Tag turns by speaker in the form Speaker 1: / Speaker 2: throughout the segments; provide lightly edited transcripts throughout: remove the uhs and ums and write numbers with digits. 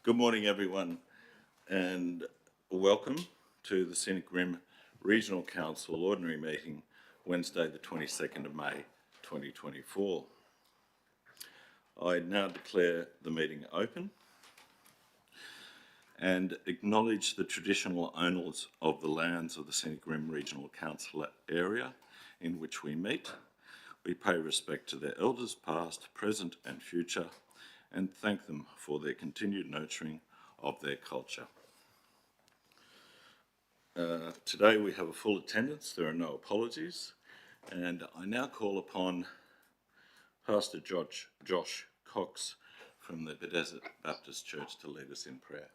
Speaker 1: Good morning, everyone, and welcome to the Scenic Rim Regional Council Ordinary Meeting, Wednesday the 22nd of May 2024. I now declare the meeting open and acknowledge the traditional owners of the lands of the Scenic Rim Regional Council area in which we meet. We pay respect to their elders past, present and future, and thank them for their continued nurturing of their culture. Today we have a full attendance, there are no apologies, and I now call upon Pastor Josh Cox from the Bethesda Baptist Church to lead us in prayer.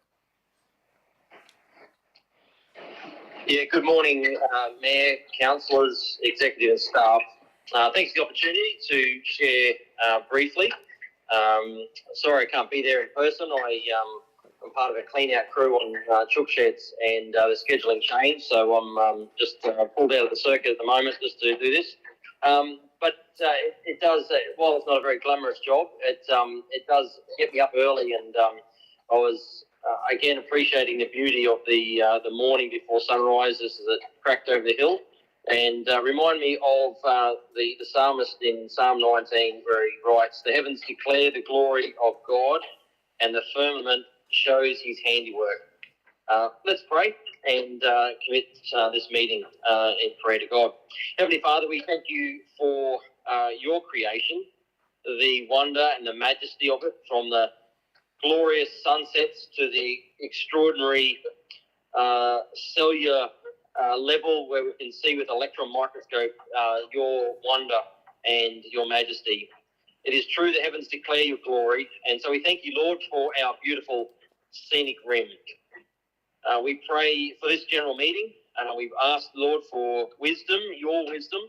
Speaker 2: Yeah, good morning, Mayor, councillors, executive and staff. Thanks for the opportunity to share briefly. Sorry I can't be there in person. I'm part of a clean-out crew on chook sheds and the scheduling changed, so I'm just pulled out of the circuit at the moment just to do this. But it does, while it's not a very glamorous job, it does get me up early, and I was again appreciating the beauty of the morning before sunrise as it cracked over the hill, and remind me of the psalmist in Psalm 19 where he writes, "The heavens declare the glory of God, and the firmament shows his handiwork." Let's pray and commit this meeting in prayer to God. Heavenly Father, we thank you for your creation, the wonder and the majesty of it, from the glorious sunsets to the extraordinary cellular level where we can see with electron microscope your wonder and your majesty. It is true the heavens declare your glory, and so we thank you, Lord, for our beautiful scenic rim. We pray for this general meeting. We've asked, Lord, for wisdom, your wisdom,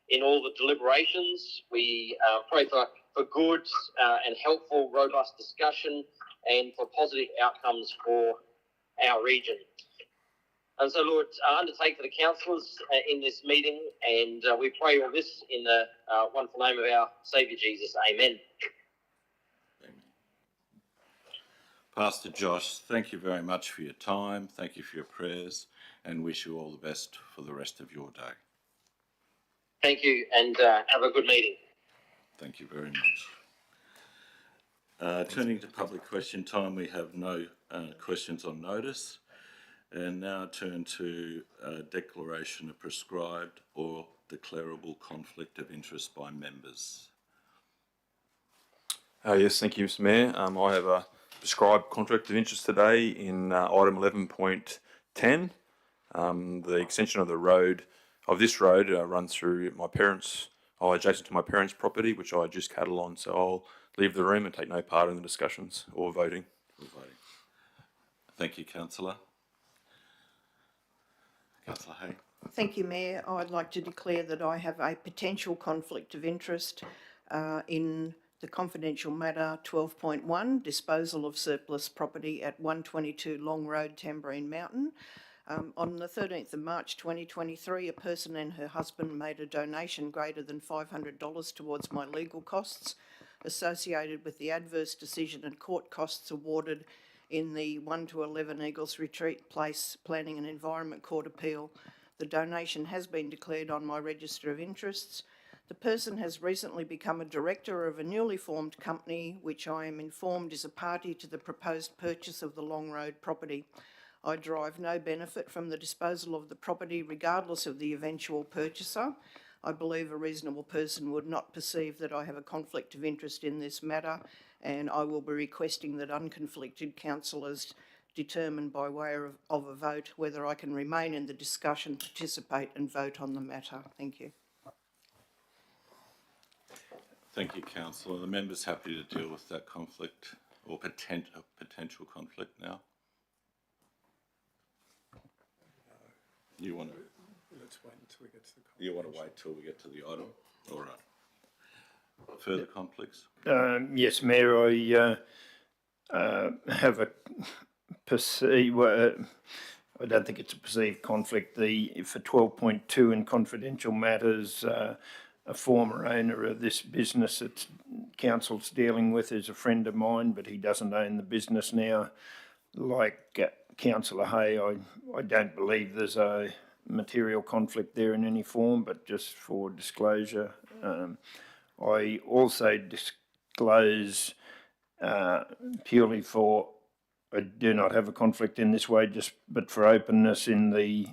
Speaker 2: in all the deliberations. We pray for good and helpful, robust discussion and for positive outcomes for our region. And so, Lord, undertake for the councillors in this meeting, and we pray all this in the wonderful name of our Saviour Jesus. Amen.
Speaker 1: Pastor Josh, thank you very much for your time, thank you for your prayers, and wish you all the best for the rest of your day.
Speaker 2: Thank you, and have a good meeting.
Speaker 1: Thank you very much. Turning to public question time, we have no questions on notice, and now turn to declaration of prescribed or declarable conflict of interest by members.
Speaker 3: Yes, thank you, Mr. Mayor. I have a prescribed conflict of interest today in item 11.10. The extension of this road runs through my parents, adjacent to my parents' property, which I just cattle on. So I'll leave the room and take no part in the discussions or voting.
Speaker 1: Thank you, Councillor. Councillor Hay.
Speaker 4: Thank you, Mayor. I'd like to declare that I have a potential conflict of interest in the confidential matter 12.1, disposal of surplus property at 122 Long Road, Tamborine Mountain. On the 13th of March 2023, a person and her husband made a donation greater than $500 towards my legal costs associated with the adverse decision and court costs awarded in the 1 to 11 Eagles Retreat Place Planning and Environment Court appeal. The donation has been declared on my register of interests. The person has recently become a director of a newly formed company, which I am informed is a party to the proposed purchase of the Long Road property. I derive no benefit from the disposal of the property regardless of the eventual purchaser. I believe a reasonable person would not perceive that I have a conflict of interest in this matter, and I will be requesting that unconflicted councillors determine by way of a vote whether I can remain in the discussion, participate and vote on the matter. Thank you.
Speaker 1: Thank you, Councillor. The member's happy to deal with that conflict or potential conflict now. You want to?
Speaker 5: Let's wait until we get to the conflict.
Speaker 1: You want to wait till we get to the item? All right. Further conflicts?
Speaker 5: Yes, Mayor, I have a perceived, I don't think it's a perceived conflict. For 12.2 in confidential matters, a former owner of this business that council's dealing with is a friend of mine, but he doesn't own the business now. Like Councillor Hay, I don't believe there's a material conflict there in any form, but just for disclosure. I also disclose purely for, I do not have a conflict in this way, but for openness in the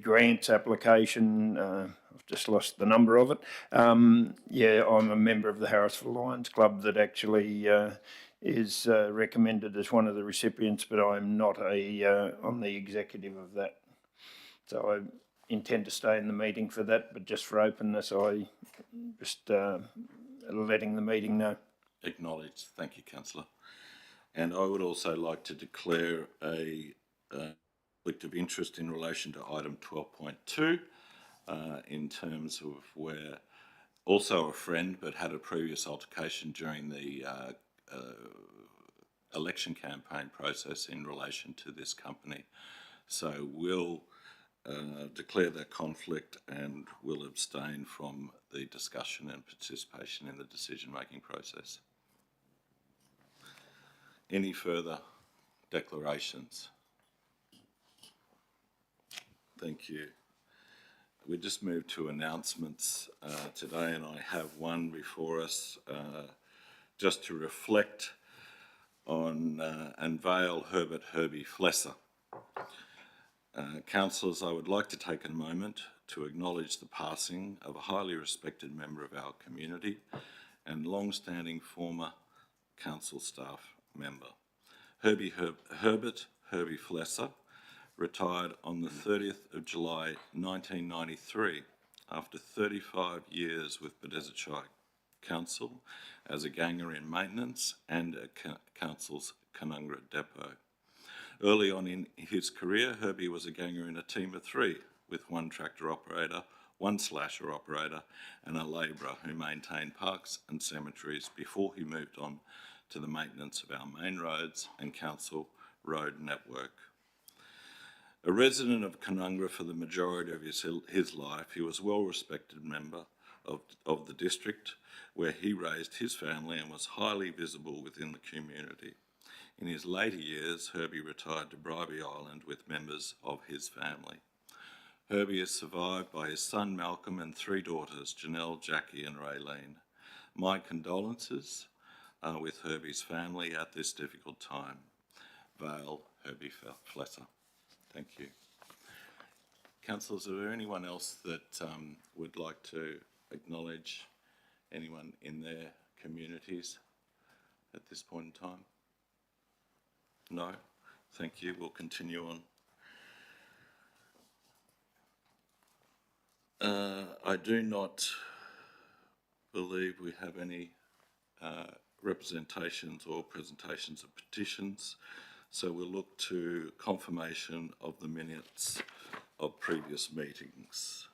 Speaker 5: grants application. I've just lost the number of it. Yeah, I'm a member of the Harrisville Lions Club that actually is recommended as one of the recipients, but I'm not I'm the executive of that. So I intend to stay in the meeting for that, but just for openness, I just letting the meeting know.
Speaker 1: Acknowledged. Thank you, Councillor. And I would also like to declare a conflict of interest in relation to item 12.2 in terms of where also a friend but had a previous altercation during the election campaign process in relation to this company. So we'll declare that conflict and will abstain from the discussion and participation in the decision-making process. Any further declarations? Thank you. We just moved to announcements today, and I have one before us just to reflect on and Vale Herbert Herbie Flesser. Councillors, I would like to take a moment to acknowledge the passing of a highly respected member of our community and long-standing former council staff member. Herbert Herbie Flesser retired on the 30th of July 1993 after 35 years with Bedesachai Council as a ganger in maintenance and at Council's Canungra Depot. Early on in his career, Herbie was a ganger in a team of 3 with one tractor operator, one slasher operator and a labourer who maintained parks and cemeteries before he moved on to the maintenance of our main roads and council road network. A resident of Canungra for the majority of his life, he was a well-respected member of the district where he raised his family and was highly visible within the community. In his later years, Herbie retired to Bribie Island with members of his family. Herbie is survived by his son Malcolm and 3 daughters, Janelle, Jackie and Raylene. My condolences are with Herbie's family at this difficult time. Vale Herbie Flesser. Thank you. Councillors, is there anyone else that would like to acknowledge anyone in their communities at this point in time? No? Thank you. We'll continue on. I do not believe we have any representations or presentations of petitions, so we'll look to confirmation of the minutes of previous meetings.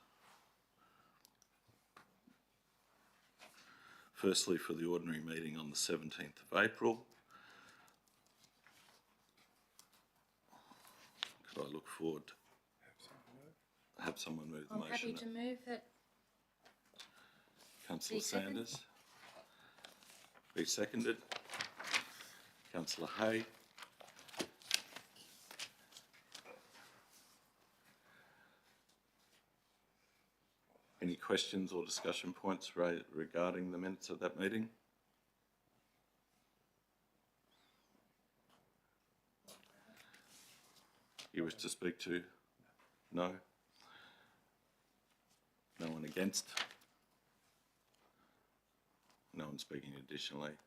Speaker 1: Firstly, for the ordinary meeting on the 17th of April. Could I look forward to have someone move the motion?
Speaker 6: I'm happy to move it.
Speaker 1: Councillor Sanders. Be seconded. Councillor Hay. Any questions or discussion points regarding the minutes of that meeting? You wish to speak to? No? No one against? No one speaking additionally.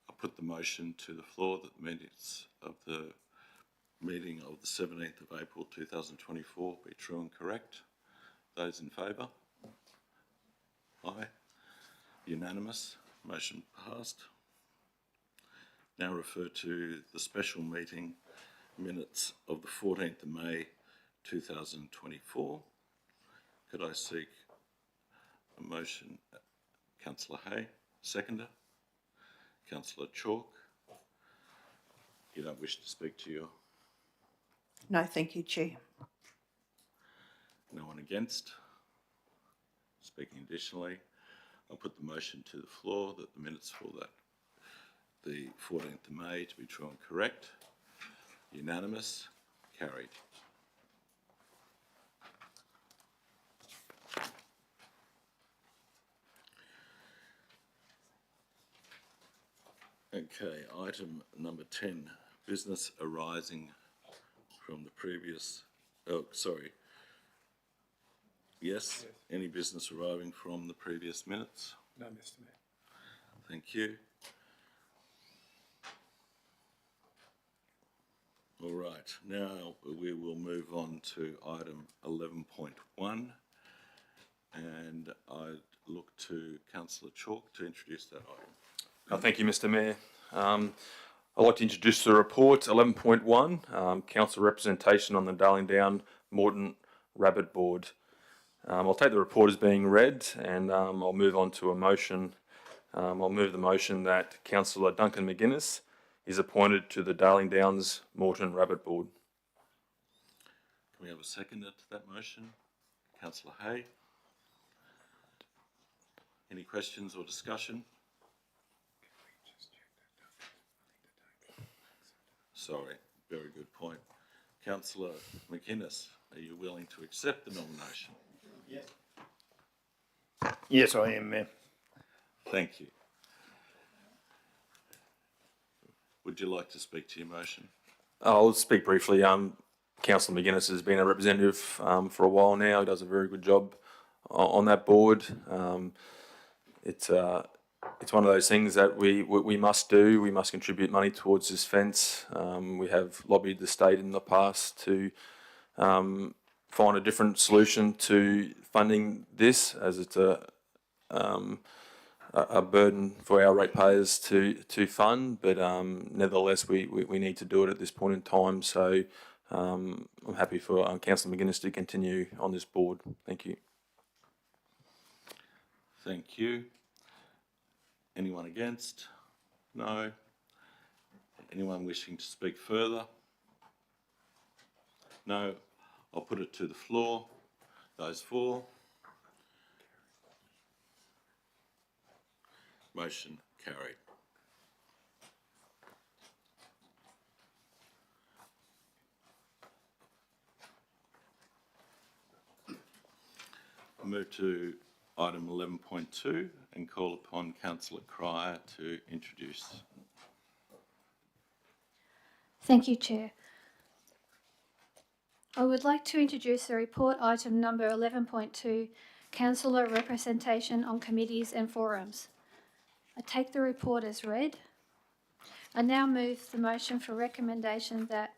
Speaker 1: I'll put the motion to the floor that the minutes of the meeting of the 17th of April 2024 be true and correct. Those in favour? Aye. Unanimous. Motion passed. Now refer to the special meeting minutes of the 14th of May 2024. Could I seek a motion? Councillor Hay, seconder. Councillor Chalk. You don't wish to speak to your...
Speaker 4: No, thank you, Chair.
Speaker 1: No one against? Speaking additionally, I'll put the motion to the floor that the minutes for the 14th of May to be true and correct. Unanimous, carried. Okay, item number 10, business arising from the previous, Yes, any business arriving from the previous minutes?
Speaker 6: No, Mr. Mayor.
Speaker 1: Thank you. All right, now we will move on to item 11.1, and I'd look to Councillor Chalk to introduce that item.
Speaker 3: Thank you, Mr. Mayor. I'd like to introduce the report 11.1, Council representation on the Darling Down Moreton Rabbit Board. I'll take the report as being read, and I'll move on to a motion. I'll move the motion that Councillor Duncan McGuinness is appointed to the Darling Downs Moreton Rabbit Board.
Speaker 1: Can we have a seconder to that motion? Councillor Hay. Any questions or discussion? Sorry, very good point. Councillor McInnes, are you willing to accept the nomination?
Speaker 5: Yes. Yes, I am, Mayor.
Speaker 1: Thank you. Would you like to speak to your motion?
Speaker 3: I'll speak briefly. Councillor McGuinness has been a representative for a while now. He does a very good job on that board. It's one of those things that we must do. We must contribute money towards this fence. We have lobbied the state in the past to find a different solution to funding this, as it's a burden for our ratepayers to fund. But nevertheless, we need to do it at this point in time. So I'm happy for Councillor McGuinness to continue on this board. Thank you.
Speaker 1: Thank you. Anyone against? No. Anyone wishing to speak further? No. I'll put it to the floor. Those for? Motion carried. I'll move to item 11.2 and call upon Councillor Cryer to introduce.
Speaker 7: Thank you, Chair. I would like to introduce the report item number 11.2, Councillor Representation on Committees and Forums. I take the report as read. I now move the motion for recommendation that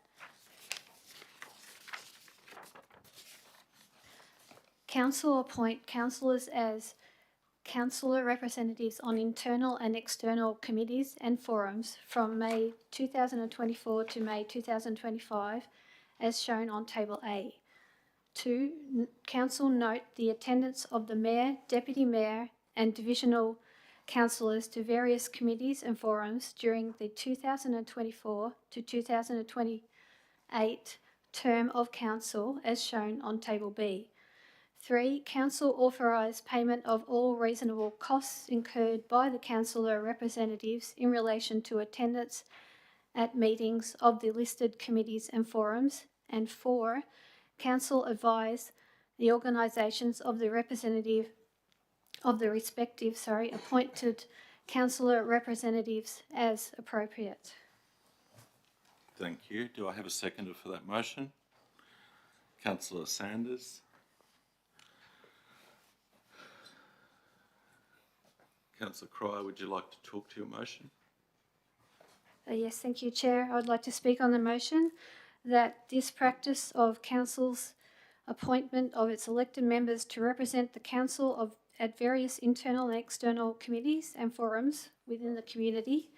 Speaker 7: Council appoint councillors as councillor representatives on internal and external committees and forums from May 2024 to May 2025, as shown on Table A. 2. Council note the attendance of the Mayor, Deputy Mayor and Divisional Councillors to various committees and forums during the 2024 to 2028 term of Council, as shown on Table B. 3. Council authorise payment of all reasonable costs incurred by the councillor representatives in relation to attendance at meetings of the listed committees and forums. And 4. Council advise the organisations of the respective appointed councillor representatives as appropriate.
Speaker 1: Thank you. Do I have a seconder for that motion? Councillor Sanders. Councillor Cryer, would you like to talk to your motion?
Speaker 7: Yes, thank you, Chair. I would like to speak on the motion that this practice of Council's appointment of its elected members to represent the Council at various internal and external committees and forums within the community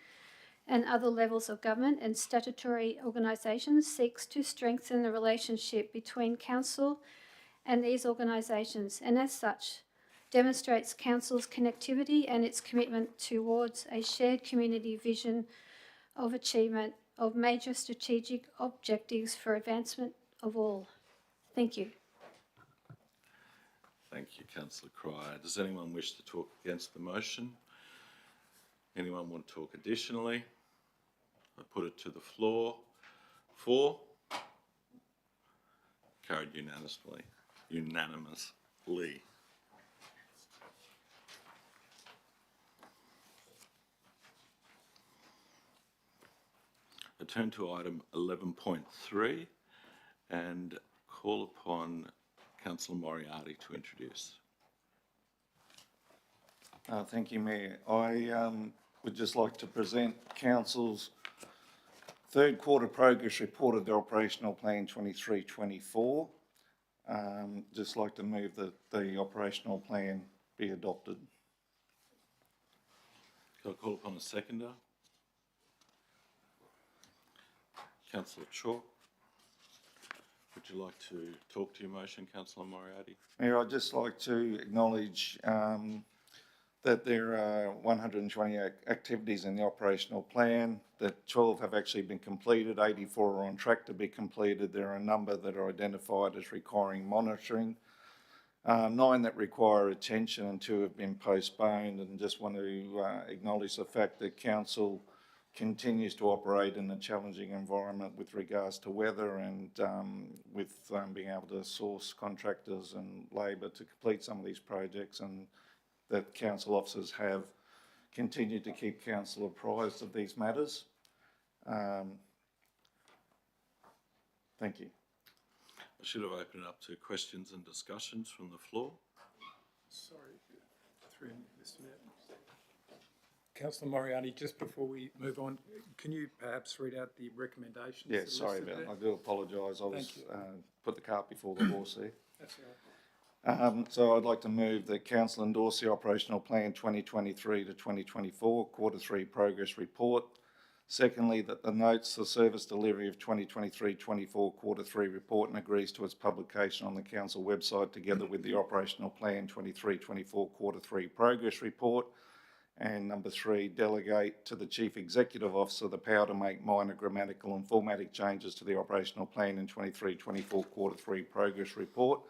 Speaker 7: and other levels of government and statutory organisations seeks to strengthen the relationship between Council and these organisations, and as such demonstrates Council's connectivity and its commitment towards a shared community vision of achievement of major strategic objectives for advancement of all. Thank you.
Speaker 1: Thank you, councillor Cryer. Does anyone wish to talk against the motion? Anyone want to talk additionally? I put it to the floor. For? Carried unanimously. I turn to item 11.3 and call upon councillor Moriarty to introduce.
Speaker 6: Thank you, Mayor. I would just like to present Council's third quarter progress report of the operational plan 23-24. Just like to move that the operational plan be adopted.
Speaker 1: Can I call upon a seconder? Councillor Chalk, would you like to talk to your motion, councillor Moriarty?
Speaker 6: Mayor, I'd just like to acknowledge that there are 120 activities in the operational plan, that 12 have actually been completed, 84 are on track to be completed. There are a number that are identified as requiring monitoring, 9 that require attention and 2 have been postponed, and just want to acknowledge the fact that council continues to operate in a challenging environment with regards to weather and with being able to source contractors and labour to complete some of these projects, and that council officers have continued to keep council apprised of these matters. Thank you.
Speaker 1: I should have opened it up to questions and discussions from the floor.
Speaker 8: Sorry, through Mr. Mayor. Councillor Moriarty, just before we move on, can you perhaps read out the recommendations?
Speaker 6: Yeah,
Speaker 8: that are
Speaker 6: sorry
Speaker 8: listed
Speaker 6: about
Speaker 8: there?
Speaker 6: that. I do apologise. I was put the cart before the horse there.
Speaker 8: That's all right.
Speaker 6: So I'd like to move that council endorse the operational plan 2023 to 2024 quarter 3 progress report. Secondly, that the notes the service delivery of 2023-24 quarter 3 report and agrees to its publication on the council website together with the operational plan 23-24 quarter 3 progress report. And number 3, delegate to the Chief Executive Officer the power to make minor grammatical and formattic changes to the operational plan in 23-24 quarter 3 progress report,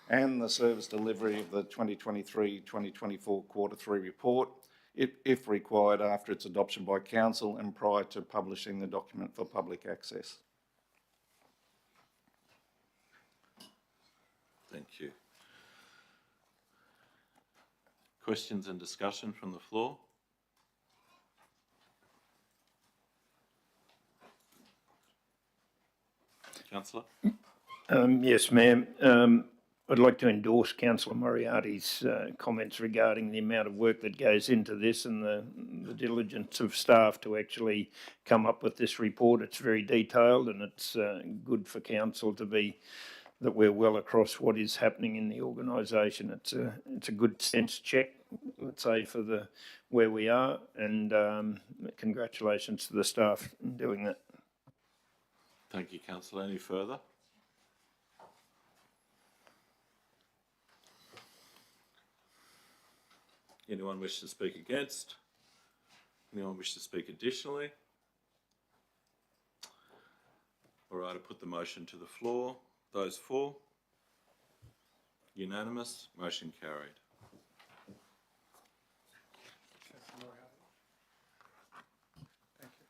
Speaker 6: and the service delivery of the 2023-2024 quarter 3 report, if required, after its adoption by council and prior to publishing the document for public access.
Speaker 1: Thank you. Questions and discussion from the floor? Councillor?
Speaker 5: Yes, ma'am. I'd like to endorse Councillor Moriarty's comments regarding the amount of work that goes into this and the diligence of staff to actually come up with this report. It's very detailed, and it's good for council to be that we're well across what is happening in the organisation. It's a good sense check, let's say, for the where we are, and congratulations to the staff in doing that.
Speaker 1: Thank you, councillor. Any further? Anyone wish to speak against? Anyone wish to speak additionally? All right, I put the motion to the floor. Those for? Unanimous. Motion carried.
Speaker 8: Councillor Moriarty. Thank you.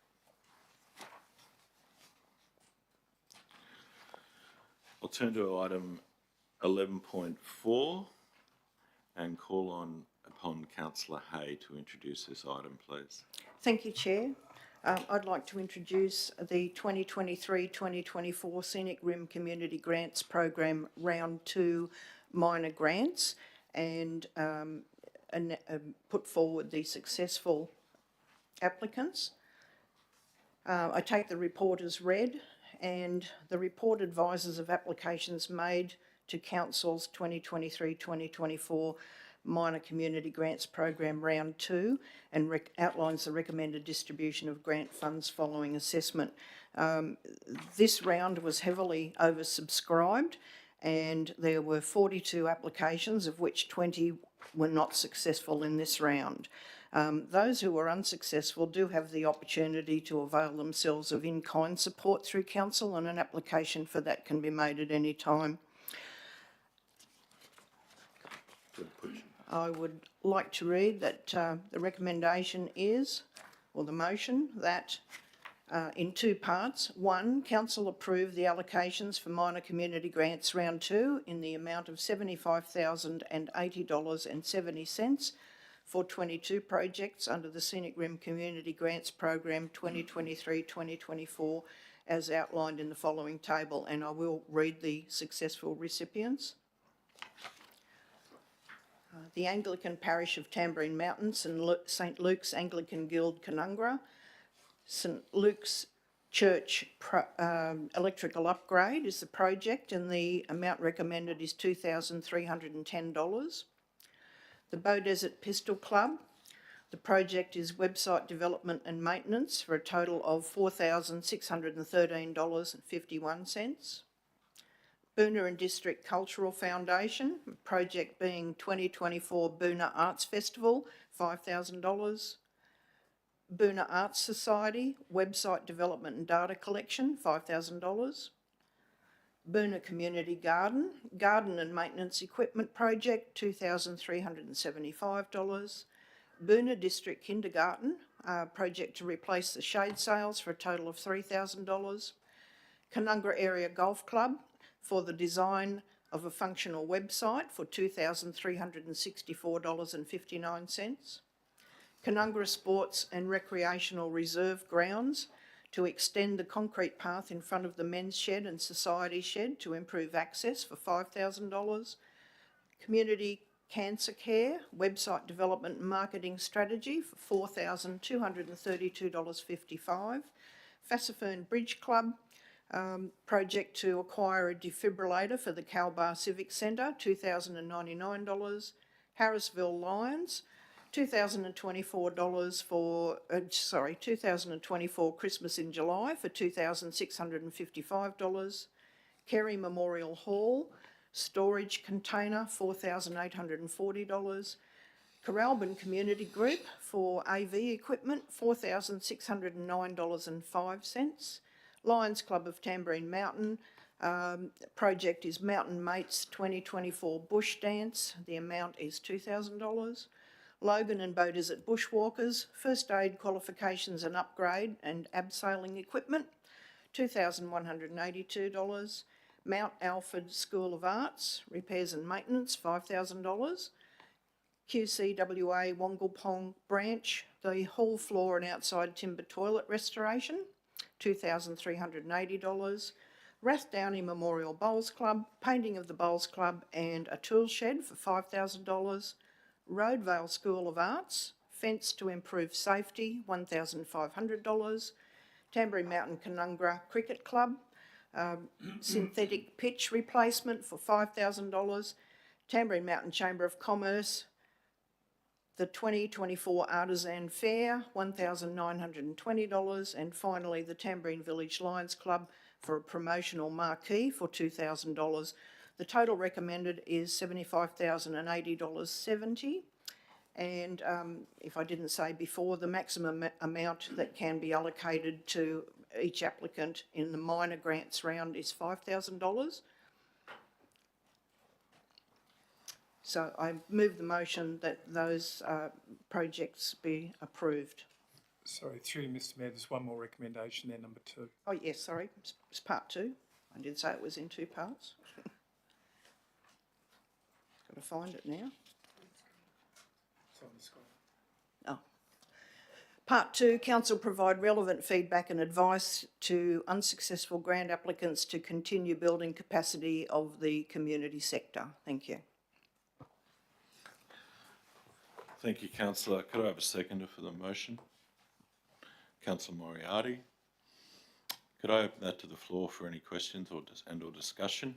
Speaker 1: I'll turn to item 11.4 and call upon councillor Hay to introduce this item, please.
Speaker 4: Thank you, Chair. I'd like to introduce the 2023-2024 Scenic Rim Community Grants Program Round 2 minor grants, and put forward the successful applicants. I take the report as read, and the report advises of applications made to Council's 2023-2024 Minor Community Grants Program Round 2 and outlines the recommended distribution of grant funds following assessment. This round was heavily oversubscribed, and there were 42 applications, of which 20 were not successful in this round. Those who were unsuccessful do have the opportunity to avail themselves of in-kind support through council, and an application for that can be made at any time. I would like to read that the recommendation is, or the motion, that in two parts. One, council approve the allocations for minor community grants round 2 in the amount of $75,080.70 for 22 projects under the Scenic Rim Community Grants Program 2023-2024 as outlined in the following table, and I will read the successful recipients. The Anglican Parish of Tamborine Mountains and St Luke's Anglican Guild, Canungra, St Luke's Church electrical upgrade is the project, and the amount recommended is $2,310. The Bow Desert Pistol Club, the project is website development and maintenance for a total of $4,613.51. Boona and District Cultural Foundation, project being 2024 Boona Arts Festival, $5,000. Boona Arts Society, website development and data collection, $5,000. Boona Community Garden, garden and maintenance equipment project, $2,375. Boona District Kindergarten, project to replace the shade sails for a total of $3,000. Canungra Area Golf Club for the design of a functional website for $2,364.59. Canungra Sports and Recreational Reserve Grounds to extend the concrete path in front of the men's shed and society shed to improve access for $5,000. Community Cancer Care website development and marketing strategy for $4,232.55. Fassifern Bridge Club project to acquire a defibrillator for the Calbar Civic Centre, $2,099. Harrisville Lions, $2,024 for, $2,024 Christmas in July for $2,655. Kerry Memorial Hall, storage container, $4,840. Coralban Community Group for AV equipment, $4,609.05. Lions Club of Tamborine Mountain, project is Mountain Mates 2024 Bush Dance, the amount is $2,000. Logan and Bow Desert Bushwalkers, first aid qualifications and upgrade and abseiling equipment, $2,182. Mount Alfred School of Arts, repairs and maintenance, $5,000. QCWA Wongalpong branch, the hall floor and outside timber toilet restoration, $2,380. Rathdowney Memorial Bowls Club, painting of the Bowls Club and a tool shed for $5,000. Roadvale School of Arts, fence to improve safety, $1,500. Tamborine Mountain Canungra Cricket Club, synthetic pitch replacement for $5,000. Tamborine Mountain Chamber of Commerce, the 2024 Artisan Fair, $1,920. And finally, the Tamborine Village Lions Club for a promotional marquee for $2,000. The total recommended is $75,080.70. And if I didn't say before, the maximum amount that can be allocated to each applicant in the minor grants round is $5,000. So I move the motion that those projects be approved.
Speaker 8: Sorry, through you, Mr Mayor, there's one more recommendation there, number 2.
Speaker 4: Oh, yes, sorry, it's part 2. I did say it was in 2 parts. Got to find it now.
Speaker 8: It's on the screen.
Speaker 4: Oh. Part 2, council provide relevant feedback and advice to unsuccessful grant applicants to continue building capacity of the community sector. Thank you.
Speaker 1: Thank you, councillor. Could I have a seconder for the motion? Councillor Moriarty. Could I open that to the floor for any questions or discussion?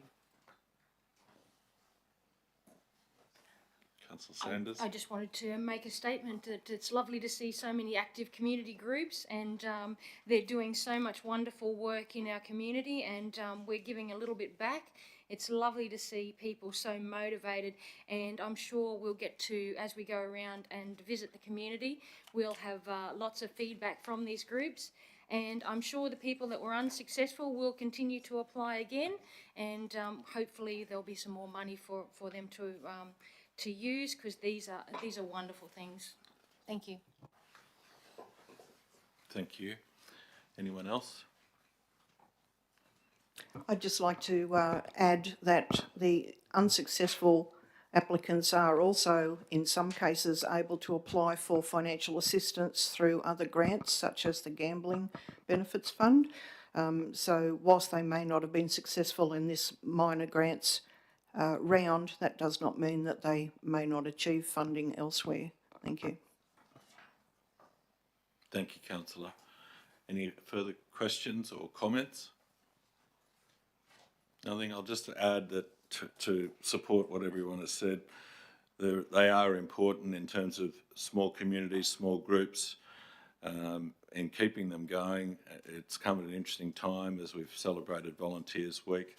Speaker 1: Councillor Sanders.
Speaker 9: I just wanted to make a statement that it's lovely to see so many active community groups, and they're doing so much wonderful work in our community, and we're giving a little bit back. It's lovely to see people so motivated, and I'm sure we'll get to, as we go around and visit the community, we'll have lots of feedback from these groups. And I'm sure the people that were unsuccessful will continue to apply again, and hopefully there'll be some more money for them to use, because these are wonderful things. Thank you.
Speaker 1: Thank you. Anyone else?
Speaker 4: I'd just like to add that the unsuccessful applicants are also, in some cases, able to apply for financial assistance through other grants, such as the Gambling Benefits Fund. So whilst they may not have been successful in this minor grants round, that does not mean that they may not achieve funding elsewhere. Thank you.
Speaker 1: Thank you, councillor. Any further questions or comments? Nothing. I'll just add that to support what everyone has said, they are important in terms of small communities, small groups, and keeping them going. It's come at an interesting time as we've celebrated Volunteers Week.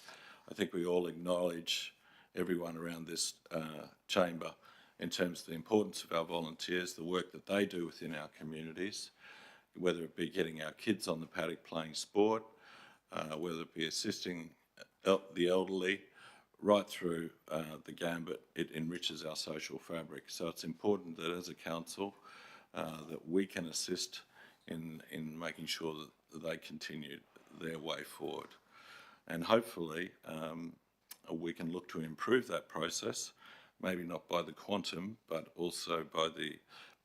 Speaker 1: I think we all acknowledge, everyone around this chamber, in terms of the importance of our volunteers, the work that they do within our communities, whether it be getting our kids on the paddock playing sport, whether it be assisting the elderly, right through the gambit. It enriches our social fabric. So it's important that as a council that we can assist in making sure that they continue their way forward. And hopefully we can look to improve that process, maybe not by the quantum, but also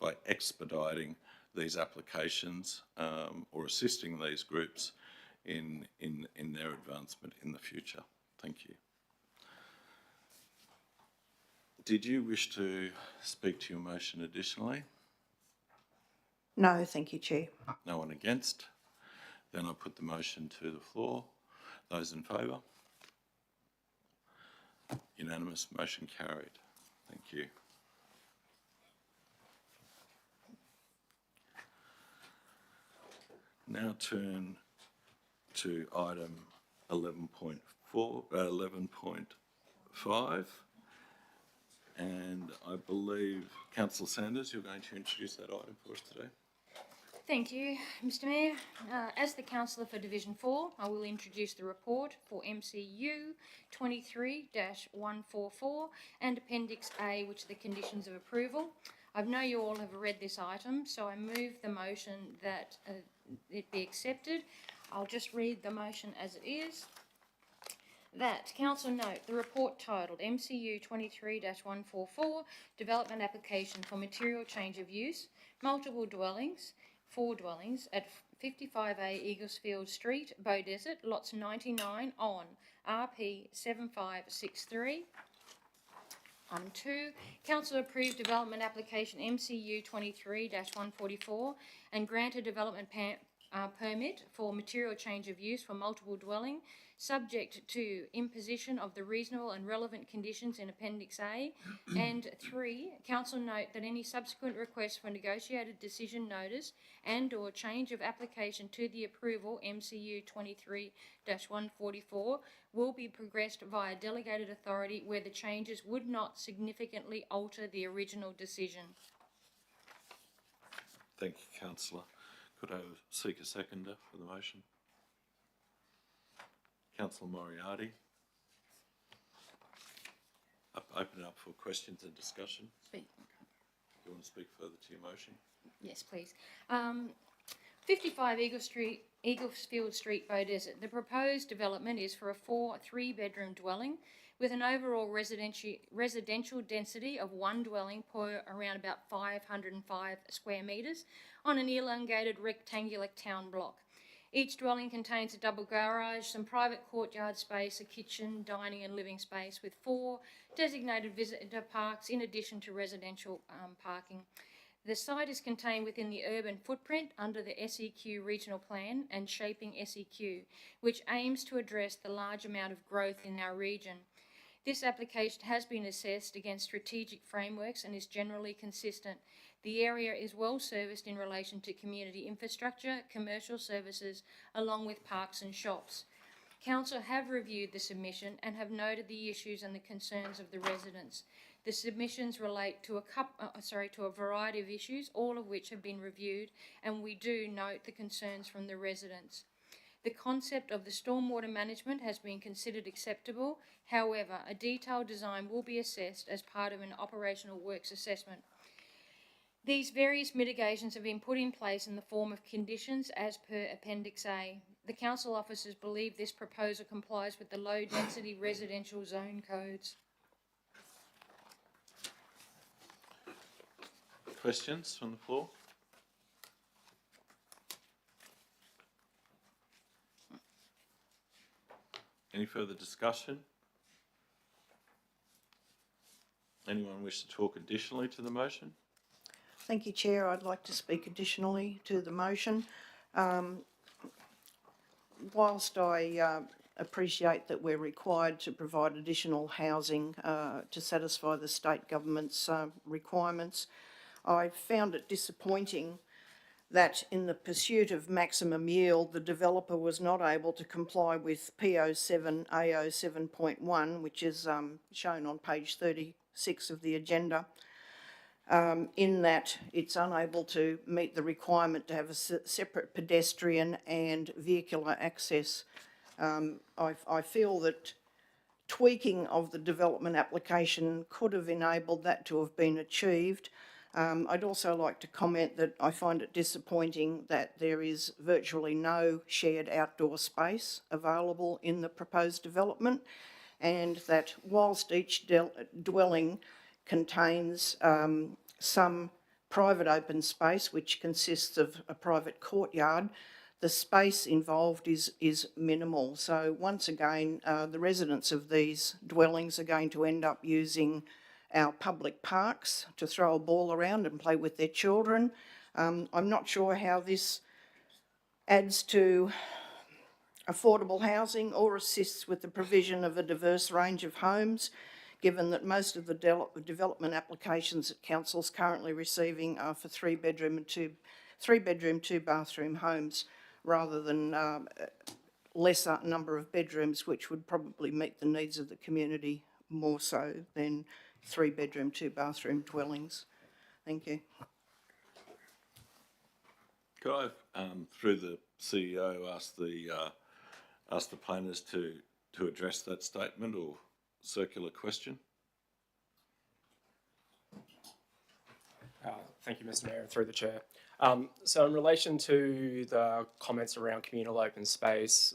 Speaker 1: by expediting these applications or assisting these groups in their advancement in the future. Thank you. Did you wish to speak to your motion additionally?
Speaker 4: No, thank you, Chair.
Speaker 1: No one against? Then I put the motion to the floor. Those in favour? Unanimous, motion carried. Thank you. Now turn to item 11.5, and I believe Councillor Sanders, you're going to introduce that item for us today.
Speaker 9: Thank you, Mr Mayor. As the Councillor for Division 4, I will introduce the report for MCU 23-144 and Appendix A, which are the conditions of approval. I know you all have read this item, so I move the motion that it be accepted. I'll just read the motion as it is. That Council note the report titled MCU 23-144 Development Application for Material Change of Use, Multiple Dwellings, 4 dwellings at 55A Eaglesfield Street, Beaudesert, lots 99 on RP 7563. 2. Council approved development application MCU 23-144 and granted development permit for material change of use for multiple dwelling, subject to imposition of the reasonable and relevant conditions in Appendix A. And 3, Council note that any subsequent request for negotiated decision notice and or change of application to the approval MCU 23-144 will be progressed via delegated authority where the changes would not significantly alter the original decision.
Speaker 1: Thank you, Councillor. Could I seek a seconder for the motion? Councillor Moriarty. Open it up for questions and discussion.
Speaker 9: Speak.
Speaker 1: Do you want to speak further to your motion?
Speaker 9: Yes, please. 55 Eaglesfield Street, Beaudesert. The proposed development is for a 3-bedroom dwelling with an overall residential density of 1 dwelling per around about 505 square metres on an elongated rectangular town block. Each dwelling contains a double garage, some private courtyard space, a kitchen, dining and living space with 4 designated visitor parks in addition to residential parking. The site is contained within the urban footprint under the SEQ Regional Plan and Shaping SEQ, which aims to address the large amount of growth in our region. This application has been assessed against strategic frameworks and is generally consistent. The area is well serviced in relation to community infrastructure, commercial services, along with parks and shops. Council have reviewed the submission and have noted the issues and the concerns of the residents. The submissions relate to a variety of issues, all of which have been reviewed, and we do note the concerns from the residents. The concept of the stormwater management has been considered acceptable. However, a detailed design will be assessed as part of an operational works assessment. These various mitigations have been put in place in the form of conditions as per Appendix A. The council officers believe this proposal complies with the low-density residential zone codes.
Speaker 1: Questions from the floor? Any further discussion? Anyone wish to talk additionally to the motion?
Speaker 4: Thank you, Chair. I'd like to speak additionally to the motion. Whilst I appreciate that we're required to provide additional housing to satisfy the state government's requirements, I found it disappointing that in the pursuit of maximum yield, the developer was not able to comply with P07 AO 7.1, which is shown on page 36 of the agenda, in that it's unable to meet the requirement to have a separate pedestrian and vehicular access. I feel that tweaking of the development application could have enabled that to have been achieved. I'd also like to comment that I find it disappointing that there is virtually no shared outdoor space available in the proposed development, and that whilst each dwelling contains some private open space, which consists of a private courtyard, the space involved is minimal. So once again, the residents of these dwellings are going to end up using our public parks to throw a ball around and play with their children. I'm not sure how this adds to affordable housing or assists with the provision of a diverse range of homes, given that most of the development applications that council's currently receiving are for three bedroom, two bathroom homes, rather than lesser number of bedrooms, which would probably meet the needs of the community more so than 3 bedroom, 2 bathroom dwellings. Thank you.
Speaker 1: Could I, through the CEO, ask the planners to address that statement or circular question?
Speaker 10: Thank you, Mr. Mayor, through the chair. So in relation to the comments around communal open space,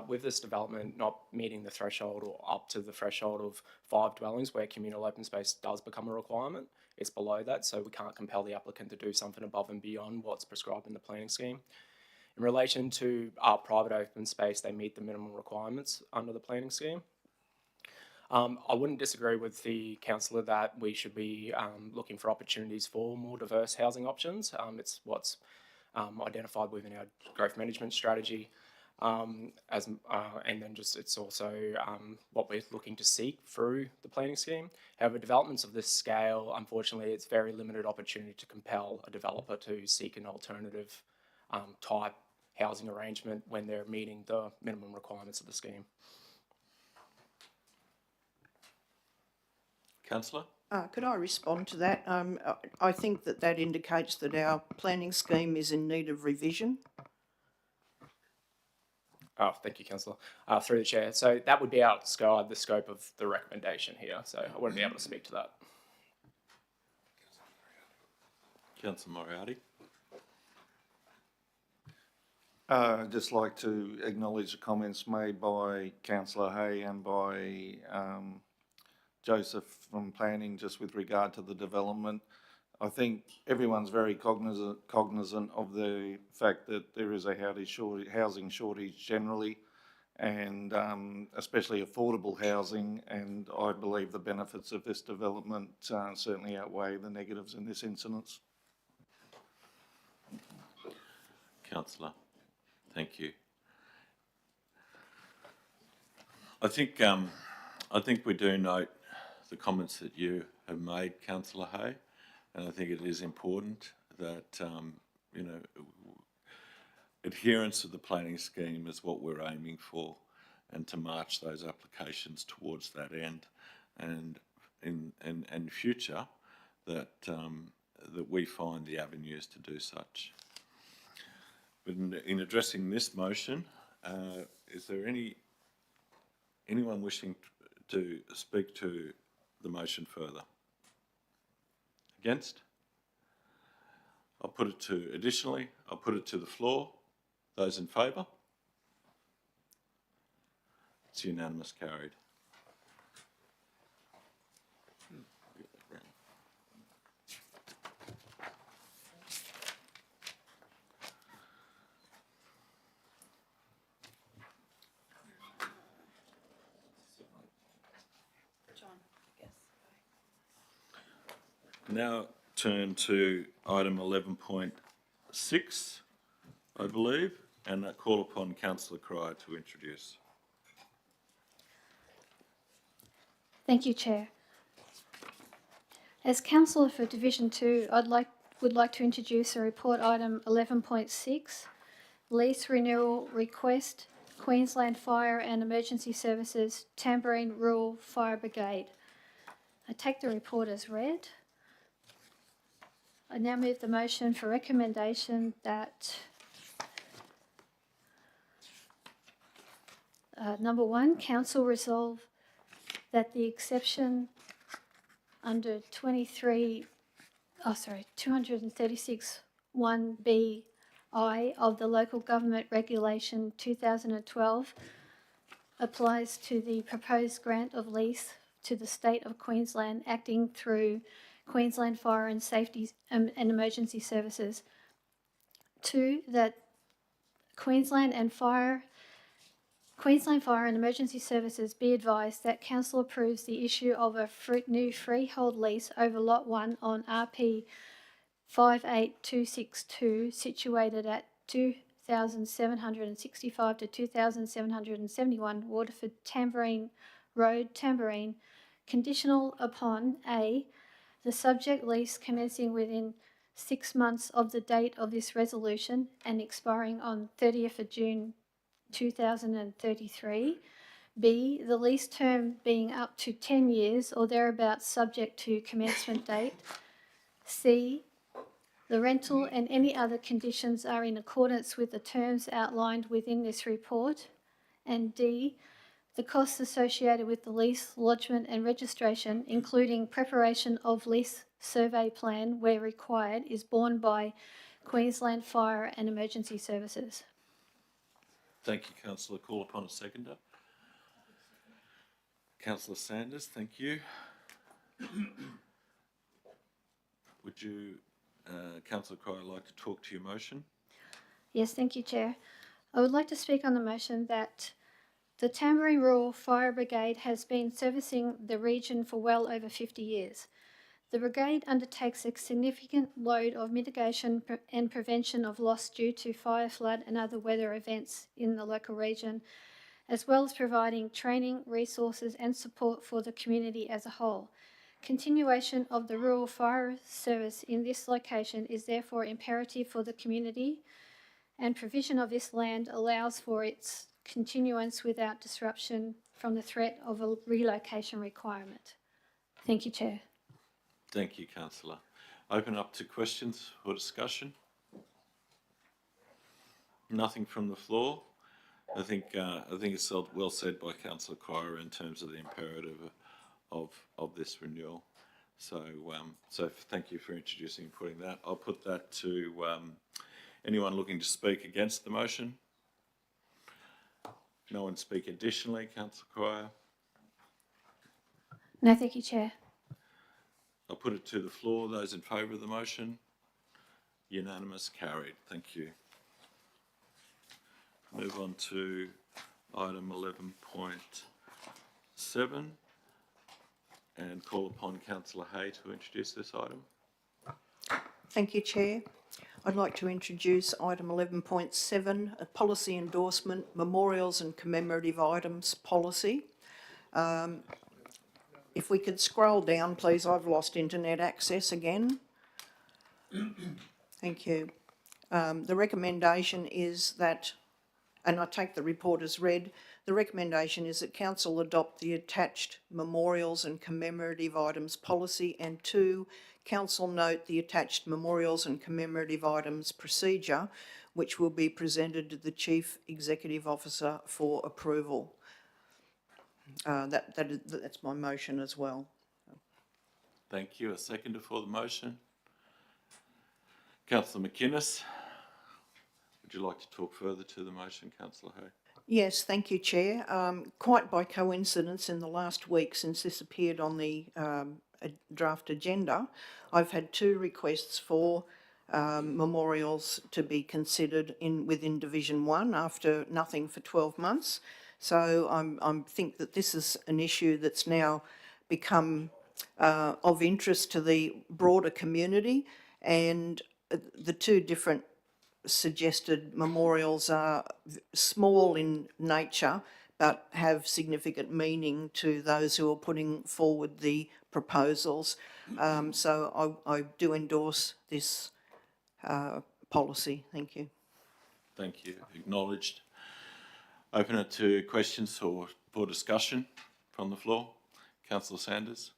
Speaker 10: with this development not meeting the threshold or up to the threshold of 5 dwellings where communal open space does become a requirement, it's below that, so we can't compel the applicant to do something above and beyond what's prescribed in the planning scheme. In relation to our private open space, they meet the minimum requirements under the planning scheme. I wouldn't disagree with the councillor that we should be looking for opportunities for more diverse housing options. It's what's identified within our growth management strategy, and then it's also what we're looking to seek through the planning scheme. However, developments of this scale, unfortunately, it's very limited opportunity to compel a developer to seek an alternative type housing arrangement when they're meeting the minimum requirements of the scheme.
Speaker 1: Councillor?
Speaker 4: Could I respond to that? I think that indicates that our planning scheme is in need of revision.
Speaker 10: Oh, thank you, councillor. Through the chair. So that would be outside the scope of the recommendation here, so I wouldn't be able to speak to that.
Speaker 1: Councillor Moriarty?
Speaker 6: I'd just like to acknowledge the comments made by Councillor Hay and by Joseph from planning just with regard to the development. I think everyone's very cognizant of the fact that there is a housing shortage generally, and especially affordable housing, and I believe the benefits of this development certainly outweigh the negatives in this instance.
Speaker 1: Councillor, thank you. I think we do note the comments that you have made, Councillor Hay, and I think it is important that adherence to the planning scheme is what we're aiming for, and to march those applications towards that end, and in future that we find the avenues to do such. But in addressing this motion, Is there anyone wishing to speak to the motion further? Against? I'll put it to the floor. Those in favour? It's unanimous, carried. Now turn to item 11.6, I believe, and I call upon Councillor Cryer to introduce.
Speaker 7: Thank you, Chair. As Councillor for Division 2, would like to introduce a report item 11.6, lease renewal request, Queensland Fire and Emergency Services, Tamborine Rural Fire Brigade. I take the report as read. I now move the motion for recommendation that number 1, Council resolve that the exception under 236 1BI of the Local Government Regulation 2012 applies to the proposed grant of lease to the State of Queensland acting through Queensland Fire and Safety and Emergency Services. 2, that Queensland Fire and Emergency Services be advised that Council approves the issue of a new freehold lease over Lot 1 on RP 58262 situated at 2765 to 2771 Waterford Tamborine Road, Tamborine, conditional upon A, the subject lease commencing within 6 months of the date of this resolution and expiring on 30th of June 2033. B, the lease term being up to 10 years or thereabouts subject to commencement date. C, the rental and any other conditions are in accordance with the terms outlined within this report. And D, the costs associated with the lease, lodgement and registration, including preparation of lease survey plan where required, is borne by Queensland Fire and Emergency Services.
Speaker 1: Thank you, Councillor. Call upon a seconder. Councillor Sanders, thank you. Would you, Councillor Cryer, like to talk to your motion?
Speaker 7: Yes, thank you, Chair. I would like to speak on the motion that the Tamborine Rural Fire Brigade has been servicing the region for well over 50 years. The brigade undertakes a significant load of mitigation and prevention of loss due to fire, flood and other weather events in the local region, as well as providing training, resources and support for the community as a whole. Continuation of the rural fire service in this location is therefore imperative for the community, and provision of this land allows for its continuance without disruption from the threat of a relocation requirement. Thank you, Chair.
Speaker 1: Thank you, Councillor. Open up to questions or discussion. Nothing from the floor. I think it's well said by Councillor Cryer in terms of the imperative of this renewal. So thank you for introducing and putting that. I'll put that to anyone looking to speak against the motion. No one speak additionally, Councillor Cryer.
Speaker 7: No, thank you, Chair.
Speaker 1: I'll put it to the floor. Those in favour of the motion? Unanimous, carried. Thank you. Move on to item 11.7 and call upon Councillor Hay to introduce this item.
Speaker 4: Thank you, Chair. I'd like to introduce item 11.7, a policy endorsement, memorials and commemorative items policy. If we could scroll down, please. I've lost internet access again. Thank you. The recommendation is that, and I take the report as read, the recommendation is that Council adopt the attached memorials and commemorative items policy, and 2, Council note the attached memorials and commemorative items procedure which will be presented to the Chief Executive Officer for approval. That's my motion as well.
Speaker 1: Thank you. A seconder for the motion. Councillor McInnes, would you like to talk further to the motion, Councillor Hay?
Speaker 4: Yes, thank you, Chair. Quite by coincidence, in the last week since this appeared on the draft agenda, I've had 2 requests for memorials to be considered within Division 1 after nothing for 12 months. So I think that this is an issue that's now become of interest to the broader community, and the 2 different suggested memorials are small in nature but have significant meaning to those who are putting forward the proposals. So I do endorse this policy. Thank you.
Speaker 1: Thank you. Acknowledged. Open it to questions or for discussion from the floor. Councillor Sanders.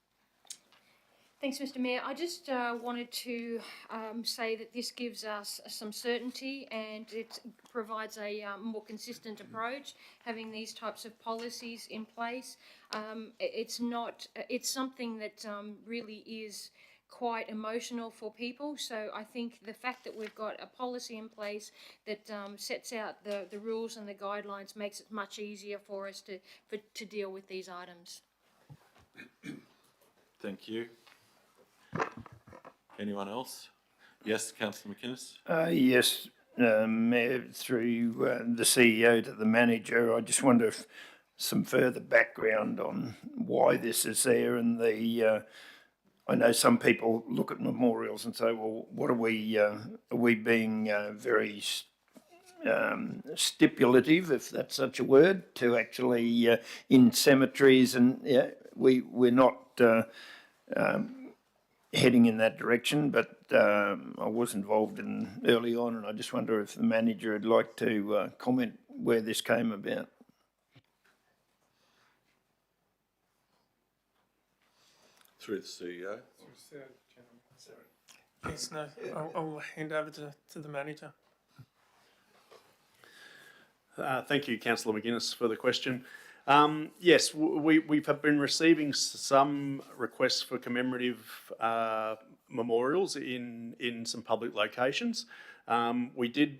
Speaker 9: Thanks, Mr. Mayor. I just wanted to say that this gives us some certainty and it provides a more consistent approach, having these types of policies in place. It's something that really is quite emotional for people. So I think the fact that we've got a policy in place that sets out the rules and the guidelines makes it much easier for us to deal with these items.
Speaker 1: Thank you. Anyone else? Yes, Councillor McInnes.
Speaker 5: Yes, Mayor, through the CEO to the manager, I just wonder if some further background on why this is there, and I know some people look at memorials and say, well, what are we being very stipulative, if that's such a word, to actually in cemeteries, and we're not heading in that direction, but I was involved in early on, and I just wonder if the manager would like to comment where this came about.
Speaker 1: Through the CEO.
Speaker 11: Yes, no, I'll hand over to the manager.
Speaker 12: Thank you, Councillor McGuinness, for the question. Yes, we've been receiving some requests for commemorative memorials in some public locations. We did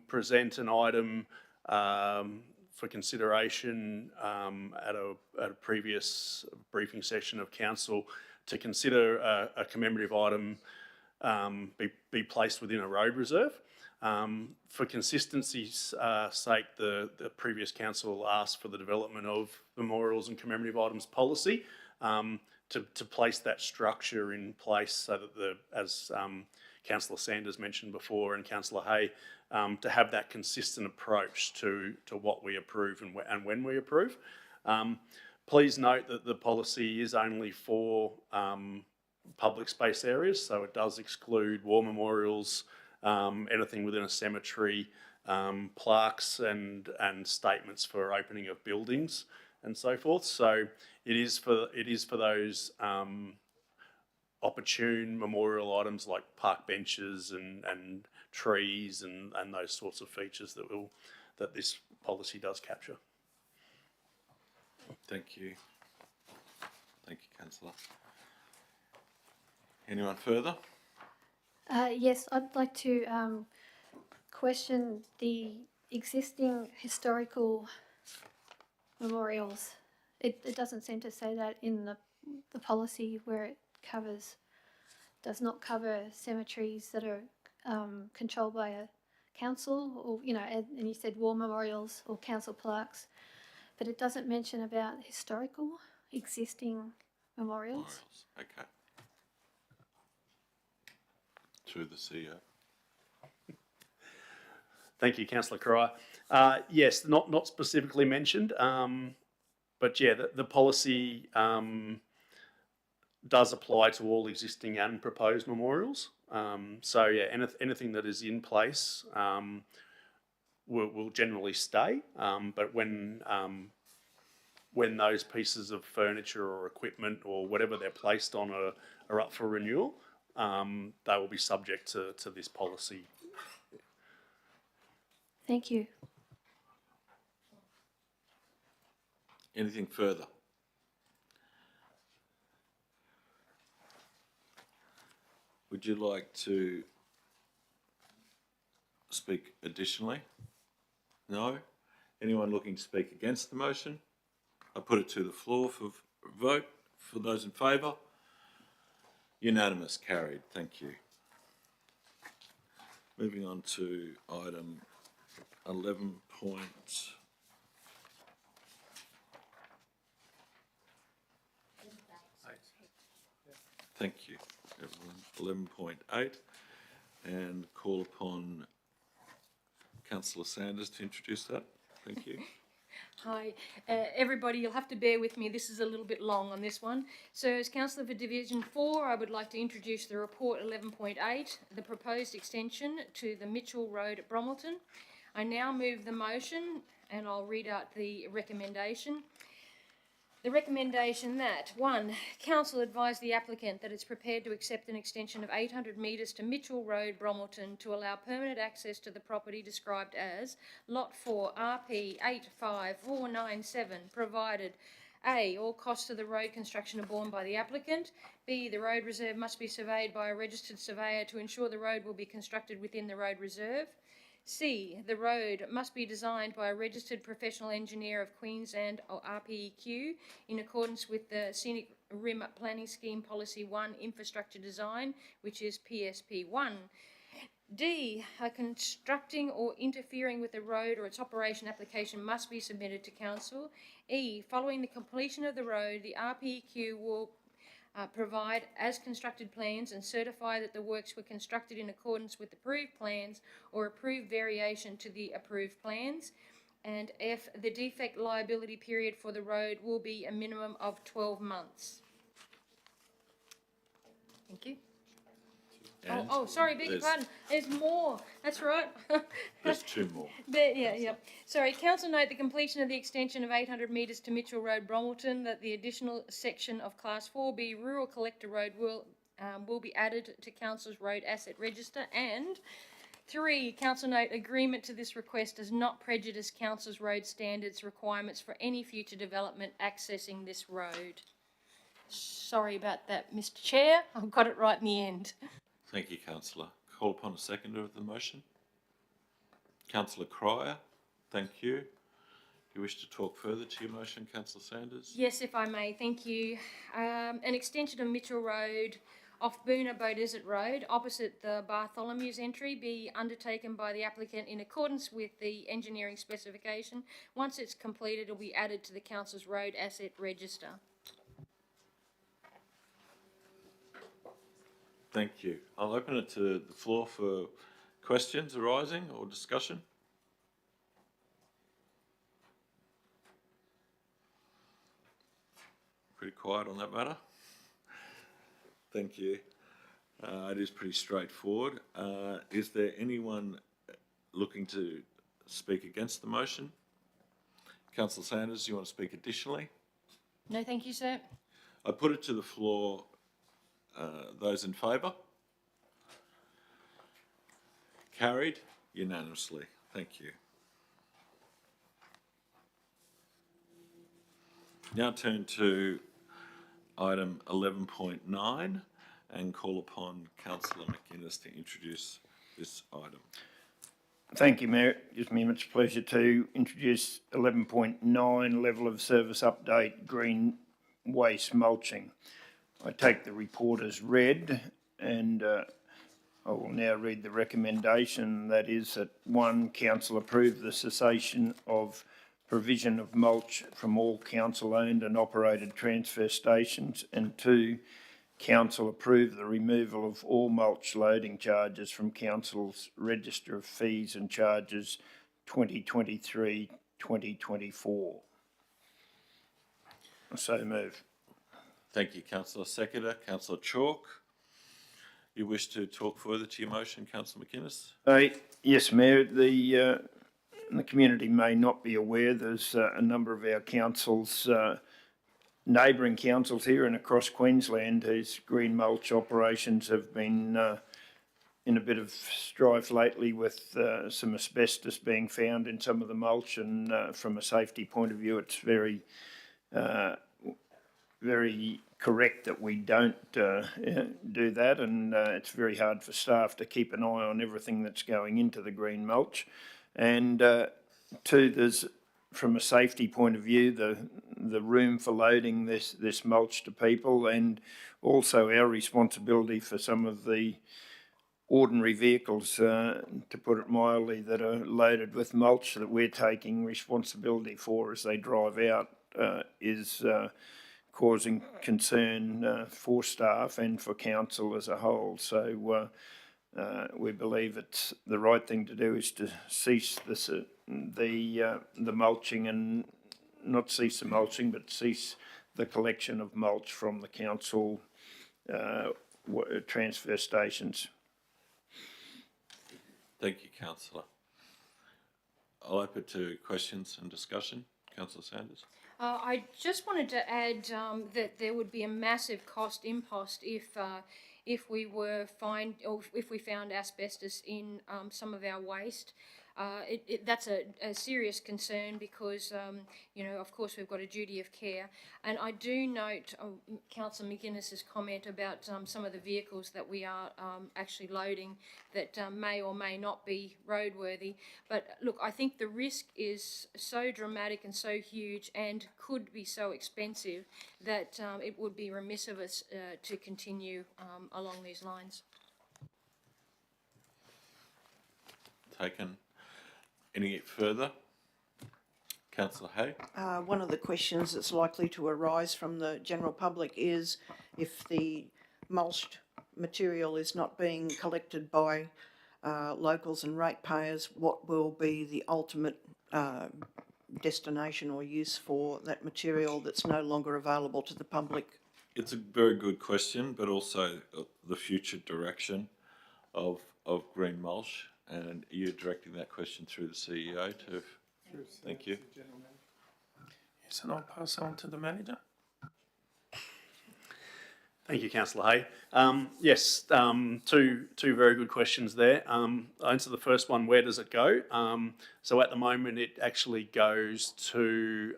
Speaker 12: present an item for consideration at a previous briefing session of council to consider a commemorative item be placed within a road reserve. For consistency's sake, the previous council asked for the development of memorials and commemorative items policy to place that structure in place so that as Councillor Sanders mentioned before and Councillor Hay, to have that consistent approach to what we approve and when we approve. Please note that the policy is only for public space areas, so it does exclude war memorials, anything within a cemetery, plaques and statements for opening of buildings and so forth. So it is for those opportune memorial items like park benches and trees and those sorts of features that this policy does capture.
Speaker 1: Thank you. Thank you, Councillor. Anyone further?
Speaker 7: Yes, I'd like to question the existing historical memorials. It doesn't seem to say that in the policy where it does not cover cemeteries that are controlled by a council, or and you said war memorials or council plaques, but it doesn't mention about historical existing memorials.
Speaker 1: Okay. Through the CEO.
Speaker 12: Thank you, Councillor Crier. Yes, not specifically mentioned, but yeah, the policy does apply to all existing and proposed memorials. So yeah, anything that is in place will generally stay, but when those pieces of furniture or equipment or whatever they're placed on are up for renewal, they will be subject to this policy.
Speaker 7: Thank you.
Speaker 1: Anything further? Would you like to speak additionally? No? Anyone looking to speak against the motion? I put it to the floor for vote. For those in favour? Unanimous, carried. Thank you. Moving on to item 11 point. Thank you, everyone. 11.8, and call upon Councillor Sanders to introduce that. Thank you.
Speaker 9: Hi, everybody, you'll have to bear with me, this is a little bit long on this one. So as Councillor for Division 4, I would like to introduce the report 11.8, the proposed extension to the Mitchell Road at Bromelton. I now move the motion and I'll read out the recommendation. The recommendation that 1. Council advise the applicant that it's prepared to accept an extension of 800 metres to Mitchell Road, Bromelton, to allow permanent access to the property described as Lot 4 RP 85497, provided A. All costs of the road construction are borne by the applicant. B. The road reserve must be surveyed by a registered surveyor to ensure the road will be constructed within the road reserve. C. The road must be designed by a registered professional engineer of Queensland or RPEQ in accordance with the Scenic Rim Planning Scheme Policy 1 Infrastructure Design, which is PSP 1. D. Constructing or interfering with the road or its operation application must be submitted to Council. E. Following the completion of the road, the RPEQ will provide as constructed plans and certify that the works were constructed in accordance with approved plans or approved variation to the approved plans. And F, the defect liability period for the road will be a minimum of 12 months. Thank you.
Speaker 1: And
Speaker 9: Sorry, beg your pardon. There's more. That's right.
Speaker 1: There's two more.
Speaker 9: Yeah. Sorry, Council note the completion of the extension of 800 metres to Mitchell Road, Bromelton, that the additional section of Class 4B Rural Collector Road will be added to Council's Road Asset Register. And 3, Council note agreement to this request does not prejudice Council's road standards requirements for any future development accessing this road. Sorry about that, Mr. Chair. I've got it right in the end.
Speaker 1: Thank you, Councillor. Call upon a seconder of the motion. Councillor Cryer, thank you. Do you wish to talk further to your motion, Councillor Sanders?
Speaker 9: Yes, if I may, thank you. An extension of Mitchell Road off Boona Bow Desert Road, opposite the Bartholomew's entry, be undertaken by the applicant in accordance with the engineering specification. Once it's completed, it will be added to the Council's Road Asset Register.
Speaker 1: Thank you. I'll open it to the floor for questions arising or discussion. Pretty quiet on that matter. Thank you. It is pretty straightforward. Is there anyone looking to speak against the motion? Councillor Sanders, do you want to speak additionally?
Speaker 9: No, thank you, sir.
Speaker 1: I put it to the floor. Those in favour? Carried unanimously. Thank you. Now turn to item 11.9 and call upon Councillor McInnes to introduce this item.
Speaker 5: Thank you, Mayor. It gives me much pleasure to introduce 11.9, level of service update, green waste mulching. I take the report as read, and I will now read the recommendation. That is that 1, Council approve the cessation of provision of mulch from all council-owned and operated transfer stations, and 2, Council approve the removal of all mulch loading charges from Council's Register of Fees and Charges 2023-2024. So move.
Speaker 1: Thank you, Councillor. Seconder, Councillor Chalk. You wish to talk further to your motion, Councillor McInnes?
Speaker 5: Yes, Mayor. The community may not be aware there's a number of our councils, neighbouring councils here and across Queensland whose green mulch operations have been in a bit of strife lately with some asbestos being found in some of the mulch, and from a safety point of view, it's very correct that we don't do that, and it's very hard for staff to keep an eye on everything that's going into the green mulch. And two, there's, from a safety point of view, the room for loading this mulch to people, and also our responsibility for some of the ordinary vehicles, to put it mildly, that are loaded with mulch that we're taking responsibility for as they drive out, is causing concern for staff and for council as a whole. So we believe it's the right thing to do is to cease the mulching, and not cease the mulching, but cease the collection of mulch from the council transfer stations.
Speaker 1: Thank you, councillor. I'll open to questions and discussion. Councillor Sanders.
Speaker 9: I just wanted to add that there would be a massive cost impost if we found asbestos in some of our waste. That's a serious concern because, of course, we've got a duty of care. And I do note Councillor McGuinness's comment about some of the vehicles that we are actually loading that may or may not be roadworthy. But look, I think the risk is so dramatic and so huge and could be so expensive that it would be remiss of us to continue along these lines.
Speaker 1: Taken. Any further? Councillor Hay.
Speaker 4: One of the questions that's likely to arise from the general public is if the mulched material is not being collected by locals and ratepayers, what will be the ultimate destination or use for that material that's no longer available to the public?
Speaker 1: It's a very good question, but also the future direction of green mulch. And you're directing that question through the CEO too. Thank you.
Speaker 11: Yes, and I'll pass on to the manager.
Speaker 12: Thank you, Councillor Hay. Yes, two very good questions there. I'll answer the first one, where does it go? So at the moment it actually goes to,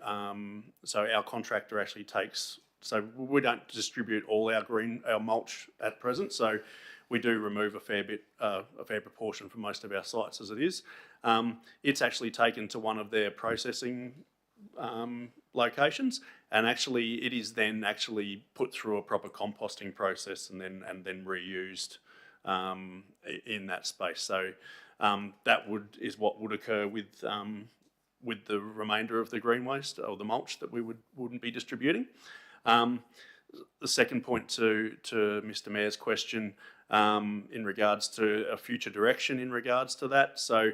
Speaker 12: so our contractor actually takes, so we don't distribute all our mulch at present, so we do remove a fair proportion from most of our sites as it is. It's actually taken to one of their processing locations, and actually it is then actually put through a proper composting process and then reused in that space. So that is what would occur with the remainder of the green waste or the mulch that we wouldn't be distributing. The second point to Mr. Mayor's question, in regards to a future direction in regards to that. So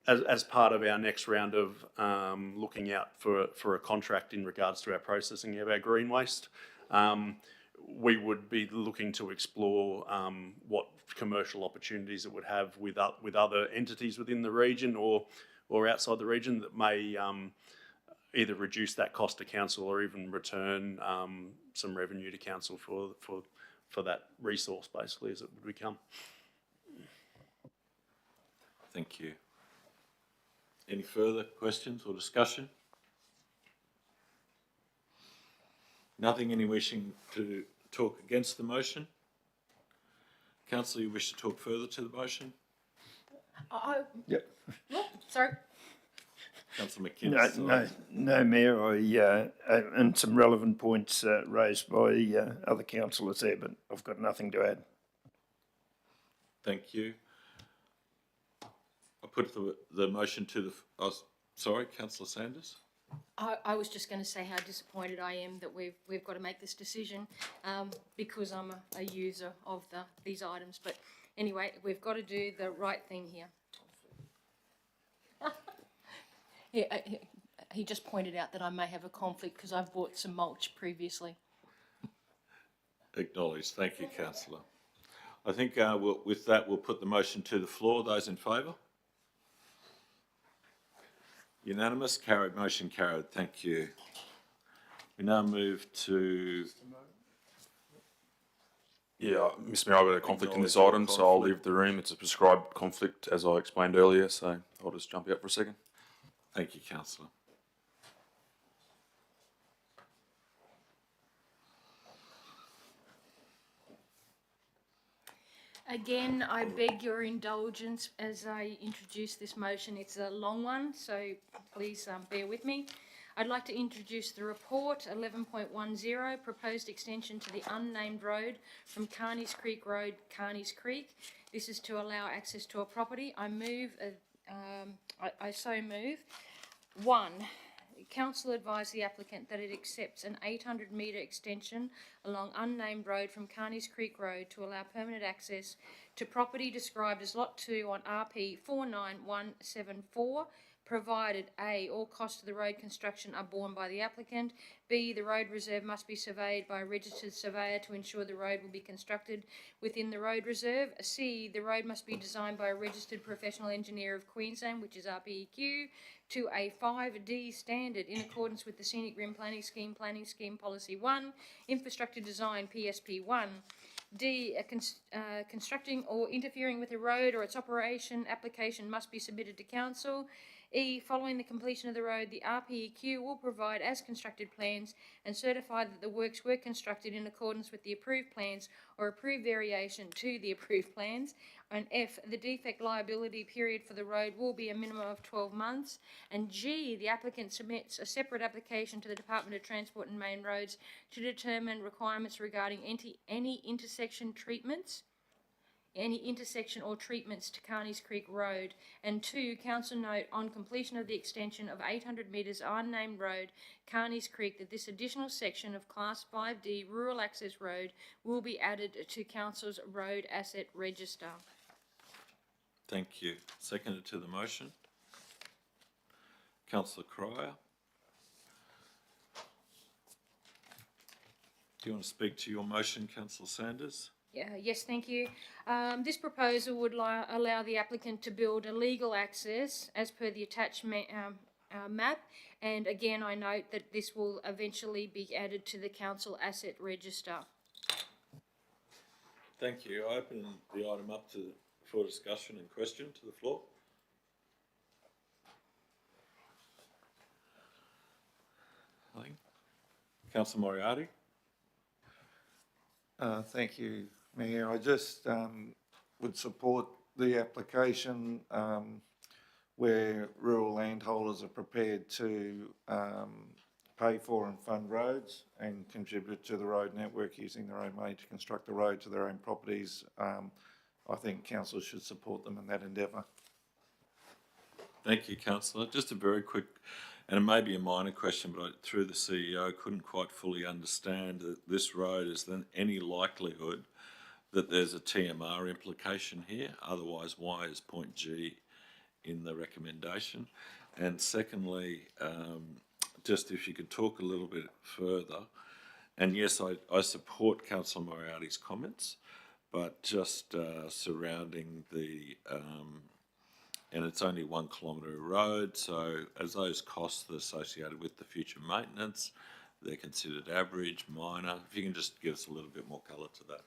Speaker 12: as part of our next round of looking out for a contract in regards to our processing of our green waste, we would be looking to explore what commercial opportunities it would have with other entities within the region or outside the region that may either reduce that cost to council or even return some revenue to council for that resource, basically, as it would become.
Speaker 1: Thank you. Any further questions or discussion? Nothing. Any wishing to talk against the motion? Councillor, you wish to talk further to the motion?
Speaker 5: Yep.
Speaker 9: Oh, sorry.
Speaker 1: Councillor McInnes.
Speaker 5: No, Mayor. And some relevant points raised by other councillors there, but I've got nothing to add.
Speaker 1: Thank you. I put the motion to the. Sorry, Councillor Sanders.
Speaker 9: I was just going to say how disappointed I am that we've got to make this decision because I'm a user of these items. But anyway, we've got to do the right thing here. Yeah, he just pointed out that I may have a conflict because I've bought some mulch previously.
Speaker 1: Acknowledged. Thank you, Councillor. I think with that, we'll put the motion to the floor. Those in favour? Unanimous. Carried. Motion carried. Thank you. We now move to...
Speaker 3: Yeah, Mr Mayor, I've got a conflict in this item, so I'll leave the room. It's a prescribed conflict, as I explained earlier, so I'll just jump out for a second.
Speaker 1: Thank you, councillor.
Speaker 9: Again, I beg your indulgence as I introduce this motion. It's a long one, so please bear with me. I'd like to introduce the report 11.10, proposed extension to the unnamed road from Carneys Creek Road, Carneys Creek. This is to allow access to a property. I so move. 1. Council advised the applicant that it accepts an 800 metre extension along unnamed road from Carneys Creek Road to allow permanent access to property described as Lot 2 on RP 49174, provided A, all costs of the road construction are borne by the applicant, B, the road reserve must be surveyed by a registered surveyor to ensure the road will be constructed within the road reserve, C, the road must be designed by a registered professional engineer of Queensland, which is RPEQ, to a 5D standard in accordance with the Scenic Rim Planning Scheme Policy 1, Infrastructure Design PSP 1. D, constructing or interfering with a road or its operation application must be submitted to council. E, following the completion of the road, the RPEQ will provide as constructed plans and certify that the works were constructed in accordance with the approved plans or approved variation to the approved plans. And F, the defect liability period for the road will be a minimum of 12 months. And G, the applicant submits a separate application to the Department of Transport and Main Roads to determine requirements regarding any intersection or treatments to Carneys Creek Road. And 2, council note on completion of the extension of 800 metres unnamed road, Carneys Creek, that this additional section of Class 5D Rural Access Road will be added to council's road asset register.
Speaker 1: Thank you. Seconded to the motion. Councillor Cryer. Do you want to speak to your motion, Councillor Sanders?
Speaker 9: Yes, thank you. This proposal would allow the applicant to build a legal access as per the attached map, and again I note that this will eventually be added to the council asset register.
Speaker 1: Thank you. I open the item up for discussion and question to the floor. Nothing. Councillor Moriarty.
Speaker 6: Thank you, Mayor. I just would support the application where rural landholders are prepared to pay for and fund roads and contribute to the road network using their own money to construct the road to their own properties. I think council should support them in that endeavour.
Speaker 1: Thank you, councillor. Just a very quick, and it may be a minor question, but through the CEO, couldn't quite fully understand that this road is then any likelihood that there's a TMR implication here. Otherwise, why is point G in the recommendation? And secondly, just if you could talk a little bit further, and yes, I support Councillor Moriarty's comments, but just surrounding the, and it's only 1 kilometre of road, so as those costs are associated with the future maintenance, they're considered average, minor. If you can just give us a little bit more colour to that.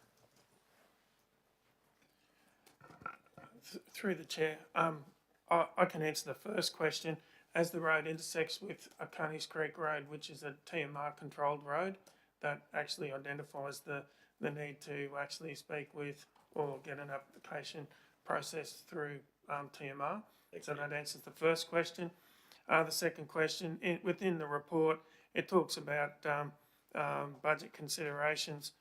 Speaker 11: Through the chair, I can answer the first question. As the road intersects with a Carneys Creek Road, which is a TMR controlled road, that actually identifies the need to actually speak with or get an application processed through TMR. So that answers the first question. The second question, within the report, it talks about budget considerations.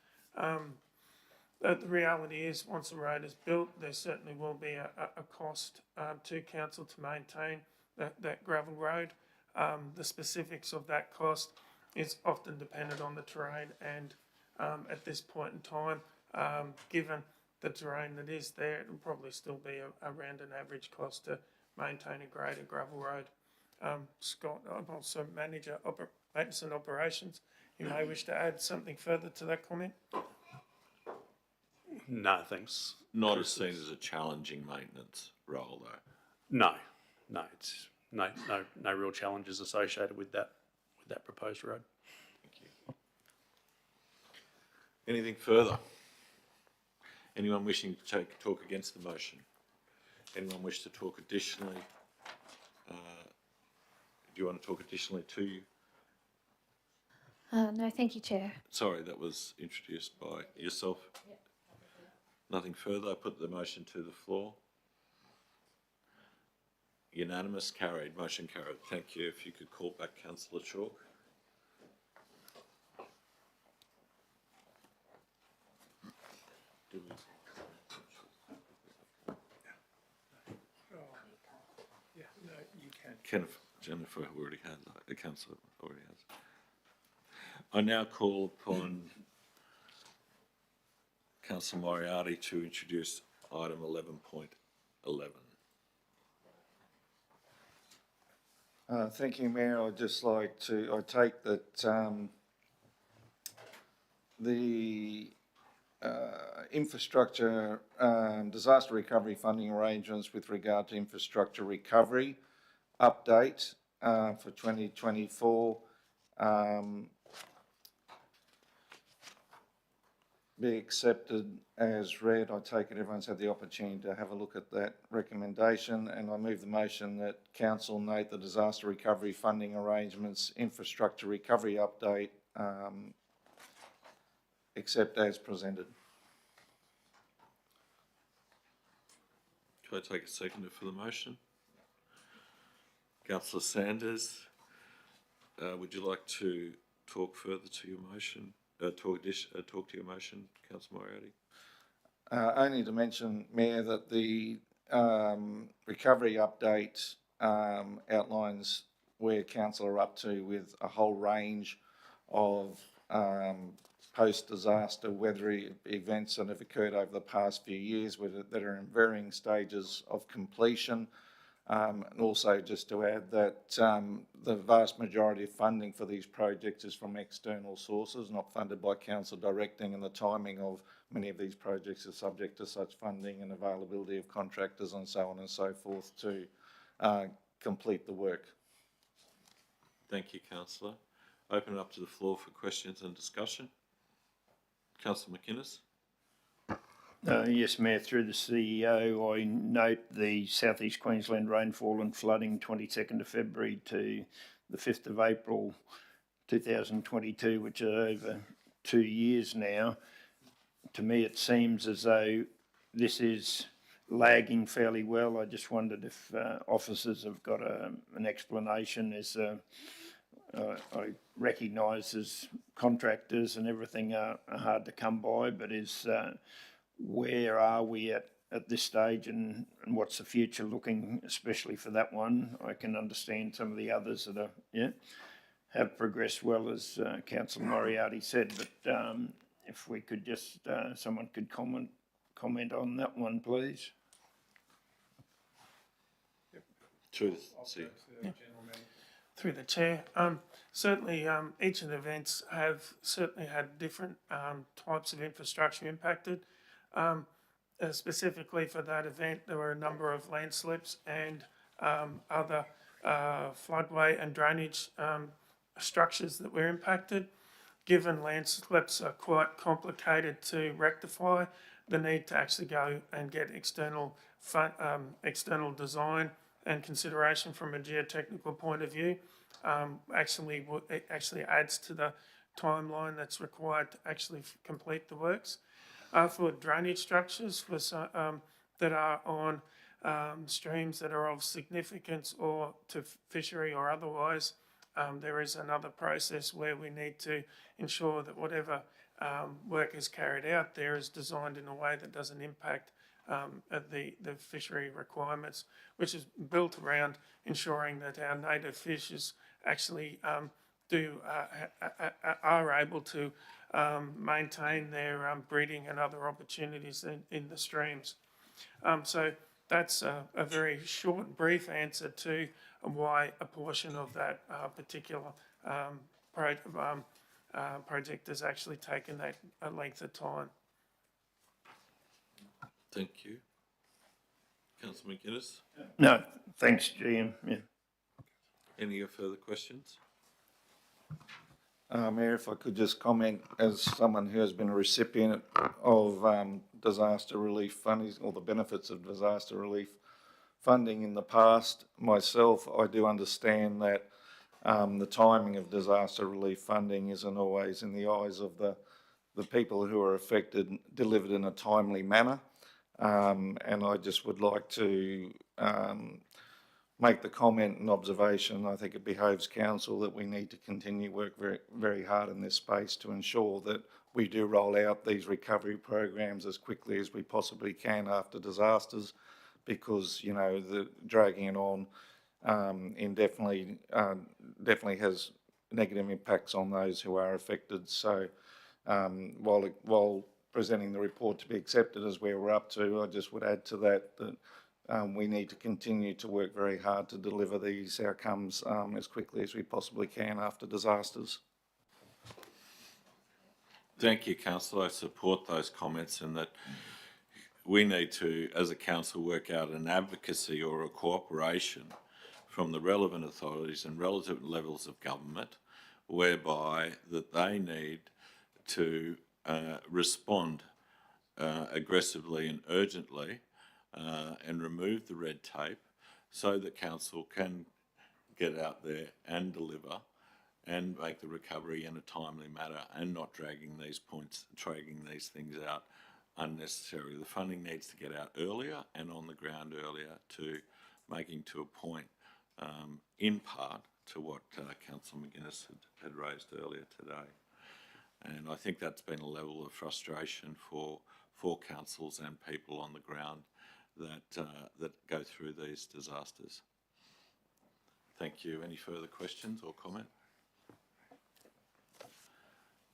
Speaker 11: The reality is, once the road is built, there certainly will be a cost to council to maintain that gravel road. The specifics of that cost is often dependent on the terrain, and at this point in time, given the terrain that is there, it will probably still be around an average cost to maintain a graded gravel road. Scott, I'm also manager of maintenance and operations. You may wish to add something further to that comment.
Speaker 12: No, thanks.
Speaker 1: Not as seen as a challenging maintenance role, though.
Speaker 12: No, it's no real challenges associated with that proposed road.
Speaker 1: Thank you. Anything further? Anyone wishing to talk against the motion? Anyone wish to talk additionally? Do you want to talk additionally to you?
Speaker 7: No, thank you, Chair.
Speaker 1: Sorry, that was introduced by yourself. Nothing further. I put the motion to the floor. Unanimous, carried, motion carried. Thank you. If you could call back Councillor Chalk.
Speaker 8: Yeah, no, you can.
Speaker 1: Jennifer already had, the councillor already has. I now call upon Councillor Moriarty to introduce item 11.11.
Speaker 6: Thank you, Mayor. I'd just like to, I take that the infrastructure, disaster recovery funding arrangements with regard to infrastructure recovery update for 2024 be accepted as read. I take it everyone's had the opportunity to have a look at that recommendation, and I move the motion that Council note the disaster recovery funding arrangements infrastructure recovery update accept as presented.
Speaker 1: Can I take a seconder for the motion? Councillor Sanders, would you like to talk further to your motion? Talk to your motion, Councillor Moriarty.
Speaker 6: Only to mention, Mayor, that the recovery update outlines where council are up to with a whole range of post-disaster weather events that have occurred over the past few years that are in varying stages of completion. And also just to add that the vast majority of funding for these projects is from external sources, not funded by council directing, and the timing of many of these projects is subject to such funding and availability of contractors and so on and so forth to complete the work.
Speaker 1: Thank you, Councillor. Open it up to the floor for questions and discussion. Councillor McInnes.
Speaker 5: Yes, Mayor, through the CEO, I note the South East Queensland rainfall and flooding 22nd of February to the 5th of April 2022, which are over 2 years now. To me, it seems as though this is lagging fairly well. I just wondered if officers have got an explanation. I recognise as contractors and everything are hard to come by, but where are we at this stage, and what's the future looking, especially for that one? I can understand some of the others that have progressed well, as Councillor Moriarty said, but if we could just, someone could comment on that one, please.
Speaker 1: Through
Speaker 11: the chair. Certainly, each of the events have certainly had different types of infrastructure impacted. Specifically for that event, there were a number of landslips and other floodway and drainage structures that were impacted. Given landslips are quite complicated to rectify, the need to actually go and get external design and consideration from a geotechnical point of view actually adds to the timeline that's required to actually complete the works. For drainage structures that are on streams that are of significance or to fishery or otherwise, there is another process where we need to ensure that whatever work is carried out there is designed in a way that doesn't impact the fishery requirements, which is built around ensuring that our native fishes actually are able to maintain their breeding and other opportunities in the streams. So that's a very short and brief answer to why a portion of that particular project has actually taken that length of time.
Speaker 1: Thank you. Councillor McInnes.
Speaker 5: No, thanks, GM. Yeah.
Speaker 1: Any further questions?
Speaker 6: Mayor, if I could just comment as someone who has been a recipient of disaster relief funding or the benefits of disaster relief funding in the past myself, I do understand that the timing of disaster relief funding isn't always in the eyes of the people who are affected delivered in a timely manner. And I just would like to make the comment and observation. I think it behoves council that we need to continue work very, very hard in this space to ensure that we do roll out these recovery programs as quickly as we possibly can after disasters, because, you know, the dragging it on definitely has negative impacts on those who are affected. So while presenting the report to be accepted as where we're up to, I just would add to that we need to continue to work very hard to deliver these outcomes as quickly as we possibly can after disasters.
Speaker 1: Thank you, Councillor. I support those comments, and that we need to, as a council, work out an advocacy or a cooperation from the relevant authorities and relative levels of government, whereby that they need to respond aggressively and urgently and remove the red tape so that council can get out there and deliver and make the recovery in a timely manner and not dragging these things out unnecessarily. The funding needs to get out earlier and on the ground earlier, to making to a point, in part, to what Councillor McGuinness had raised earlier today. And I think that's been a level of frustration for councils and people on the ground that go through these disasters. Thank you. Any further questions or comment?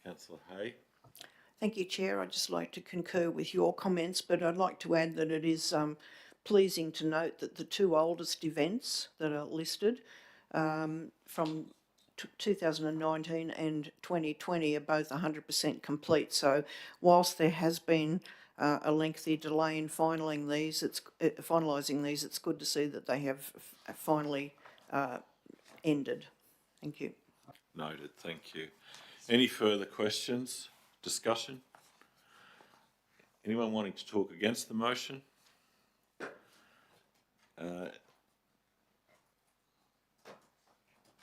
Speaker 1: Councillor Hay.
Speaker 4: Thank you, Chair. I'd just like to concur with your comments, but I'd like to add that it is pleasing to note that the two oldest events that are listed from 2019 and 2020 are both 100% complete. So whilst there has been a lengthy delay in finalising these, it's good to see that they have finally ended. Thank you.
Speaker 1: Noted. Thank you. Any further questions? Discussion? Anyone wanting to talk against the motion?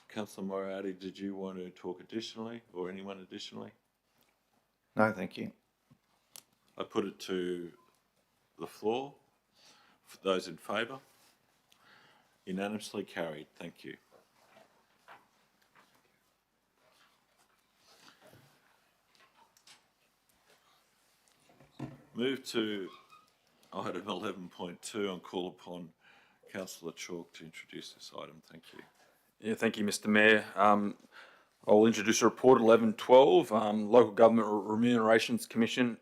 Speaker 1: Councillor Moriarty, did you want to talk additionally, or anyone additionally?
Speaker 6: No, thank you.
Speaker 1: I put it to the floor. For those in favour? Unanimously carried. Thank you. Move to item 11.2 and call upon Councillor Chalk to introduce this item. Thank you.
Speaker 3: Yeah, thank you, Mr. Mayor. I'll introduce a report 11.12, Local Government Remunerations Commission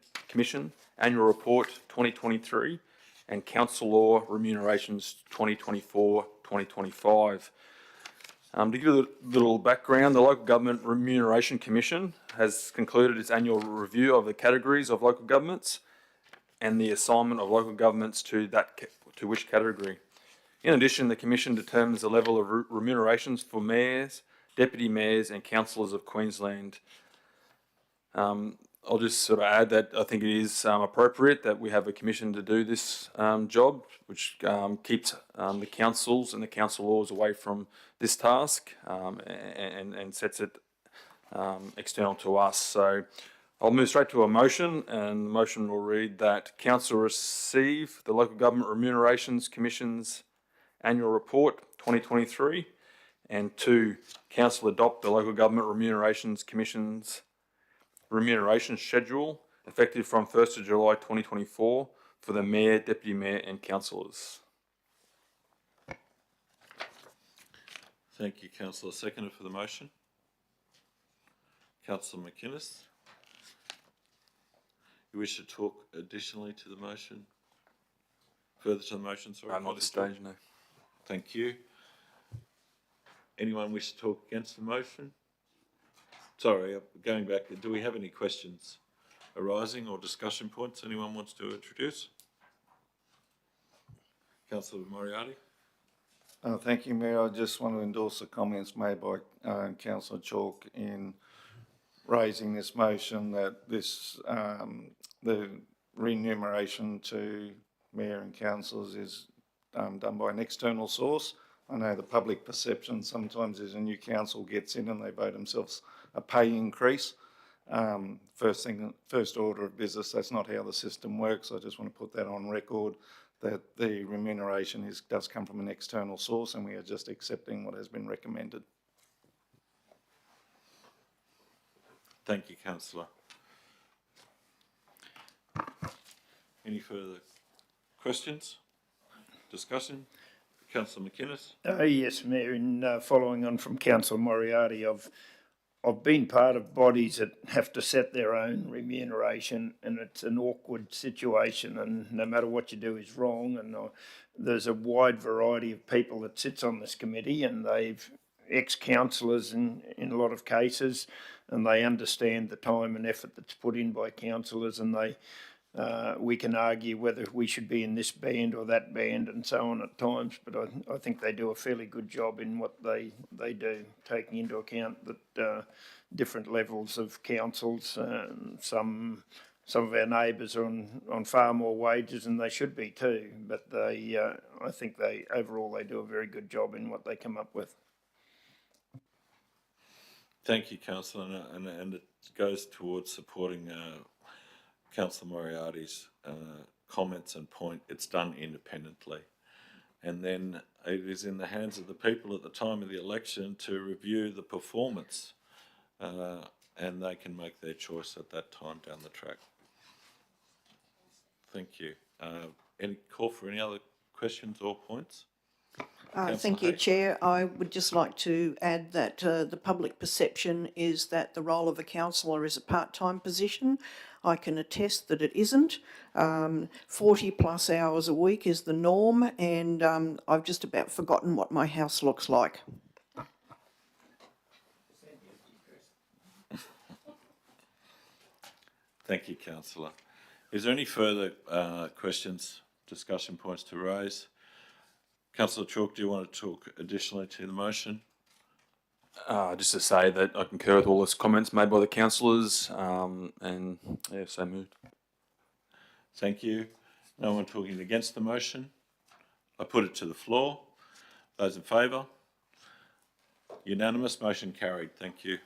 Speaker 3: Annual Report 2023 and Council Law Remunerations 2024-2025. To give you a little background, the Local Government Remuneration Commission has concluded its annual review of the categories of local governments and the assignment of local governments to which category. In addition, the Commission determines the level of remunerations for mayors, deputy mayors and councillors of Queensland. I'll just sort of add that I think it is appropriate that we have a commission to do this job, which keeps the councils and the council laws away from this task and sets it external to us. So I'll move straight to a motion, and the motion will read that council receive the Local Government Remunerations Commission's Annual Report 2023, and 2, council adopt the Local Government Remunerations Commission's remuneration schedule effective from 1st of July 2024 for the Mayor, Deputy Mayor and councillors.
Speaker 1: Thank you, Councillor. Seconder for the motion? Councillor McInnes. You wish to talk additionally to the motion? Further to the motion, sorry?
Speaker 3: Not at this stage, no.
Speaker 1: Thank you. Anyone wish to talk against the motion? Sorry, going back, do we have any questions arising or discussion points anyone wants to introduce? Councillor Moriarty.
Speaker 6: Thank you, Mayor. I just want to endorse the comments made by Councillor Chalk in raising this motion that this, the remuneration to mayor and councillors is done by an external source. I know the public perception sometimes is a new council gets in and they vote themselves a pay increase. First order of business, that's not how the system works. I just want to put that on record, that the remuneration does come from an external source and we are just accepting what has been recommended.
Speaker 1: Thank you, councillor. Any further questions? Discussion? Councillor McInnes?
Speaker 5: Yes, Mayor, in following on from Councillor Moriarty, I've been part of bodies that have to set their own remuneration, and it's an awkward situation, and no matter what you do is wrong. And there's a wide variety of people that sits on this committee, and they've ex-councillors in a lot of cases, and they understand the time and effort that's put in by councillors, and we can argue whether we should be in this band or that band and so on at times, but I think they do a fairly good job in what they do, taking into account that different levels of councils, some of our neighbours are on far more wages than they should be too, but I think overall they do a very good job in what they come up with.
Speaker 1: Thank you, councillor, and it goes towards supporting Councillor Moriarty's comments and point. It's done independently. And then it is in the hands of the people at the time of the election to review the performance, and they can make their choice at that time down the track. Thank you. Any call for any other questions or points?
Speaker 4: Thank you, Chair. I would just like to add that the public perception is that the role of a councillor is a part-time position. I can attest that it isn't. 40 plus hours a week is the norm, and I've just about forgotten what my house looks like.
Speaker 1: Thank you, councillor. Is there any further questions, discussion points to raise? Councillor Chalk, do you want to talk additionally to the motion?
Speaker 3: Just to say that I concur with all those comments made by the councillors, and yeah, so moved.
Speaker 1: Thank you. No one talking against the motion? I put it to the floor. Those in favour? Unanimous, motion carried. Thank you.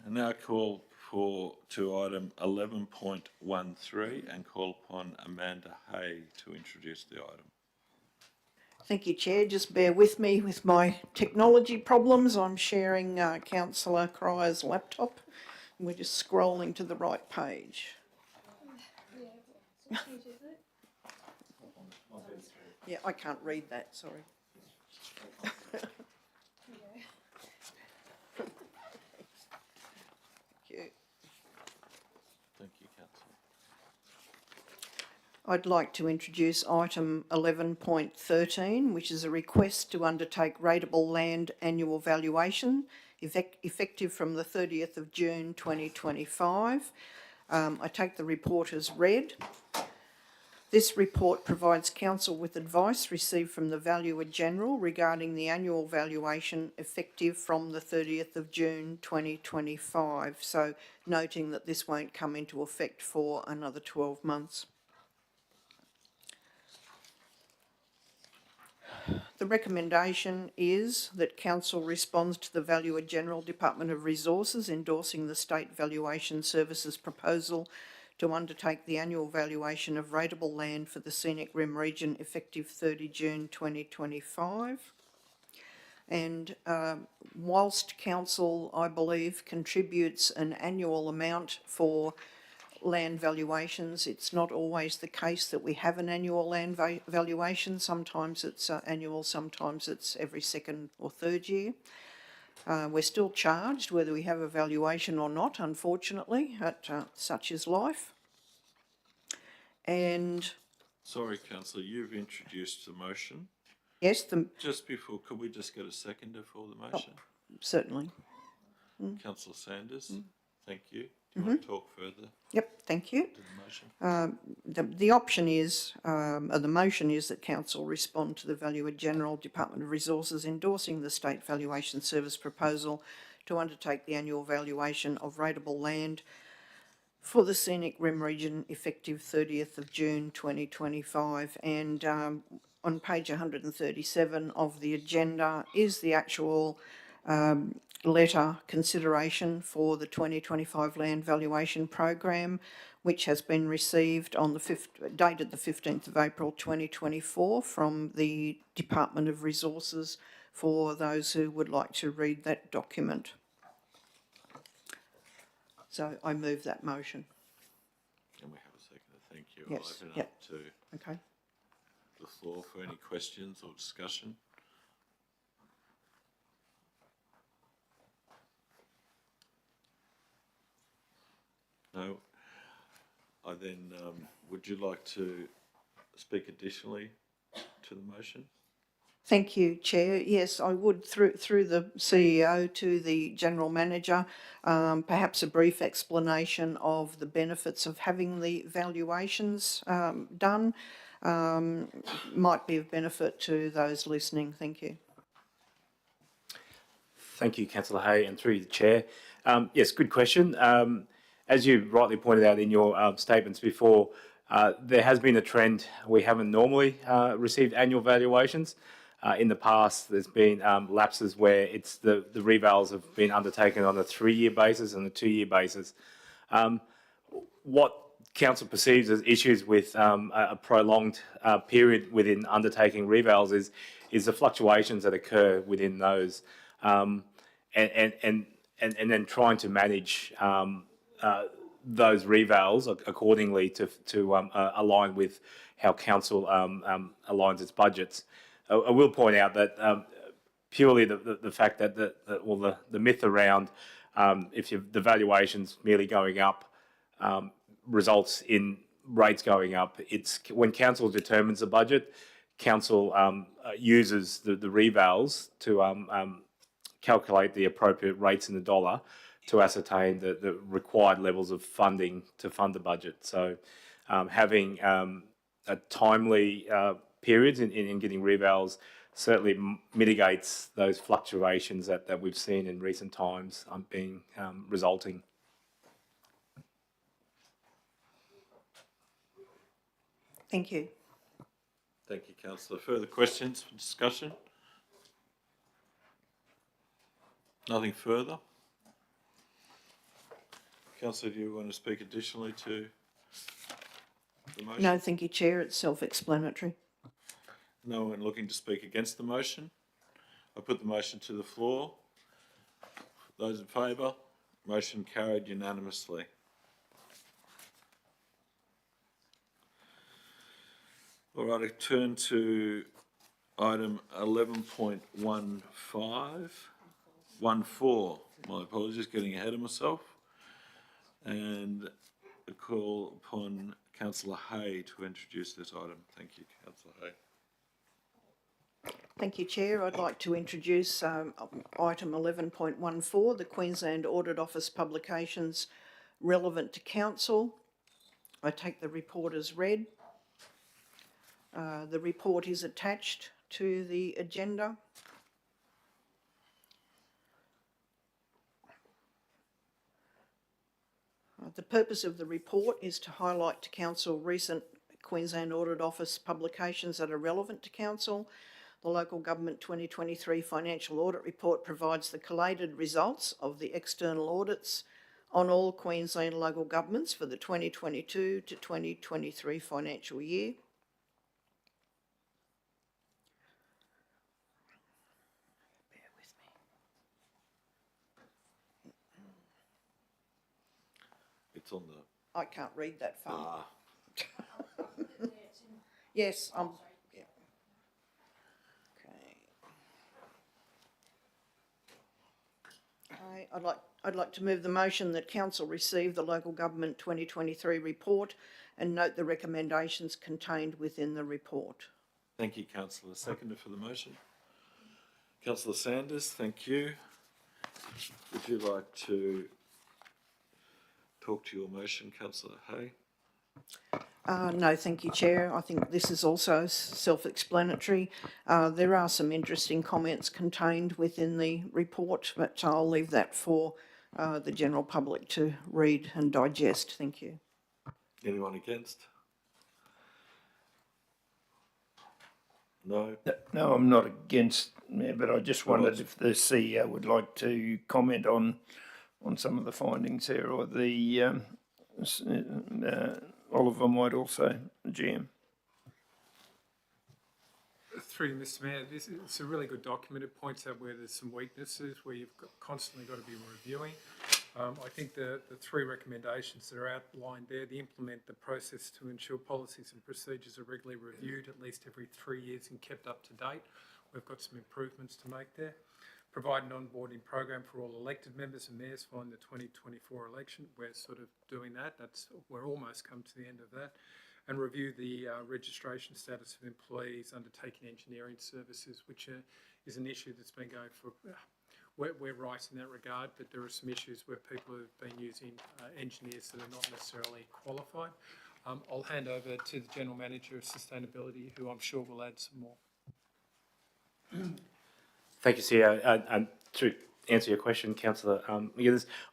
Speaker 1: And now call to item 11.13 and call upon Amanda Hay to introduce the item.
Speaker 4: Thank you, Chair. Just bear with me with my technology problems. I'm sharing Councillor Cryer's laptop. We're just scrolling to the right page. Yeah, I can't read that, sorry.
Speaker 1: Thank you, councillor.
Speaker 4: I'd like to introduce item 11.13, which is a request to undertake rateable land annual valuation effective from the 30th of June 2025. I take the report as read. This report provides council with advice received from the Valuer General regarding the annual valuation effective from the 30th of June 2025. So noting that this won't come into effect for another 12 months. The recommendation is that council responds to the Valuer General Department of Resources endorsing the State Valuation Services proposal to undertake the annual valuation of rateable land for the Scenic Rim region effective 30 June 2025. And whilst council, I believe, contributes an annual amount for land valuations, it's not always the case that we have an annual land valuation. Sometimes it's annual, sometimes it's every second or third year. We're still charged whether we have a valuation or not, unfortunately, such is life. And
Speaker 1: sorry, councillor, you've introduced the motion.
Speaker 4: Yes,
Speaker 1: just before, could we just get a seconder for the motion?
Speaker 4: Certainly.
Speaker 1: Councillor Sanders, thank you. Do you want to talk further
Speaker 4: Yep, thank you.
Speaker 1: to the motion?
Speaker 4: The option is, the motion is that council respond to the Valuer-General, Department of Resources endorsing the State Valuation Service proposal to undertake the annual valuation of rateable land for the Scenic Rim region effective 30th of June 2025. And on page 137 of the agenda is the actual letter consideration for the 2025 land valuation program, which has been received on the dated the 15th of April 2024 from the Department of Resources for those who would like to read that document. So I move that motion.
Speaker 1: Can we have a second? Thank you.
Speaker 4: Yes,
Speaker 1: I'll open
Speaker 4: yep.
Speaker 1: up to
Speaker 4: Okay.
Speaker 1: the floor for any questions or discussion. No. I then, would you like to speak additionally to the motion?
Speaker 4: Thank you, Chair. Yes, I would, through the CEO to the General Manager, perhaps a brief explanation of the benefits of having the valuations done might be of benefit to those listening. Thank you.
Speaker 13: Thank you, Councillor Hay, and through the Chair. Yes, good question. As you rightly pointed out in your statements before, there has been a trend. We haven't normally received annual valuations. In the past, there's been lapses where it's the revals have been undertaken on a 3-year basis and a 2-year basis. What Council perceives as issues with a prolonged period within undertaking revals is the fluctuations that occur within those, and then trying to manage those revals accordingly to align with how Council aligns its budgets. I will point out that purely the fact that the myth around if the valuation's merely going up results in rates going up. It's when Council determines the budget, Council uses the revals to calculate the appropriate rates in the dollar to ascertain the required levels of funding to fund the budget. So having a timely periods in getting revals certainly mitigates those fluctuations that we've seen in recent times resulting.
Speaker 4: Thank you.
Speaker 1: Thank you, Councillor. Further questions for discussion? Nothing further? Councillor, do you want to speak additionally to the motion?
Speaker 4: No, thank you, Chair. It's self-explanatory.
Speaker 1: No one looking to speak against the motion? I put the motion to the floor. Those in favour? Motion carried unanimously. All right, I turn to item 11.14. My apologies, getting ahead of myself. And a call upon Councillor Hay to introduce this item. Thank you, Councillor Hay.
Speaker 4: Thank you, Chair. I'd like to introduce item 11.14, the Queensland Audit Office publications relevant to Council. I take the report as read. The report is attached to the agenda. The purpose of the report is to highlight to Council recent Queensland Audit Office publications that are relevant to Council. The Local Government 2023 Financial Audit Report provides the collated results of the external audits on all Queensland local governments for the 2022 to 2023 financial year. Bear with me.
Speaker 1: It's on the...
Speaker 4: I can't read that far. Yes, yeah. Okay. I'd like to move the motion that Council receive the Local Government 2023 report and note the recommendations contained within the report.
Speaker 1: Thank you, Councillor. Seconder for the motion. Councillor Sanders, thank you. Would you like to talk to your motion, councillor Hay?
Speaker 4: No, thank you, Chair. I think this is also self-explanatory. There are some interesting comments contained within the report, but I'll leave that for the general public to read and digest. Thank you.
Speaker 1: Anyone against? No?
Speaker 5: No, I'm not against, Mayor, but I just wondered if the CEO would like to comment on some of the findings here, or the Oliver might also, the GM.
Speaker 8: Through you, Mr. Mayor, it's a really good document. It points out where there's some weaknesses, where you've constantly got to be reviewing. I think the three recommendations that are outlined there, they implement the process to ensure policies and procedures are regularly reviewed at least every 3 years and kept up to date. We've got some improvements to make there. Provide an onboarding program for all elected members and mayors following the 2024 election. We're sort of doing that. We're almost come to the end of that. And review the registration status of employees undertaking engineering services, which is an issue that's been going for... We're right in that regard, but there are some issues where people have been using engineers that are not necessarily qualified. I'll hand over to the General Manager of Sustainability, who I'm sure will add some more.
Speaker 13: Thank you, CEO. To answer your question, Councillor,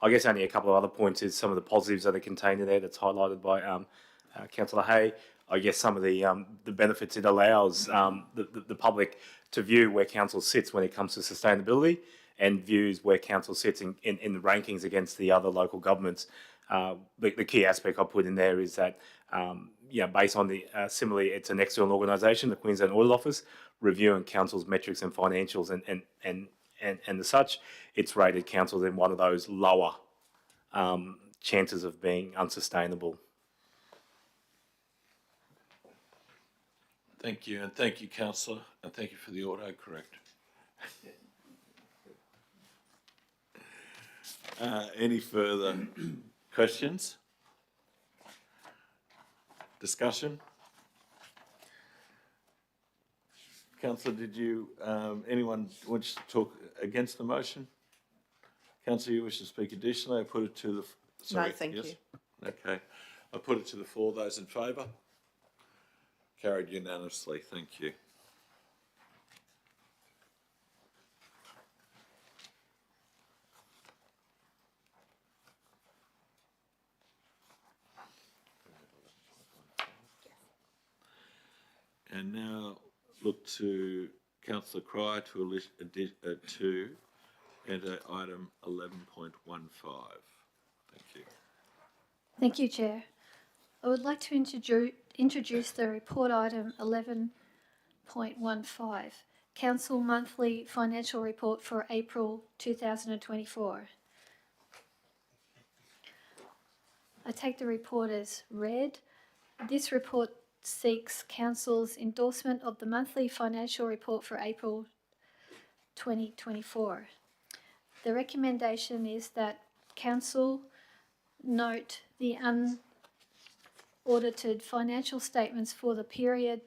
Speaker 13: I guess only a couple of other points is some of the positives that are contained in there that's highlighted by Councillor Hay. I guess some of the benefits it allows the public to view where council sits when it comes to sustainability, and views where council sits in the rankings against the other local governments. The key aspect I put in there is that, based on the, similarly, it's an external organisation, the Queensland Audit Office, reviewing council's metrics and financials and the such, it's rated councils in one of those lower chances of being unsustainable.
Speaker 1: Thank you, and thank you, councillor, and thank you for the autocorrect. Any further questions? Discussion? Councillor, did you, anyone wish to talk against the motion? Councillor, you wish to speak additionally? I put it to the... Sorry,
Speaker 4: No, thank you.
Speaker 1: Okay. I put it to the floor. Those in favour? Carried unanimously. Thank you. And now look to Councillor Cryer to enter item 11.15. Thank you.
Speaker 7: Thank you, Chair. I would like to introduce the report item 11.15, Council Monthly Financial Report for April 2024. I take the report as read. This report seeks Council's endorsement of the monthly financial report for April 2024. The recommendation is that Council note the unaudited financial statements for the period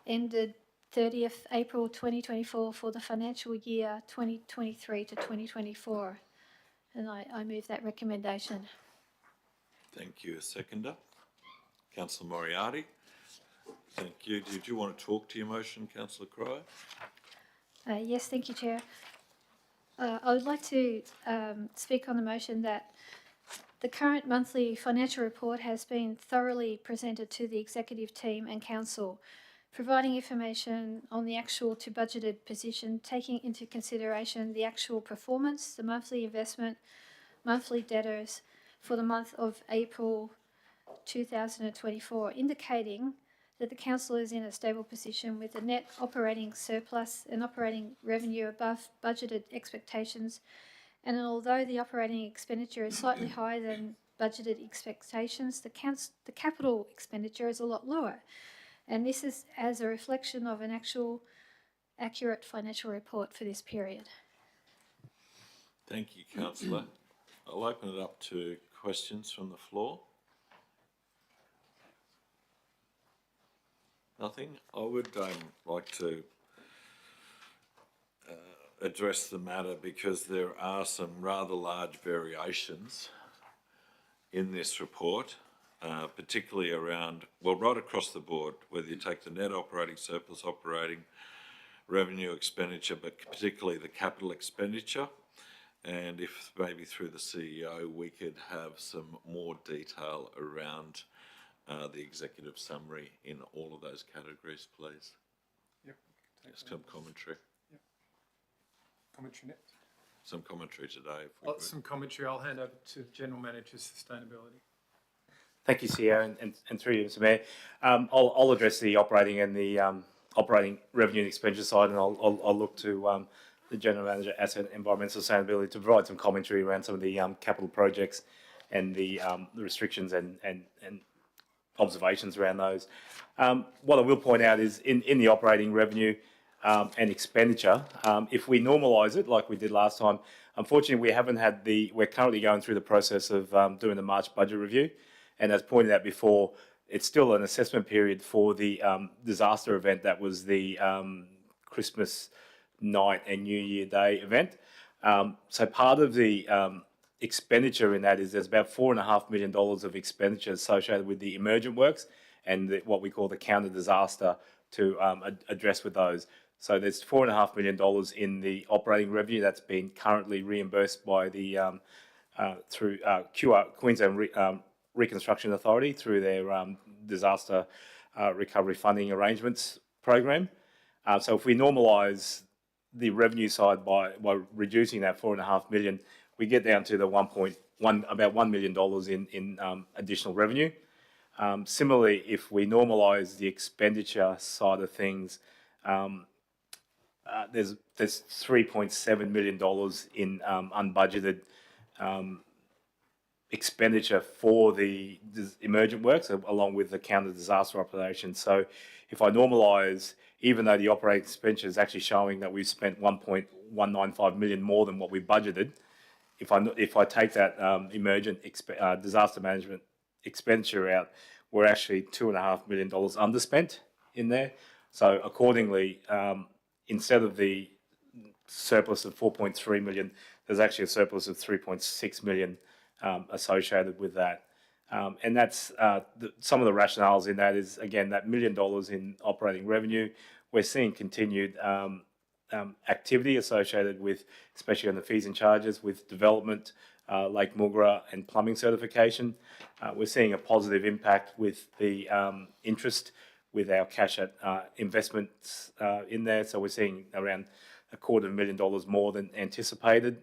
Speaker 7: ended 30th April 2024 for the financial year 2023 to 2024. And I move that recommendation.
Speaker 1: Thank you. A seconder. Councillor Moriarty. Thank you. Did you want to talk to your motion, Councillor Cryer?
Speaker 7: Yes, thank you, Chair. I would like to speak on the motion that the current monthly financial report has been thoroughly presented to the executive team and council, providing information on the actual to budgeted position, taking into consideration the actual performance, the monthly investment, monthly debtors for the month of April 2024, indicating that the council is in a stable position with a net operating surplus and operating revenue above budgeted expectations. And although the operating expenditure is slightly higher than budgeted expectations, the capital expenditure is a lot lower. And this is as a reflection of an actual accurate financial report for this period.
Speaker 1: Thank you, Councillor. I'll open it up to questions from the floor. Nothing? I would like to address the matter because there are some rather large variations in this report, particularly around, well, right across the board, whether you take the net operating surplus, operating revenue expenditure, but particularly the capital expenditure. And if maybe through the CEO, we could have some more detail around the executive summary in all of those categories, please.
Speaker 8: Yep.
Speaker 1: Just some commentary.
Speaker 8: Yep. Commentary next.
Speaker 1: Some commentary today. If we could.
Speaker 8: Some commentary. I'll hand over to General Manager Sustainability.
Speaker 13: Thank you, CEO, and through you, Mr. Mayor. I'll address the operating and the operating revenue and expenditure side, and I'll look to the General Manager, Asset Environmental Sustainability, to provide some commentary around some of the capital projects and the restrictions and observations around those. What I will point out is in the operating revenue and expenditure, if we normalise it like we did last time, unfortunately we haven't had we're currently going through the process of doing the March budget review, and as pointed out before, it's still an assessment period for the disaster event that was the Christmas night and New Year Day event. So part of the expenditure in that is there's about $4.5 million of expenditure associated with the emergent works and what we call the counter disaster to address with those. So there's $4.5 million in the operating revenue that's been currently reimbursed by the through Queensland Reconstruction Authority through their disaster recovery funding arrangements program. So if we normalise the revenue side by reducing that $4.5 million, we get down to the about $1 million in additional revenue. Similarly, if we normalise the expenditure side of things, there's $3.7 million in unbudgeted expenditure for the emergent works along with the counter disaster operations. So if I normalise, even though the operating expenditure is actually showing that we've spent $1.195 million more than what we budgeted, if I take that emergent disaster management expenditure out, we're actually $2.5 million underspent in there. So accordingly, instead of the surplus of $4.3 million, there's actually a surplus of $3.6 million associated with that. And that's some of the rationales in that is, again, that $1 million in operating revenue. We're seeing continued activity associated with, especially on the fees and charges, with development, Lake Mulgra and plumbing certification. We're seeing a positive impact with the interest with our cash at investments in there. So we're seeing around $250,000 more than anticipated.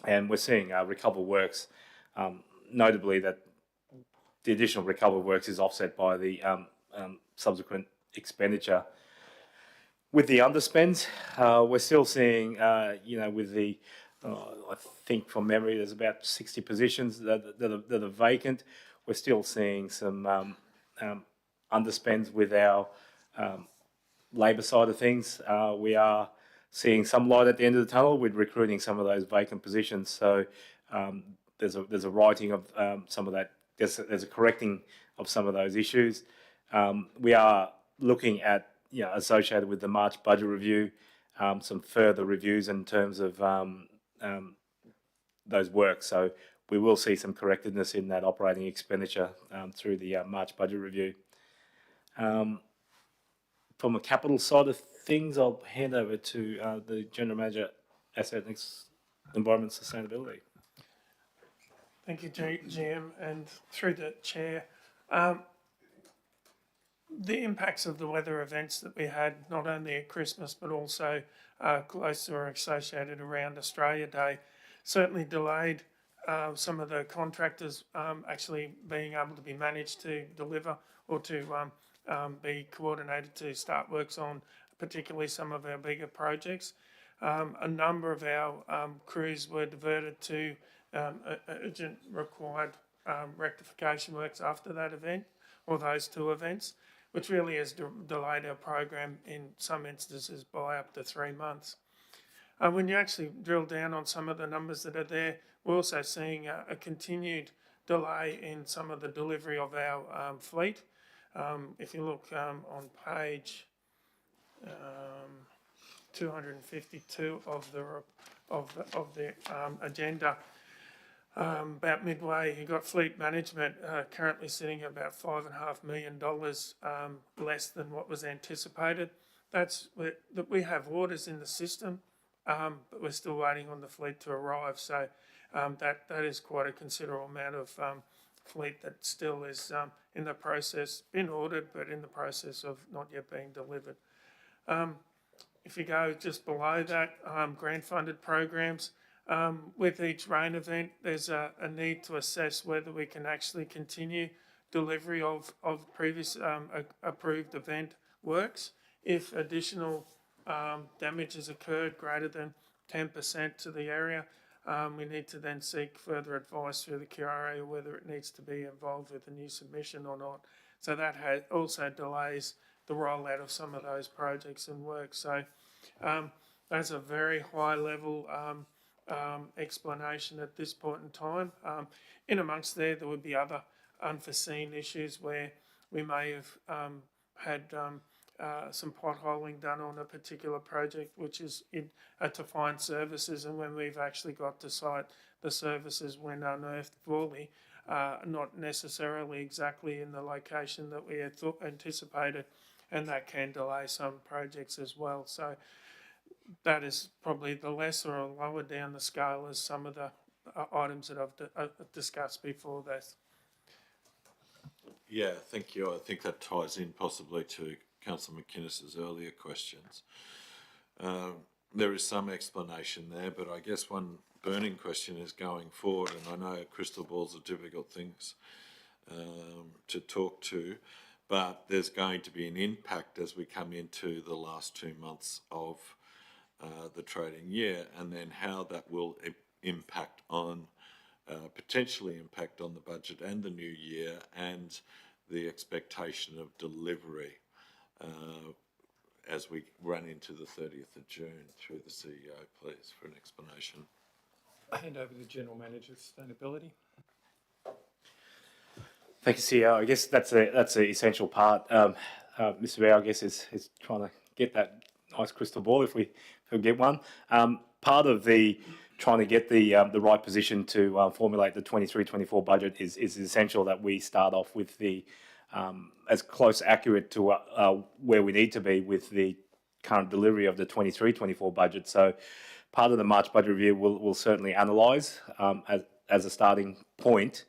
Speaker 13: And we're seeing recovered works, notably that the additional recovered works is offset by the subsequent expenditure. With the underspends, we're still seeing, with the, I think from memory, there's about 60 positions that are vacant. We're still seeing some underspends with our labour side of things. We are seeing some light at the end of the tunnel with recruiting some of those vacant positions. So there's a righting of some of that. There's a correcting of some of those issues. We are looking at, associated with the March budget review, some further reviews in terms of those works. So we will see some correctedness in that operating expenditure through the March budget review. From a capital side of things, I'll hand over to the General Manager, Asset Environment Sustainability.
Speaker 11: Thank you, GM, and through the chair. The impacts of the weather events that we had, not only at Christmas, but also close or associated around Australia Day, certainly delayed some of the contractors actually being able to be managed to deliver or to be coordinated to start works on, particularly some of our bigger projects. A number of our crews were diverted to urgent required rectification works after that event, or those two events, which really has delayed our program in some instances by up to 3 months. When you actually drill down on some of the numbers that are there, we're also seeing a continued delay in some of the delivery of our fleet. If you look on page 252 of the agenda, about midway, you got fleet management currently sitting at about $5.5 million less than what was anticipated. That we have orders in the system, but we're still waiting on the fleet to arrive. So that is quite a considerable amount of fleet that still is in the process, been ordered, but in the process of not yet being delivered. If you go just below that, grant-funded programs, with each rain event, there's a need to assess whether we can actually continue delivery of previous approved event works. If additional damage has occurred greater than 10% to the area, we need to then seek further advice through the QRA whether it needs to be involved with a new submission or not. So that also delays the rollout of some of those projects and work. So that's a very high level explanation at this point in time. In amongst there would be other unforeseen issues where we may have had some potholing done on a particular project, which is to find services, and when we've actually got to site, the services when unearthed fully, not necessarily exactly in the location that we had anticipated, and that can delay some projects as well. So that is probably the lesser or lower down the scale as some of the items that I've discussed before this.
Speaker 1: Yeah, thank you. I think that ties in possibly to Councillor McInnes's earlier questions. There is some explanation there, but I guess one burning question is going forward, and I know crystal balls are difficult things to talk to, but there's going to be an impact as we come into the last 2 months of the trading year, and then how that will impact on, potentially impact on the budget and the new year and the expectation of delivery as we run into the 30th of June. Through the CEO, please, for an explanation.
Speaker 8: I hand over to the General Manager of Sustainability.
Speaker 13: Thank you, CEO. I guess that's an essential part. Mr. Mayor, I guess, is trying to get that nice crystal ball if we get one. Part of the trying to get the right position to formulate the 23-24 budget is essential that we start off with the as close accurate to where we need to be with the current delivery of the 23-24 budget. So part of the March budget review will certainly analyse as a starting point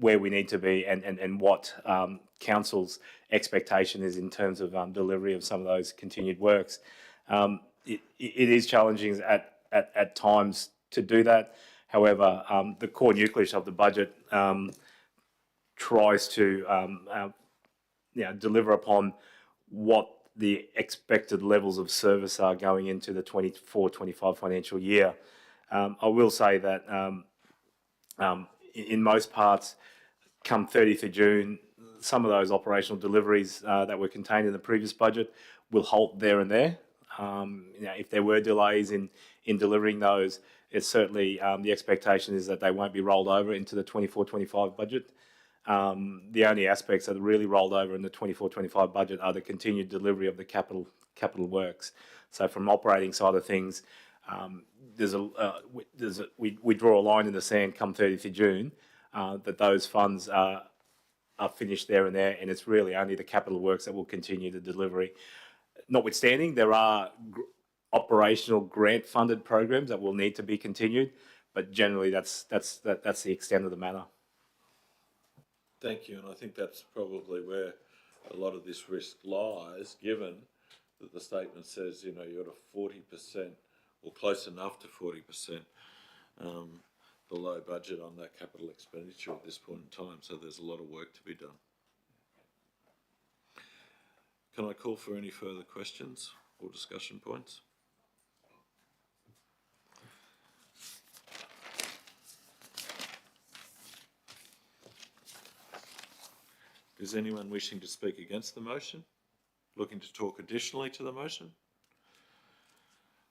Speaker 13: where we need to be and what council's expectation is in terms of delivery of some of those continued works. It is challenging at times to do that. However, the core nucleus of the budget tries to deliver upon what the expected levels of service are going into the 24-25 financial year. I will say that in most parts, come 30th of June, some of those operational deliveries that were contained in the previous budget will halt there and there. If there were delays in delivering those, it's certainly the expectation is that they won't be rolled over into the 24-25 budget. The only aspects that are really rolled over in the 24-25 budget are the continued delivery of the capital works. So from operating side of things, we draw a line in the sand come 30th of June that those funds are finished there and there, and it's really only the capital works that will continue the delivery. Notwithstanding, there are operational grant-funded programs that will need to be continued, but generally that's the extent of the matter.
Speaker 1: Thank you, and I think that's probably where a lot of this risk lies, given that the statement says, you're at a 40% or close enough to 40% below budget on that capital expenditure at this point in time, so there's a lot of work to be done. Can I call for any further questions or discussion points? Is anyone wishing to speak against the motion? Looking to talk additionally to the motion?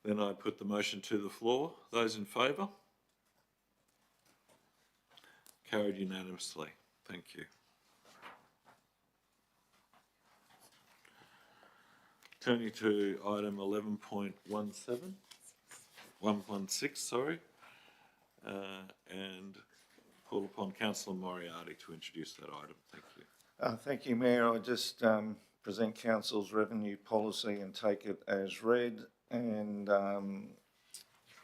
Speaker 1: Then I put the motion to the floor. Those in favour? Carried unanimously. Thank you. Turning to item 11.16, sorry. and call upon Councillor Moriarty to introduce that item. Thank you.
Speaker 6: Thank you, Mayor. I just present Council's revenue policy and take it as read, and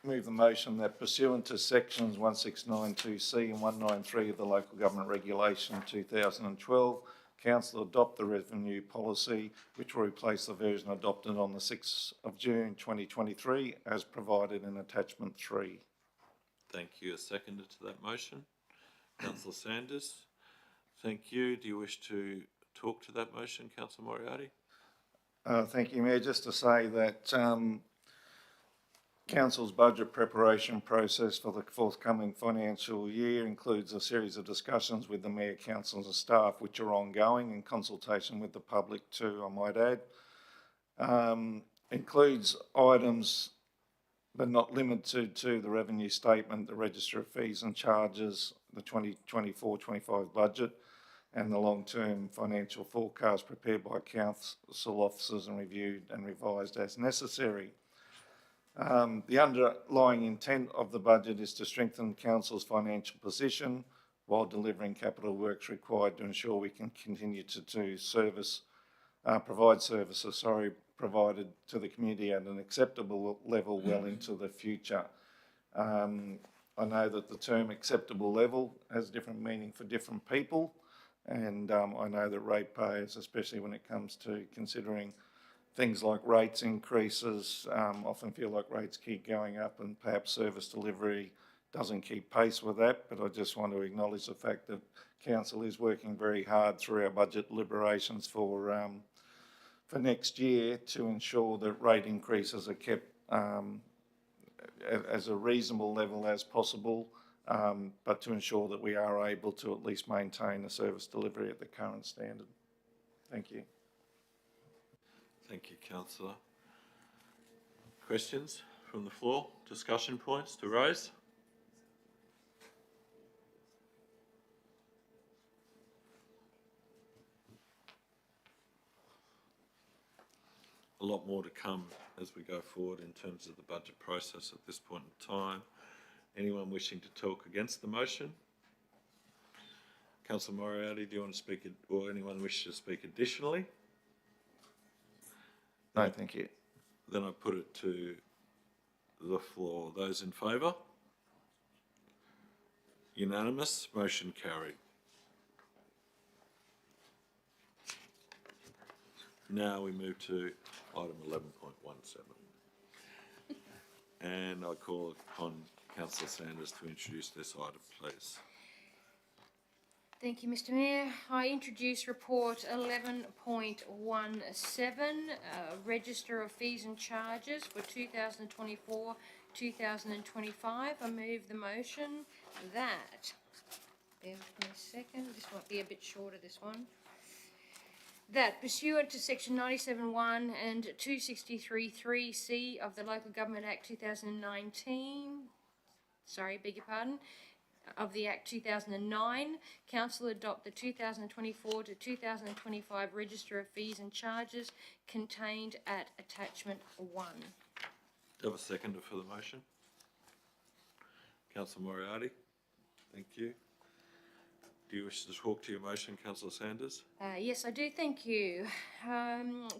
Speaker 6: move the motion that pursuant to sections 1692C and 193 of the Local Government Regulation 2012, Council adopt the revenue policy, which will replace the version adopted on the 6th of June 2023 as provided in attachment 3.
Speaker 1: Thank you. A seconder to that motion? Councillor Sanders. Thank you. Do you wish to talk to that motion, Councillor Moriarty?
Speaker 6: Thank you, Mayor. Just to say that Council's budget preparation process for the forthcoming financial year includes a series of discussions with the Mayor, councillors and staff, which are ongoing in consultation with the public too, I might add. Includes items, but not limited to the revenue statement, the register of fees and charges, the 2024-25 budget, and the long-term financial forecast prepared by council officers and reviewed and revised as necessary. The underlying intent of the budget is to strengthen council's financial position while delivering capital works required to ensure we can continue to provide services provided to the community at an acceptable level well into the future. I know that the term acceptable level has different meaning for different people, and I know that ratepayers, especially when it comes to considering things like rates increases, often feel like rates keep going up and perhaps service delivery doesn't keep pace with that. But I just want to acknowledge the fact that Council is working very hard through our budget deliberations for next year to ensure that rate increases are kept as a reasonable level as possible, but to ensure that we are able to at least maintain the service delivery at the current standard. Thank you.
Speaker 1: Thank you, Councillor. Questions from the floor? Discussion points to raise? A lot more to come as we go forward in terms of the budget process at this point in time. Anyone wishing to talk against the motion? Councillor Moriarty, do you want to speak, or anyone wish to speak additionally?
Speaker 6: No, thank you.
Speaker 1: Then I put it to the floor. Those in favour? Unanimous. Motion carried. Now we move to item 11.17. And I call upon Councillor Sanders to introduce this item, please.
Speaker 9: Thank you, Mr. Mayor. I introduce report 11.17, Register of Fees and Charges for 2024-2025. I move the motion that, bear with me a second, this might be a bit shorter, this one, that pursuant to section 97(1) and 263(3)(c) of the Local Government Act 2019, of the Act 2009, Council adopt the 2024 to 2025 Register of Fees and Charges contained at Attachment 1.
Speaker 1: Do you have a seconder for the motion? Councillor Moriarty, thank you. Do you wish to talk to your motion, Councillor Sanders?
Speaker 9: Yes, I do, thank you.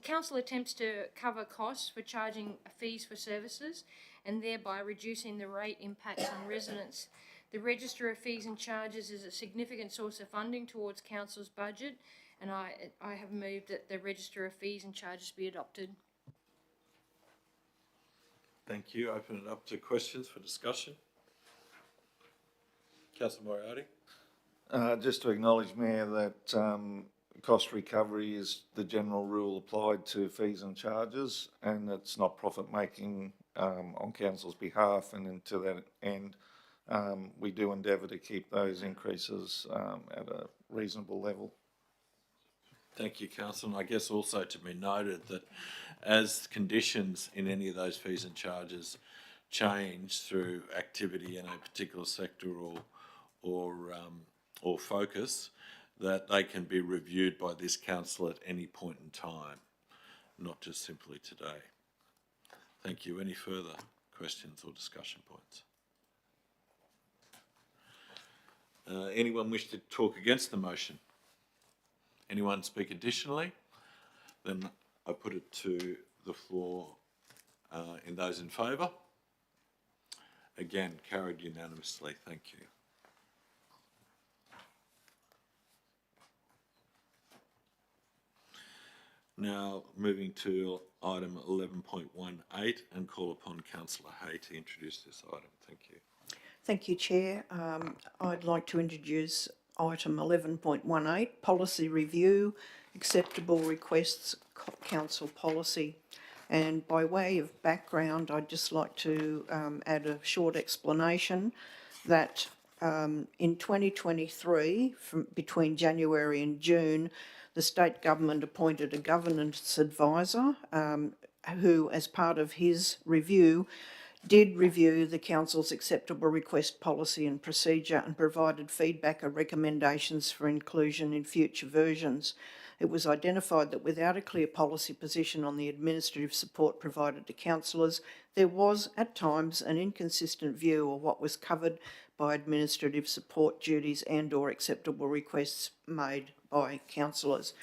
Speaker 9: Council attempts to cover costs for charging fees for services and thereby reducing the rate impacts on residents. The Register of Fees and Charges is a significant source of funding towards Council's budget, and I have moved that the Register of Fees and Charges be adopted.
Speaker 1: Thank you. Open it up to questions for discussion. Councillor Moriarty.
Speaker 6: Just to acknowledge, Mayor, that cost recovery is the general rule applied to fees and charges, and it's not profit making on Council's behalf, and to that end, we do endeavour to keep those increases at a reasonable level.
Speaker 1: Thank you, Councillor. And I guess also to be noted that as conditions in any of those fees and charges change through activity in a particular sector or focus, that they can be reviewed by this council at any point in time, not just simply today. Thank you. Any further questions or discussion points? Anyone wish to talk against the motion? Anyone speak additionally? Then I put it to the floor in those in favour. Again, carried unanimously. Thank you. Now moving to item 11.18 and call upon Councillor Hay to introduce this item. Thank you.
Speaker 4: Thank you, Chair. I'd like to introduce item 11.18, policy review, acceptable requests, council policy. And by way of background, I'd just like to add a short explanation that in 2023, between January and June, the state government appointed a governance advisor who, as part of his review, did review the council's acceptable request policy and procedure and provided feedback or recommendations for inclusion in future versions. It was identified that without a clear policy position on the administrative support provided to councillors, there was at times an inconsistent view of what was covered by administrative support duties and or acceptable requests made by councillors.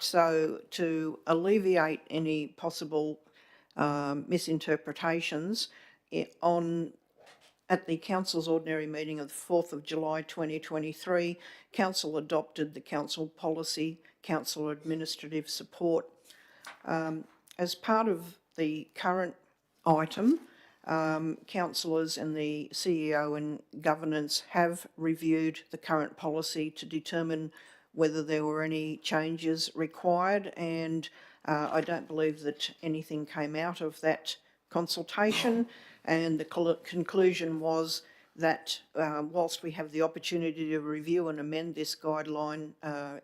Speaker 4: So to alleviate any possible misinterpretations, at the Council's ordinary meeting of the 4th of July 2023, Council adopted the Council policy, Council administrative support. As part of the current item, councillors and the CEO and governance have reviewed the current policy to determine whether there were any changes required, and I don't believe that anything came out of that consultation, and the conclusion was that whilst we have the opportunity to review and amend this guideline,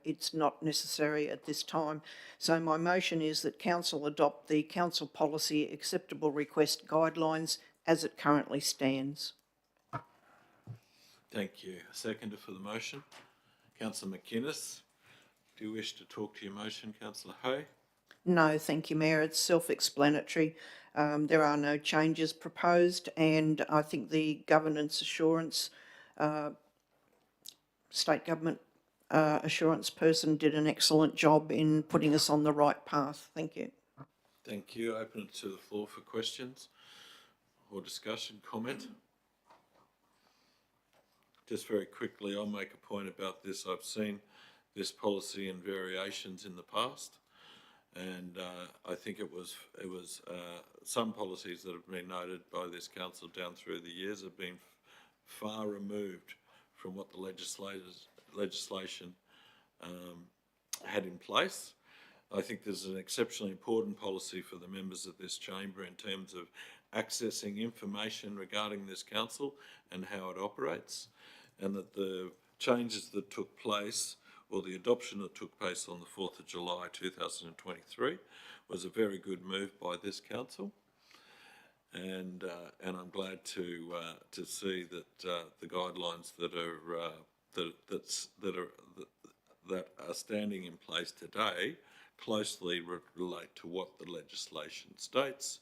Speaker 4: it's not necessary at this time. So my motion is that Council adopt the Council Policy Acceptable Request Guidelines as it currently stands.
Speaker 1: Thank you. A seconder for the motion. Councillor McInnes, do you wish to talk to your motion, Councillor Hay?
Speaker 4: No, thank you, Mayor. It's self-explanatory. There are no changes proposed, and I think the governance assurance, state government assurance person did an excellent job in putting us on the right path. Thank you.
Speaker 1: Thank you. Open it to the floor for questions or discussion, comment. Just very quickly, I'll make a point about this. I've seen this policy in variations in the past, and I think it was some policies that have been noted by this council down through the years have been far removed from what the legislation had in place. I think this is an exceptionally important policy for the members of this chamber in terms of accessing information regarding this council and how it operates, and that the changes that took place, or the adoption that took place on the 4th of July 2023 was a very good move by this council, and I'm glad to see that the guidelines that are standing in place today closely relate to what the legislation states,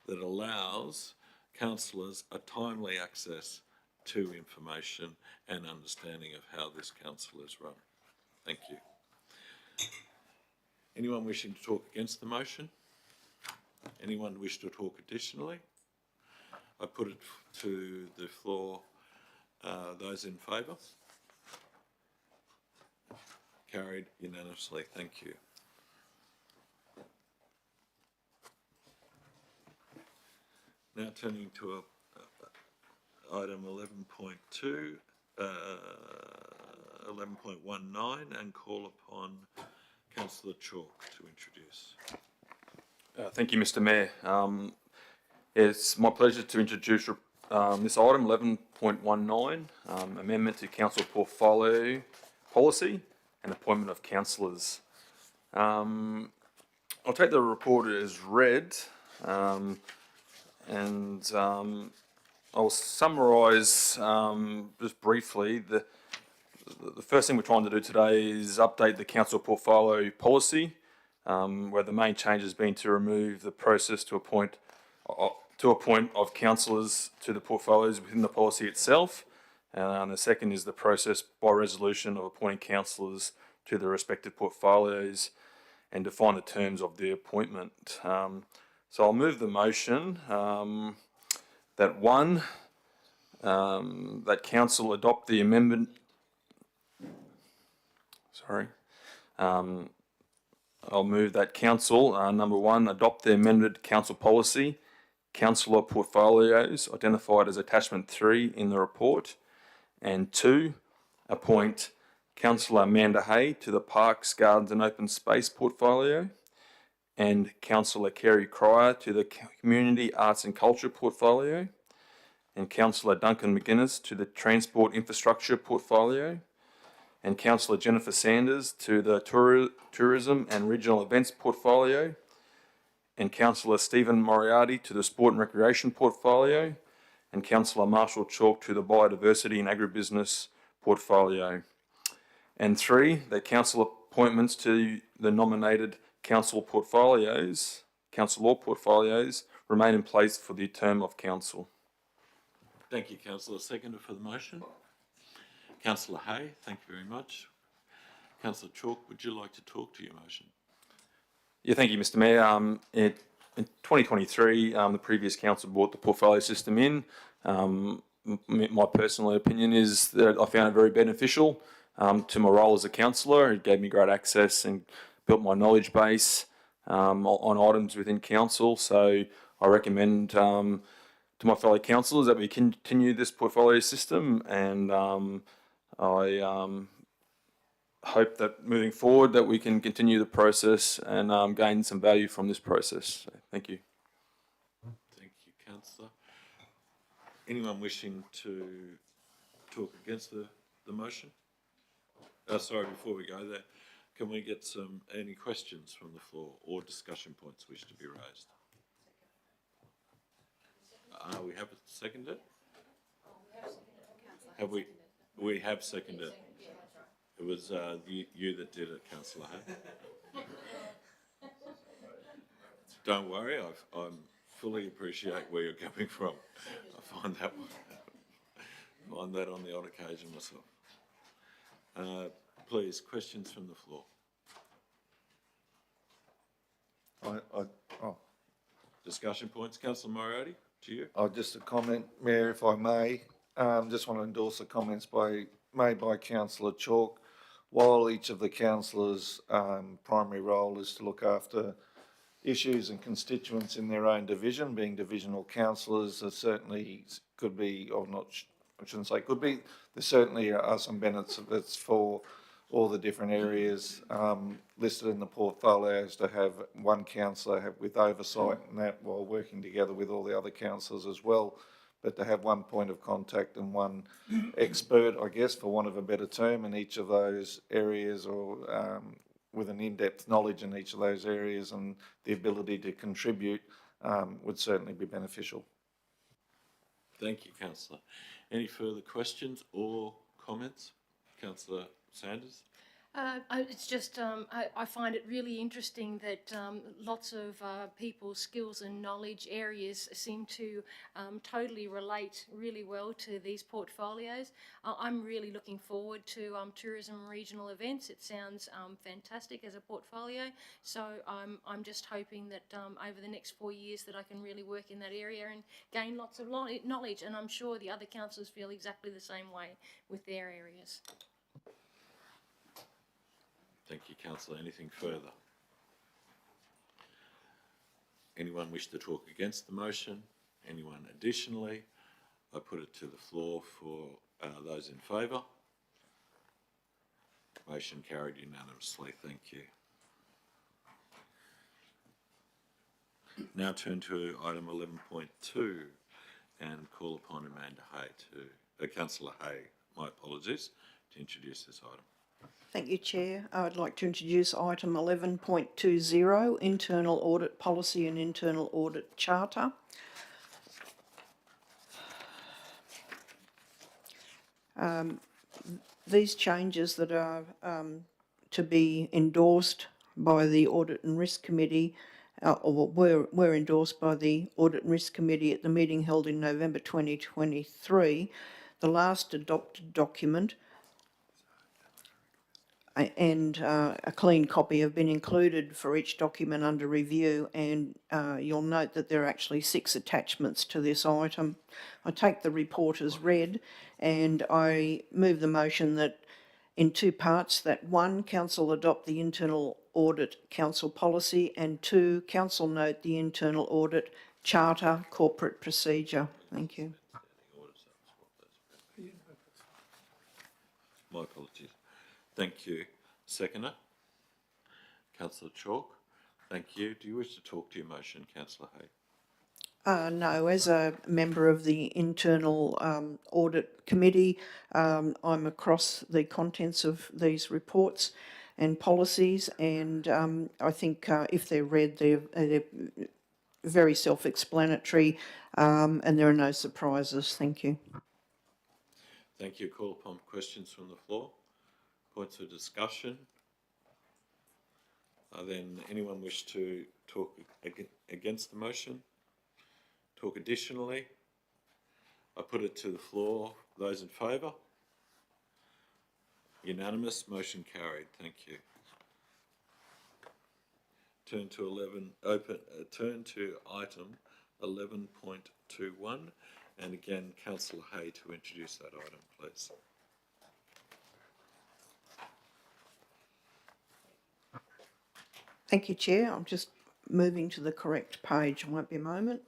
Speaker 1: that allows councillors a timely access to information and understanding of how this council is run. Thank you. Anyone wishing to talk against the motion? Anyone wish to talk additionally? I put it to the floor. Those in favour? Carried unanimously. Thank you. Now turning to item 11.2, 11.19, and call upon Councillor Chalk to introduce.
Speaker 3: Thank you, Mr. Mayor. It's my pleasure to introduce this item, 11.19, amendment to council portfolio policy and appointment of councillors. I'll take the report as read, and I'll summarise just briefly. The first thing we're trying to do today is update the council portfolio policy, where the main change has been to remove the process to appoint of councillors to the portfolios within the policy itself, And the second is the process by resolution of appointing councillors to the respective portfolios and define the terms of the appointment. So I'll move the motion that one, that council adopt the amendment. Sorry. I'll move that council, number one, adopt the amended council policy, councillor portfolios identified as attachment 3 in the report, and 2, appoint Councillor Amanda Hay to the Parks, Gardens and Open Space portfolio, and Councillor Kerry Cryer to the Community Arts and Culture portfolio, and Councillor Duncan McGuinness to the Transport Infrastructure portfolio, and Councillor Jennifer Sanders to the Tourism and Regional Events portfolio, and Councillor Stephen Moriarty to the Sport and Recreation portfolio, and Councillor Marshall Chalk to the Biodiversity and Agribusiness portfolio. And 3, that council appointments to the nominated council law portfolios, remain in place for the term of council.
Speaker 1: Thank you, Councillor. Seconder for the motion. Councillor Hay, thank you very much. Councillor Chalk, would you like to talk to your motion?
Speaker 3: Yeah, thank you, Mr. Mayor. In 2023, the previous council brought the portfolio system in. My personal opinion is that I found it very beneficial to my role as a councillor. It gave me great access and built my knowledge base on items within council. So I recommend to my fellow councillors that we continue this portfolio system, and I hope that moving forward that we can continue the process and gain some value from this process. So, thank you.
Speaker 1: Thank you, Councillor. Anyone wishing to talk against the motion? Sorry, before we go there, can we get any questions from the floor or discussion points wish to be raised? We have seconded? Have we? We have seconded. It was you that did it, Councillor Hay. Don't worry, I fully appreciate where you're coming from. I find that on the odd occasion myself. Please, questions from the floor. Discussion points, Councillor Moriarty, to you.
Speaker 6: Just a comment, Mayor, if I may. Just want to endorse the comments made by Councillor Chalk. While each of the councillors' primary role is to look after issues and constituents in their own division, being divisional councillors, there certainly could be, or not, I shouldn't say could be, there certainly are some benefits for all the different areas listed in the portfolios to have one councillor with oversight and that, while working together with all the other councillors as well, but to have one point of contact and one expert, I guess, for want of a better term, in each of those areas, or with an in-depth knowledge in each of those areas and the ability to contribute would certainly be beneficial.
Speaker 1: Thank you, Councillor. Any further questions or comments? Councillor Sanders?
Speaker 9: It's just, I find it really interesting that lots of people's skills and knowledge areas seem to totally relate really well to these portfolios. I'm really looking forward to tourism and regional events. It sounds fantastic as a portfolio. So I'm just hoping that over the next 4 years that I can really work in that area and gain lots of knowledge. And I'm sure the other councillors feel exactly the same way with their areas.
Speaker 1: Thank you, Councillor. Anything further? Anyone wish to talk against the motion? Anyone additionally? I put it to the floor for those in favour. Motion carried unanimously. Thank you. Now turn to item 11.2 and call upon Amanda Hay Councillor Hay, my apologies, to introduce this item.
Speaker 4: Thank you, Chair. I would like to introduce item 11.20, Internal Audit Policy and Internal Audit Charter. These changes that are to be endorsed by the Audit and Risk Committee, or were endorsed by the Audit and Risk Committee at the meeting held in November 2023. the last adopted document and a clean copy have been included for each document under review, and you'll note that there are actually 6 attachments to this item. I take the report as read, and I move the motion that in 2 parts, that 1, Council adopt the internal audit council policy, and 2, Council note the internal audit charter corporate procedure. Thank you.
Speaker 1: My apologies. Thank you. Seconder? Councillor Chalk? Thank you. Do you wish to talk to your motion, Councillor Hay?
Speaker 4: No, as a member of the internal audit committee, I'm across the contents of these reports and policies, and I think if they're read, they're very self-explanatory, and there are no surprises. Thank you.
Speaker 1: Thank you. Call upon questions from the floor. Points of discussion. Then anyone wish to talk against the motion? Talk additionally? I put it to the floor. Those in favour? Unanimous. Motion carried. Thank you. Turn to item 11.21, and again, Councillor Hay to introduce that item, please.
Speaker 4: Thank you, Chair. I'm just moving to the correct page. Won't be a moment.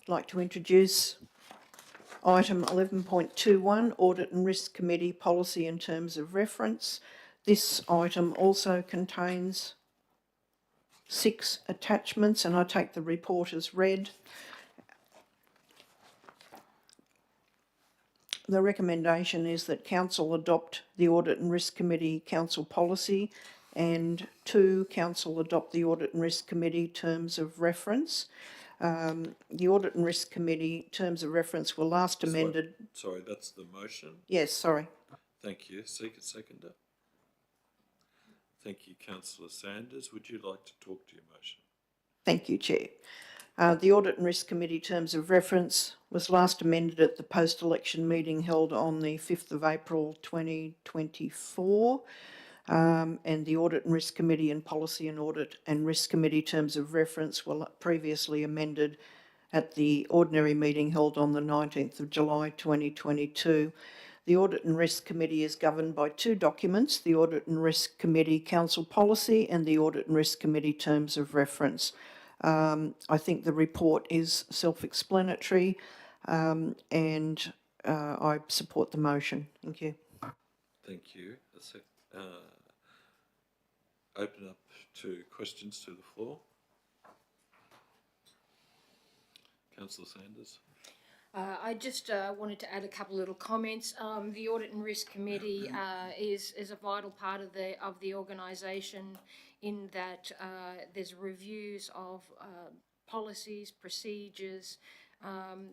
Speaker 4: I'd like to introduce item 11.21, Audit and Risk Committee Policy and Terms of Reference. This item also contains 6 attachments, and I take the report as read. The recommendation is that Council adopt the Audit and Risk Committee Council Policy, and 2, Council adopt the Audit and Risk Committee Terms of Reference. The Audit and Risk Committee Terms of Reference were last amended...
Speaker 1: Sorry, that's the motion?
Speaker 4: Yes, sorry.
Speaker 1: Thank you. Seek a seconder. Thank you, Councillor Sanders. Would you like to talk to your motion?
Speaker 4: Thank you, Chair. The Audit and Risk Committee Terms of Reference was last amended at the post-election meeting held on the 5th of April 2024, and the Audit and Risk Committee and Policy and Audit and Risk Committee Terms of Reference were previously amended at the ordinary meeting held on the 19th of July 2022. The Audit and Risk Committee is governed by 2 documents, the Audit and Risk Committee Council Policy and the Audit and Risk Committee Terms of Reference. I think the report is self-explanatory, and I support the motion. Thank you.
Speaker 1: Thank you. Open up to questions to the floor. Councillor Sanders.
Speaker 9: I just wanted to add a couple little comments. The Audit and Risk Committee is a vital part of the organisation, in that there's reviews of policies, procedures,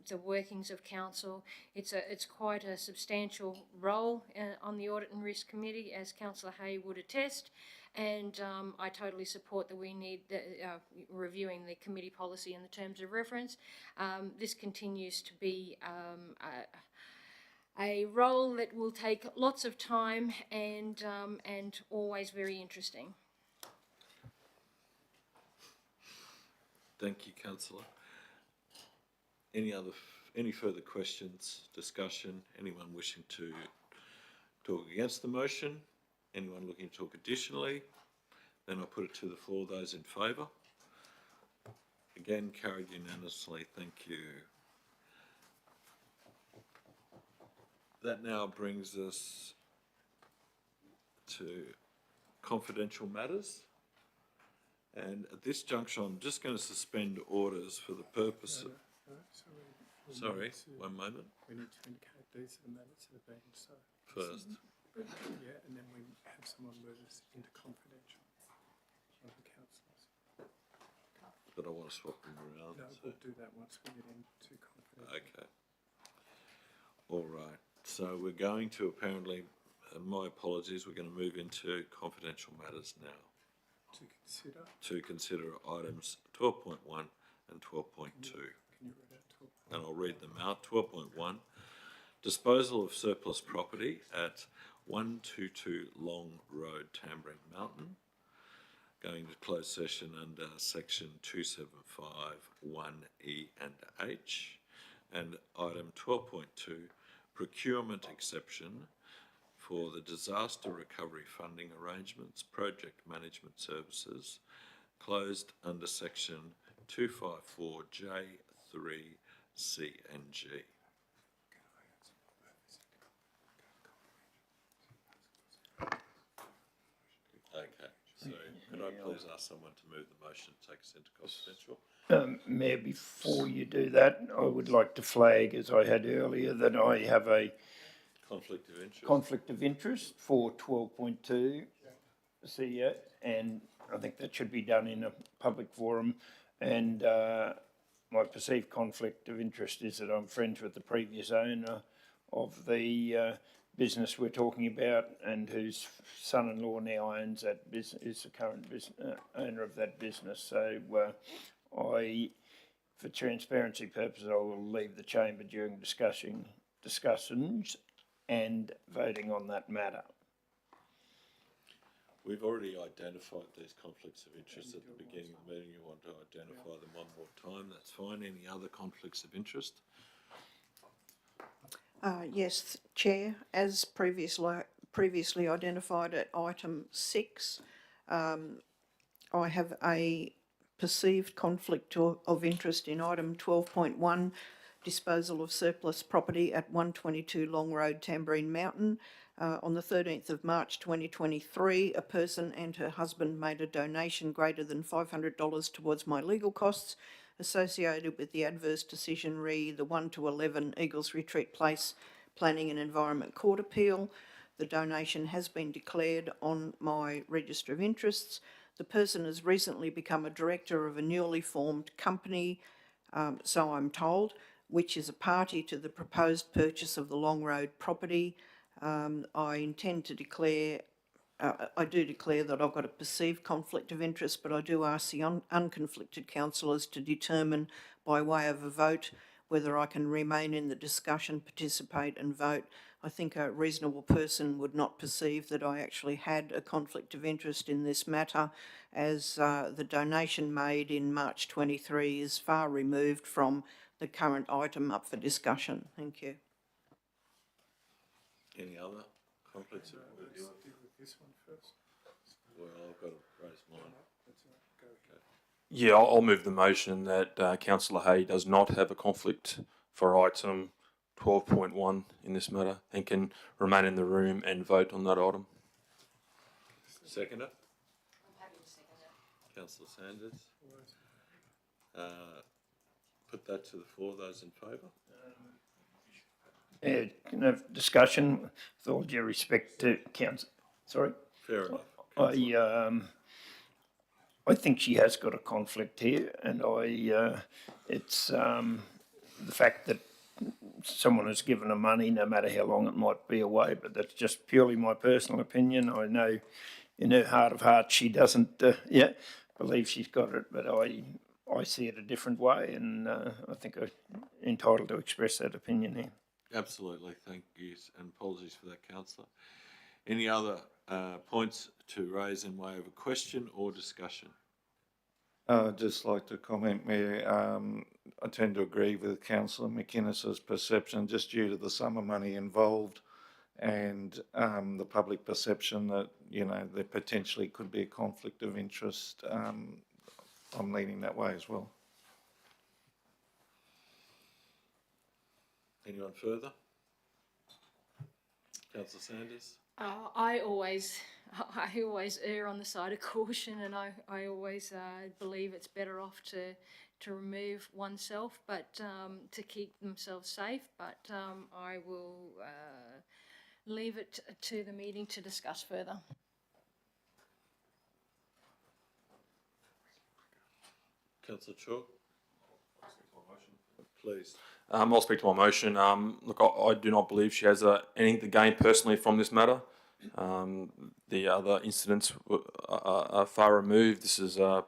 Speaker 9: the workings of council. It's quite a substantial role on the Audit and Risk Committee, as Councillor Hay would attest. And I totally support that we need reviewing the committee policy and the terms of reference. This continues to be a role that will take lots of time and always very interesting.
Speaker 1: Thank you, Councillor. Any further questions, discussion? Anyone wishing to talk against the motion? Anyone looking to talk additionally? Then I'll put it to the floor. Those in favour? Again, carried unanimously. Thank you. That now brings us to confidential matters. And at this juncture, I'm just going to suspend orders for the purpose of... Sorry, one moment.
Speaker 8: We need to indicate these are the minutes that have been so.
Speaker 1: First.
Speaker 8: Yeah, and then we have someone move us into confidential. One of the councillors.
Speaker 1: But I want to swap them around.
Speaker 8: No,
Speaker 1: so.
Speaker 8: we'll do that once we get into confidential.
Speaker 1: Okay. All right, so we're going to apparently, my apologies, we're going to move into confidential matters now to consider items 12.1 and 12.2. And I'll read them out. 12.1, disposal of surplus property at 122 Long Road, Tamborine Mountain. Going to closed session under section 275(1)(e) and H. And item 12.2, procurement exception for the disaster recovery funding arrangements, project management services, closed under section 254J3C and G. Okay, so could I please ask someone to move the motion to take us into confidential?
Speaker 5: Mayor, before you do that, I would like to flag, as I had earlier, that I have a
Speaker 1: Conflict of interest?
Speaker 5: conflict of interest for 12.2, see, and I think that should be done in a public forum. And my perceived conflict of interest is that I'm friends with the previous owner of the business we're talking about, and whose son-in-law now owns that business, is the current owner of that business. So I, for transparency purposes, I will leave the chamber during discussions and voting on that matter.
Speaker 1: We've already identified these conflicts of interest at the beginning of the meeting. You want to identify them one more time, that's fine. Any other conflicts of interest?
Speaker 4: Yes, Chair, as previously identified at item 6, I have a perceived conflict of interest in item 12.1, disposal of surplus property at 122 Long Road, Tamborine Mountain. On the 13th of March 2023, a person and her husband made a donation greater than $500 towards my legal costs associated with the adverse decision re the 1-11 Eagles Retreat Place Planning and Environment Court appeal. The donation has been declared on my register of interests. The person has recently become a director of a newly formed company, so I'm told, which is a party to the proposed purchase of the Long Road property. I intend to declare, I do declare that I've got a perceived conflict of interest, but I do ask the unconflicted councillors to determine by way of a vote whether I can remain in the discussion, participate and vote. I think a reasonable person would not perceive that I actually had a conflict of interest in this matter, as the donation made in March 23 is far removed from the current item up for discussion. Thank you.
Speaker 1: Any other conflicts of interest?
Speaker 8: Deal with this one first.
Speaker 1: Well, I've got to raise mine.
Speaker 3: Yeah, I'll move the motion that Councillor Hay does not have a conflict for item 12.1 in this matter and can remain in the room and vote on that item.
Speaker 1: Seconder? I'm happy to second it. Councillor Sanders? Put that to the floor. Those in favour?
Speaker 5: Can I have discussion with all due respect to council? Sorry?
Speaker 1: Fair enough.
Speaker 5: I think she has got a conflict here, and it's the fact that someone has given her money, no matter how long it might be away, but that's just purely my personal opinion. I know in her heart of hearts she doesn't believe she's got it, but I see it a different way, and I think I'm entitled to express that opinion here.
Speaker 1: Absolutely, thank you, and apologies for that, councillor. Any other points to raise in way of a question or discussion?
Speaker 6: I'd just like to comment, Mayor. I tend to agree with Councillor McInnes's perception, just due to the sum of money involved and the public perception that, you know, there potentially could be a conflict of interest. I'm leaning that way as well.
Speaker 1: Anyone further? Councillor Sanders?
Speaker 9: I always err on the side of caution, and I always believe it's better off to remove oneself, but to keep themselves safe. But I will leave it to the meeting to discuss further.
Speaker 1: Councillor Chalk? Please.
Speaker 3: I'll speak to my motion. Look, I do not believe she has anything to gain personally from this matter. The other incidents are far removed. This is a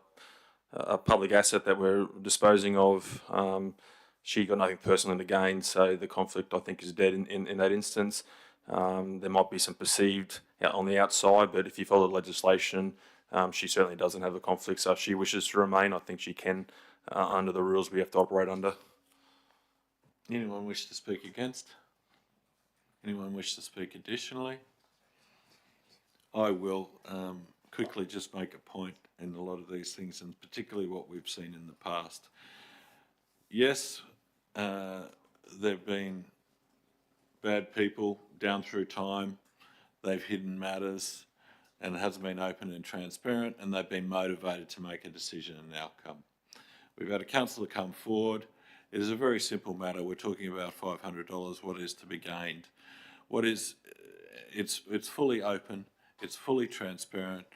Speaker 3: public asset that we're disposing of. She got nothing personally to gain, so the conflict, I think, is dead in that instance. There might be some perceived on the outside, but if you follow the legislation, she certainly doesn't have a conflict. So if she wishes to remain, I think she can, under the rules we have to operate under.
Speaker 1: Anyone wish to speak against? Anyone wish to speak additionally? I will quickly just make a point in a lot of these things, and particularly what we've seen in the past. Yes, there have been bad people down through time. They've hidden matters, and it hasn't been open and transparent, and they've been motivated to make a decision and outcome. We've had a councillor come forward. It is a very simple matter. We're talking about $500. What is to be gained? It's fully open. It's fully transparent.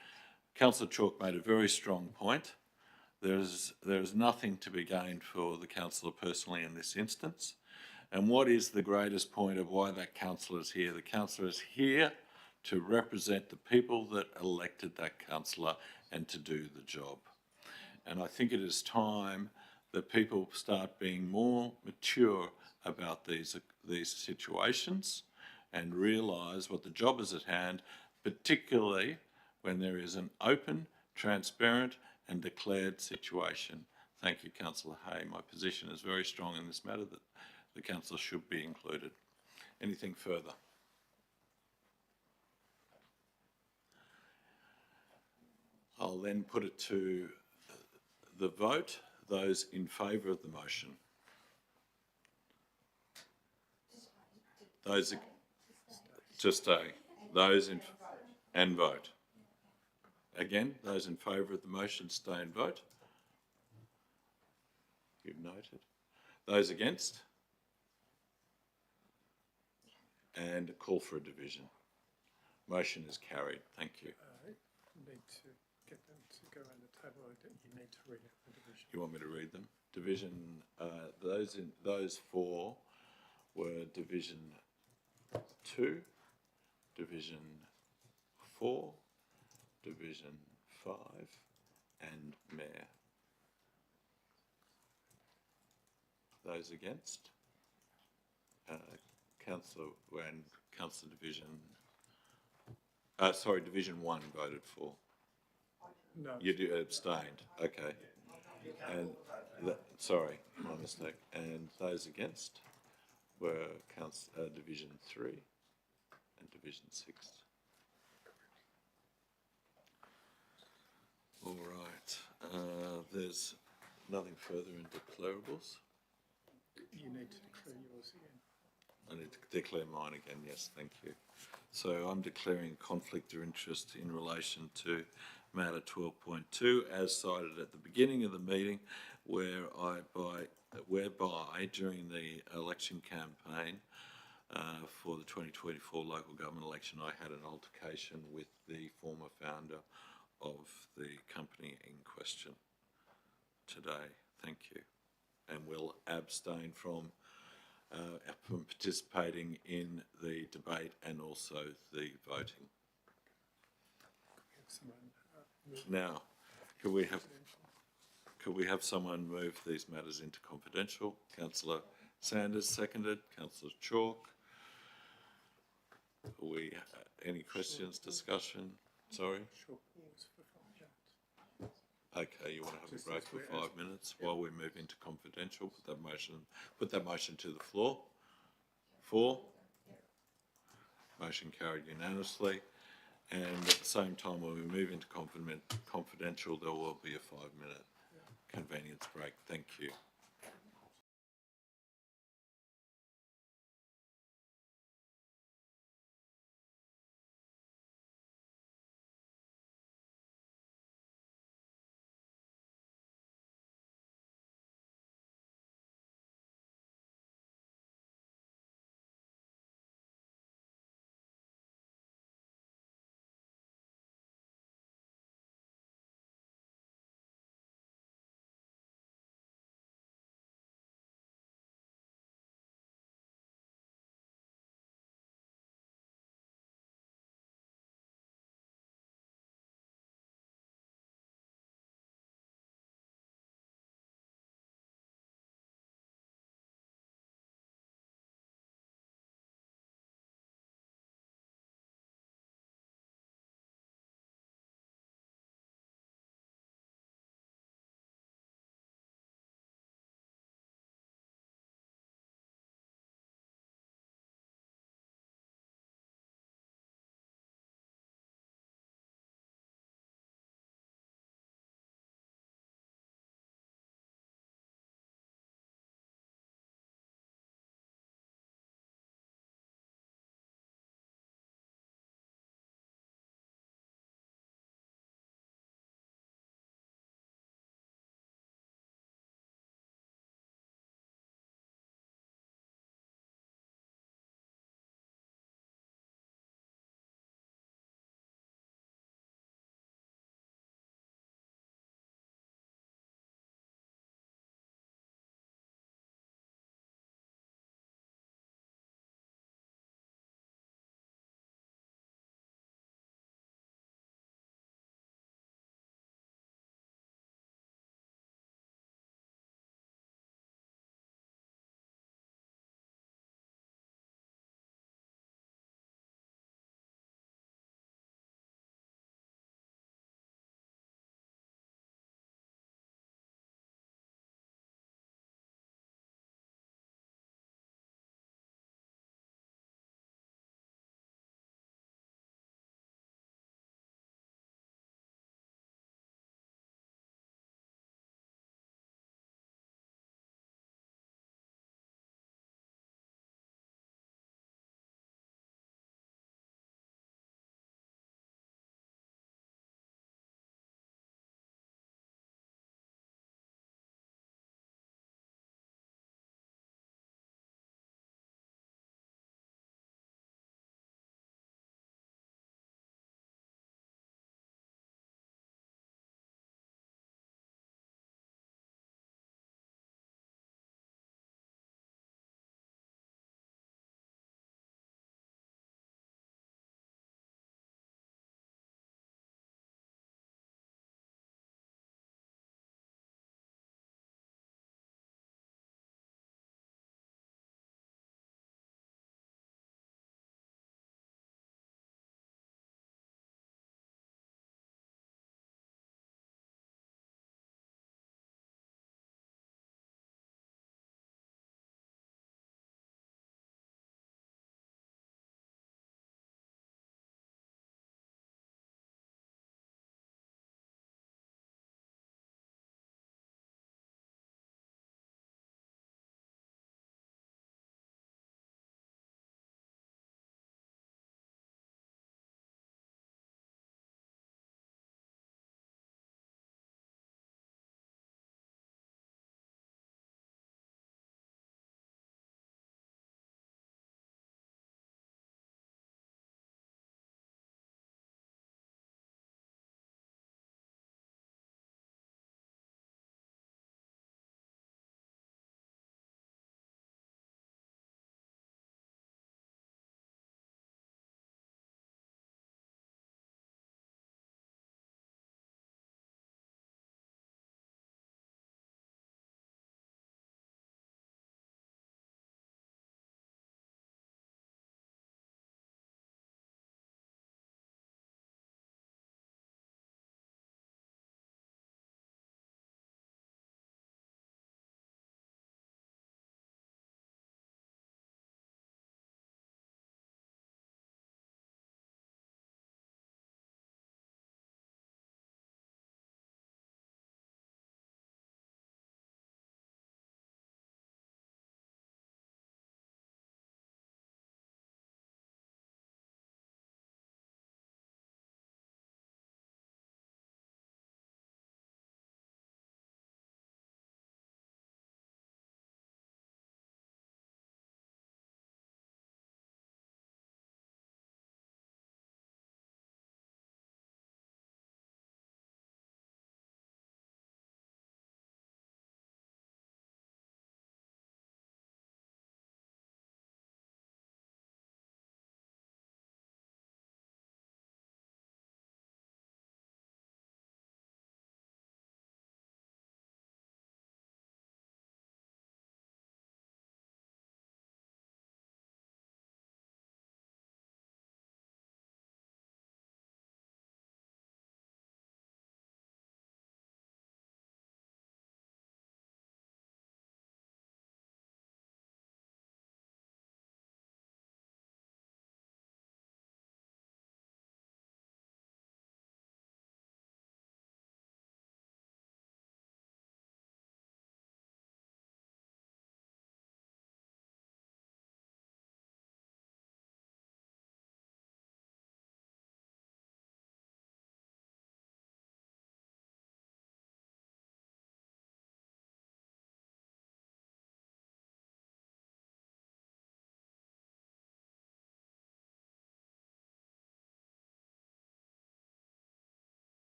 Speaker 1: Councillor Chalk made a very strong point. There is nothing to be gained for the councillor personally in this instance. And what is the greatest point of why that councillor is here? The councillor is here to represent the people that elected that councillor and to do the job. And I think it is time that people start being more mature about these situations and realise what the job is at hand, particularly when there is an open, transparent and declared situation. Thank you, Councillor Hay. My position is very strong in this matter that the councillor should be included. Anything further? I'll then put it to the vote. Those in favour of the motion. Those to stay. Those in and vote. Again, those in favour of the motion stay and vote. You've noted. Those against? And a call for a division. Motion is carried. Thank you.
Speaker 8: Need to get them to go around the table. You need to read out the division.
Speaker 1: You want me to read them? Division. Those four were Division 2, Division 4, Division 5, and Mayor. Those against? Councillor Division. Division 1 voted for.
Speaker 8: No.
Speaker 1: You abstained. Okay. And sorry, my mistake. And those against were Division 3 and Division 6. All right. There's nothing further in declarables.
Speaker 8: You need to declare yours again.
Speaker 1: I need to declare mine again, yes, thank you. So I'm declaring conflict of interest in relation to matter 12.2 as cited at the beginning of the meeting, whereby during the election campaign for the 2024 local government election, I had an altercation with the former founder of the company in question today. Thank you. And will abstain from participating in the debate and also the voting. Now, could we have someone move these matters into confidential? Councillor Sanders seconded. Councillor Chalk. Any questions, discussion? Sorry? Okay, you want to have a break for 5 minutes while we move into confidential? Put that motion to the floor. 4. Motion carried unanimously. And at the same time, when we move into confidential, there will be a 5-minute convenience break. Thank you.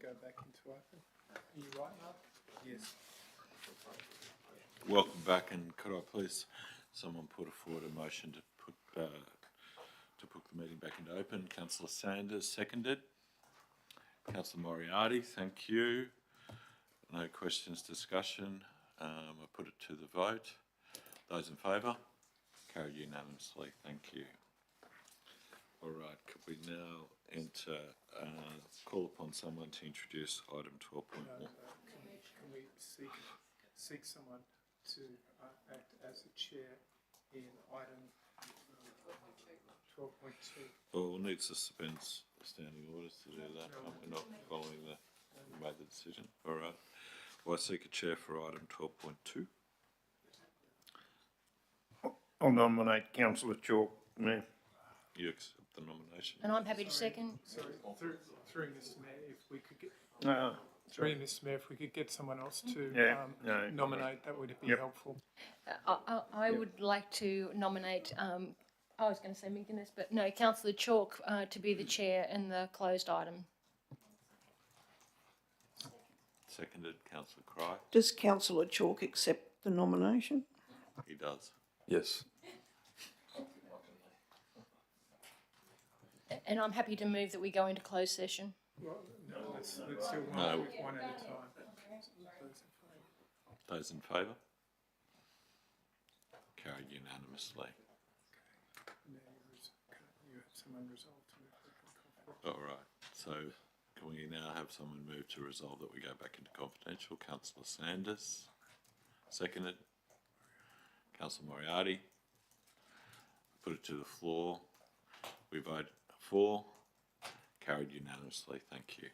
Speaker 8: go back into open. Are you right, Mark? Yes.
Speaker 1: Welcome back, and could I please, someone put forward a motion to put the meeting back into open? Councillor Sanders seconded. Councillor Moriarty, thank you. No questions, discussion. I put it to the vote. Those in favour? Carried unanimously, thank you. All right, could we now enter, call upon someone to introduce item 12.1?
Speaker 8: Can we seek someone to act as a chair in item 12.2?
Speaker 1: Well, we'll need to suspend standing orders to do that. We're not following we made the decision. All right. Well, I seek a chair for item 12.2.
Speaker 5: I'll nominate councillor Chalk, Mayor.
Speaker 1: You accept the nomination?
Speaker 9: And I'm happy to second.
Speaker 8: Sorry, through Mr Mayor, if we could get,
Speaker 5: Sorry.
Speaker 8: Mr Mayor, if we could get someone else to
Speaker 5: Yeah, no.
Speaker 8: nominate, that would be
Speaker 5: Yep.
Speaker 8: helpful.
Speaker 9: I would like to nominate, I was going to say McGuinness, but no, councillor Chalk to be the chair in the closed item.
Speaker 1: Seconded, councillor Cry.
Speaker 4: Does councillor Chalk accept the nomination?
Speaker 1: He does.
Speaker 3: Yes.
Speaker 9: And I'm happy to move that we go into closed session.
Speaker 8: Well, no, let's do one,
Speaker 1: No.
Speaker 8: one at a time.
Speaker 1: Those in favour? Carried unanimously.
Speaker 8: Now you have someone resolved to move back into confidential.
Speaker 1: All right. So can we now have someone move to resolve that we go back into confidential? Councillor Sanders. Seconded. Councillor Moriarty. Put it to the floor. We vote for. Carried unanimously. Thank you.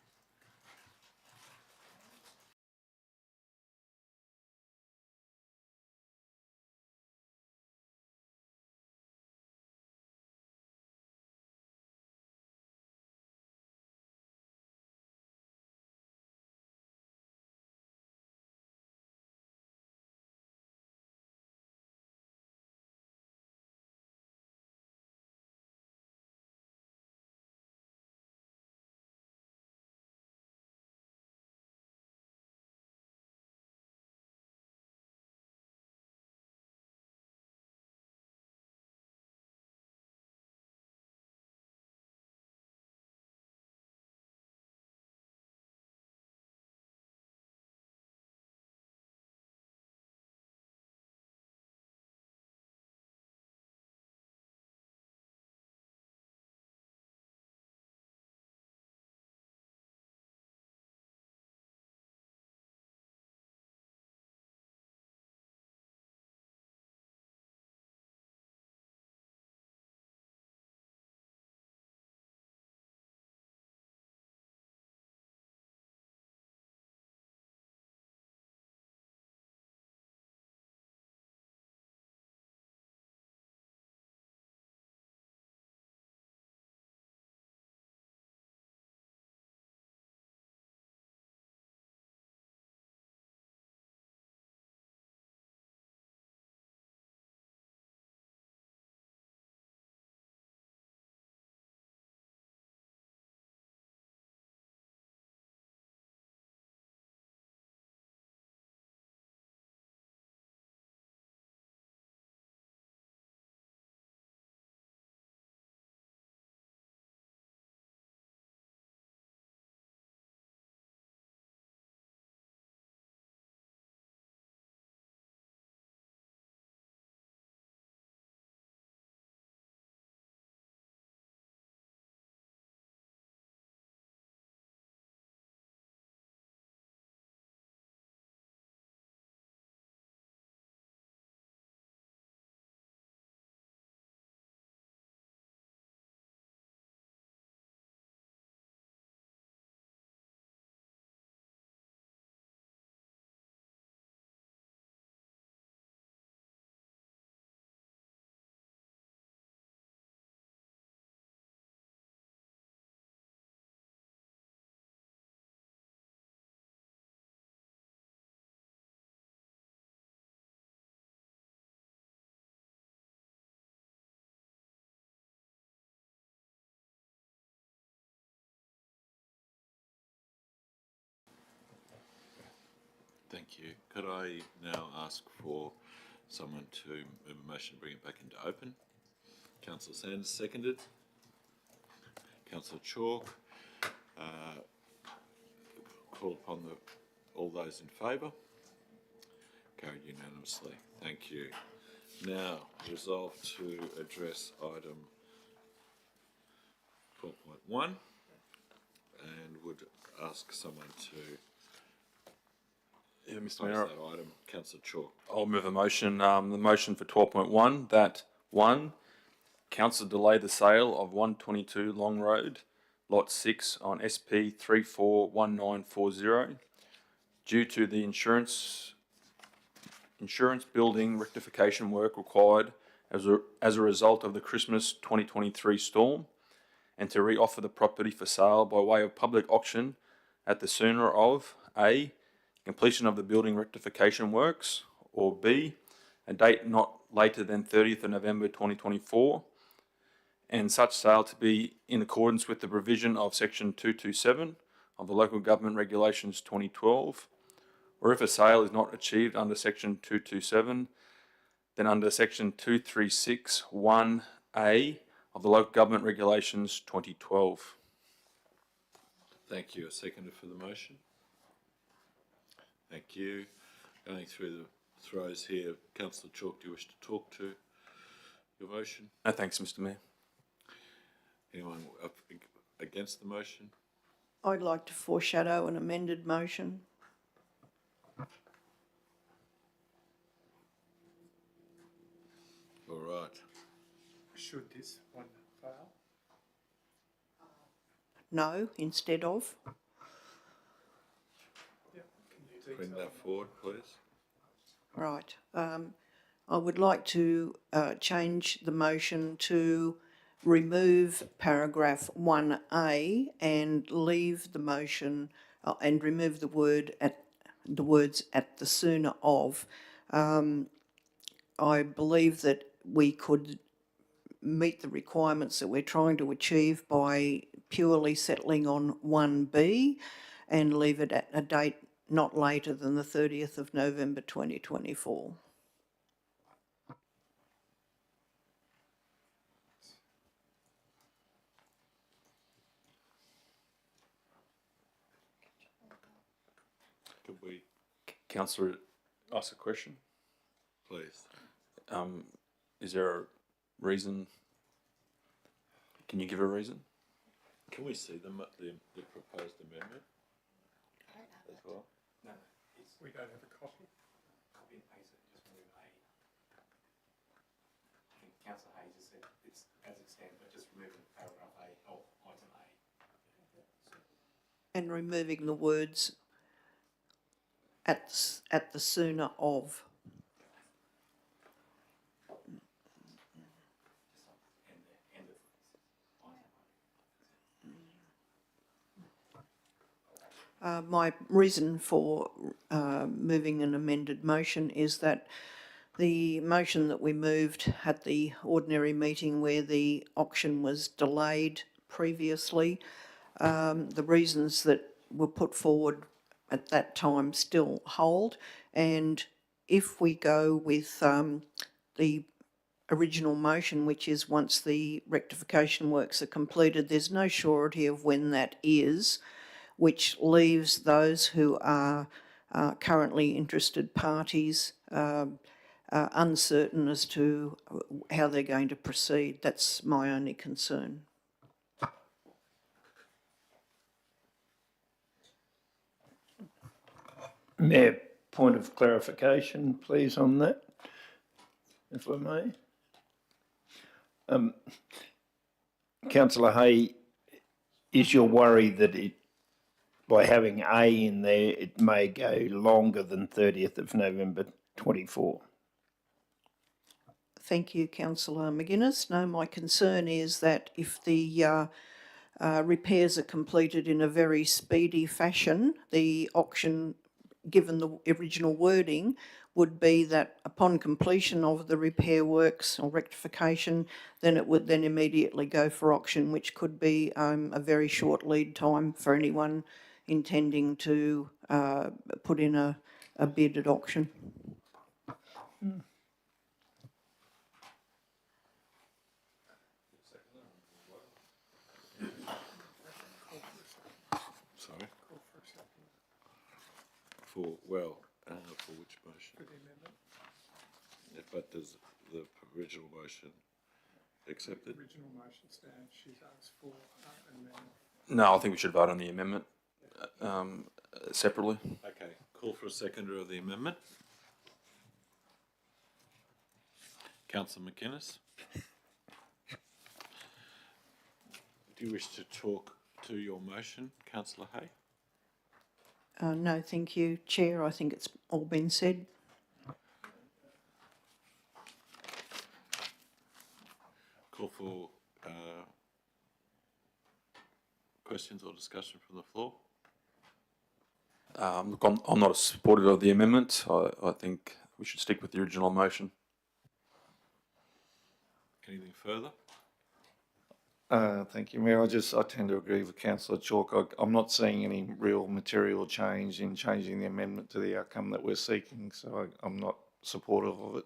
Speaker 1: Thank you. Could I now ask for someone to move a motion to bring it back into open? Councillor Sanders, seconded. Councillor Chalk. Call upon all those in favour. Carried unanimously. Thank you. Now, resolve to address item 12.1 and would ask someone to
Speaker 3: Mr.
Speaker 1: place
Speaker 3: Mayor,
Speaker 1: that item. Councillor Chalk.
Speaker 3: I'll move a motion. The motion for 12.1 that 1. Council delay the sale of 122 Long Road, Lot 6 on SP 341940 due to the insurance building rectification work required as a result of the Christmas 2023 storm, and to re-offer the property for sale by way of public auction at the sooner of A. completion of the building rectification works, or B. a date not later than 30th of November 2024, and such sale to be in accordance with the provision of Section 227 of the Local Government Regulations 2012, or if a sale is not achieved under Section 227, then under Section 2361A of the Local Government Regulations 2012.
Speaker 1: Thank you. A seconder for the motion. Thank you. Going through the throws here, Councillor Chalk, do you wish to talk to your motion?
Speaker 3: No, thanks, Mr. Mayor.
Speaker 1: Anyone against the motion?
Speaker 4: I'd like to foreshadow an amended motion.
Speaker 1: All right.
Speaker 8: Should this one fail?
Speaker 4: No, instead of.
Speaker 1: Bring that forward, please.
Speaker 4: Right. I would like to change the motion to remove paragraph 1A and leave the motion and remove the words at the sooner of. I believe that we could meet the requirements that we're trying to achieve by purely settling on 1B and leave it at a date not later than the 30th of November 2024.
Speaker 1: Could we,
Speaker 3: Councillor, ask a question?
Speaker 1: please?
Speaker 3: Is there a reason? Can you give a reason?
Speaker 1: Can we see the proposed amendment as well?
Speaker 10: No,
Speaker 8: We don't have a copy.
Speaker 10: copy and paste it, just remove A. I think Councillor Hayes has said it's as it stands, but just removing paragraph A, or item A.
Speaker 4: And removing the words at the sooner of. My reason for moving an amended motion is that the motion that we moved at the ordinary meeting where the auction was delayed previously, the reasons that were put forward at that time still hold, and if we go with the original motion, which is once the rectification works are completed, there's no surety of when that is, which leaves those who are currently interested parties uncertain as to how they're going to proceed. That's my only concern.
Speaker 5: Mayor, point of clarification, please, on that, if I may. Councillor Hay, is your worry that by having A in there, it may go longer than 30th of November 24?
Speaker 4: Thank you, Councillor McGuinness. No, my concern is that if the repairs are completed in a very speedy fashion, the auction, given the original wording, would be that upon completion of the repair works or rectification, then it would then immediately go for auction, which could be a very short lead time for anyone intending to put in a a bid at auction.
Speaker 1: Sorry? For which motion? Yeah, but does the original motion accepted?
Speaker 8: Original motion stands, she's asked for an amendment.
Speaker 3: No, I think we should vote on the amendment separately.
Speaker 1: Okay, call for a seconder of the amendment. Councillor McInnes. Do you wish to talk to your motion, Councillor Hay?
Speaker 4: No, thank you, Chair. I think it's all been said.
Speaker 1: Call for questions or discussion from the floor.
Speaker 3: Look, I'm not supportive of the amendment. I think we should stick with the original motion.
Speaker 1: Anything further?
Speaker 6: Thank you, Mayor. I tend to agree with Councillor Chalk. I'm not seeing any real material change in changing the amendment to the outcome that we're seeking, so I'm not supportive of it.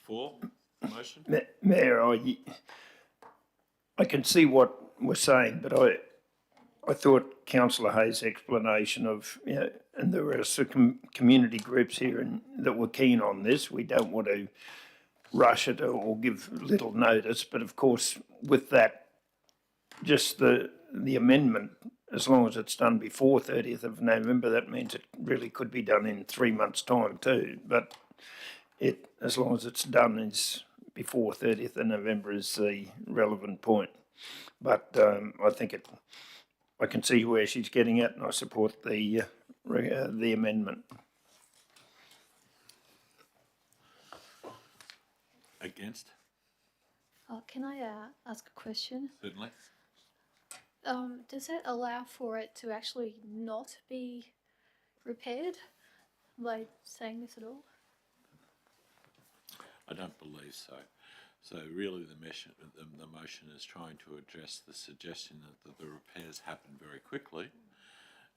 Speaker 1: For motion?
Speaker 5: Mayor, I can see what we're saying, but I thought Councillor Hayes' explanation of, you know, and there were some community groups here that were keen on this. We don't want to rush it or give little notice, but of course with that, just the amendment, as long as it's done before 30th of November, that means it really could be done in 3 months' time too. But as long as it's done is before 30th of November is the relevant point. But I think I can see where she's getting at, and I support the amendment.
Speaker 1: Against?
Speaker 7: Can I ask a question?
Speaker 1: Certainly.
Speaker 7: Does that allow for it to actually not be repaired by saying this at all?
Speaker 1: I don't believe so. So really the motion is trying to address the suggestion that the repairs happen very quickly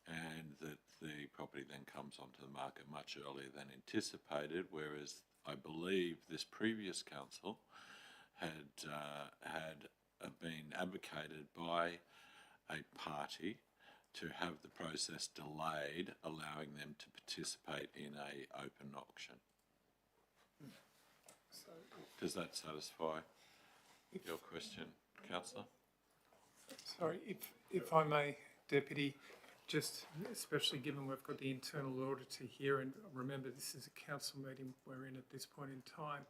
Speaker 1: and that the property then comes onto the market much earlier than anticipated, whereas I believe this previous council had been advocated by a party to have the process delayed, allowing them to participate in an open auction. Does that satisfy your question, Councillor?
Speaker 8: Sorry, if I may, Deputy, just especially given we've got the internal auditor here, and remember this is a council meeting we're in at this point in time,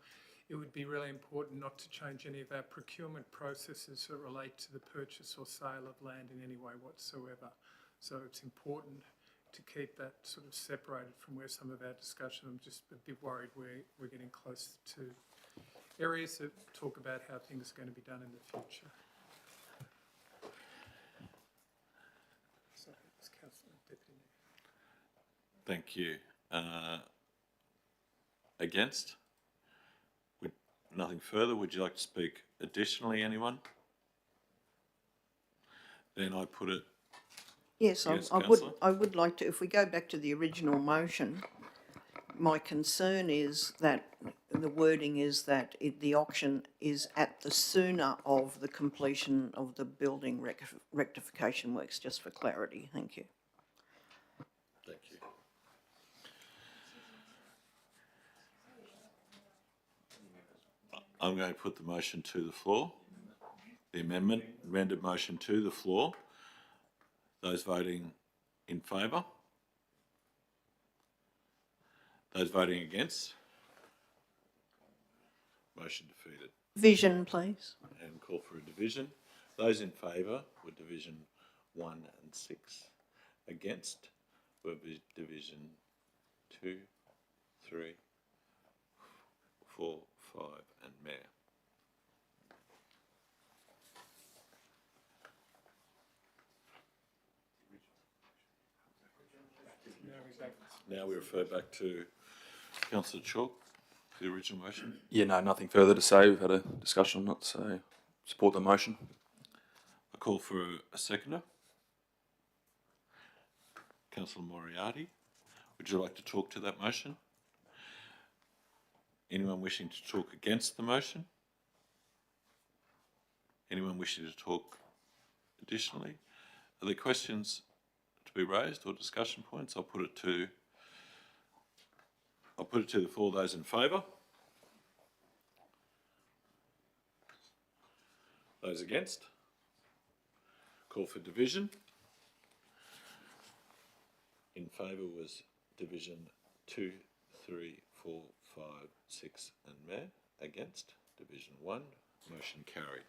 Speaker 8: it would be really important not to change any of our procurement processes that relate to the purchase or sale of land in any way whatsoever. So it's important to keep that sort of separated from where some of our discussion, I'm just a bit worried we're getting close to areas that talk about how things are going to be done in the future. So, Councillor Deputy.
Speaker 1: Thank you. Against? Nothing further. Would you like to speak additionally, anyone? Then I put it.
Speaker 4: Yes, I would like to, if we go back to the original motion, my concern is that the wording is that the auction is at the sooner of the completion of the building rectification works, just for clarity. Thank you.
Speaker 1: Thank you. I'm going to put the motion to the floor. The amended motion to the floor. Those voting in favour? Those voting against? Motion defeated.
Speaker 4: Division, please.
Speaker 1: And call for a division. Those in favour were division 1 and 6. Against were division 2, 3, 4, 5 and Mayor. Now we refer back to Councillor Chalk, the original motion.
Speaker 3: Yeah, no, nothing further to say. We've had a discussion on it, so support the motion.
Speaker 1: I call for a seconder. Councillor Moriarty. Would you like to talk to that motion? Anyone wishing to talk against the motion? Anyone wishing to talk additionally? Are there questions to be raised or discussion points? I'll put it to the floor. Those in favour? Those against? Call for division. In favour was Division 2, 3, 4, 5, 6 and Mayor. Against Division 1. Motion carried.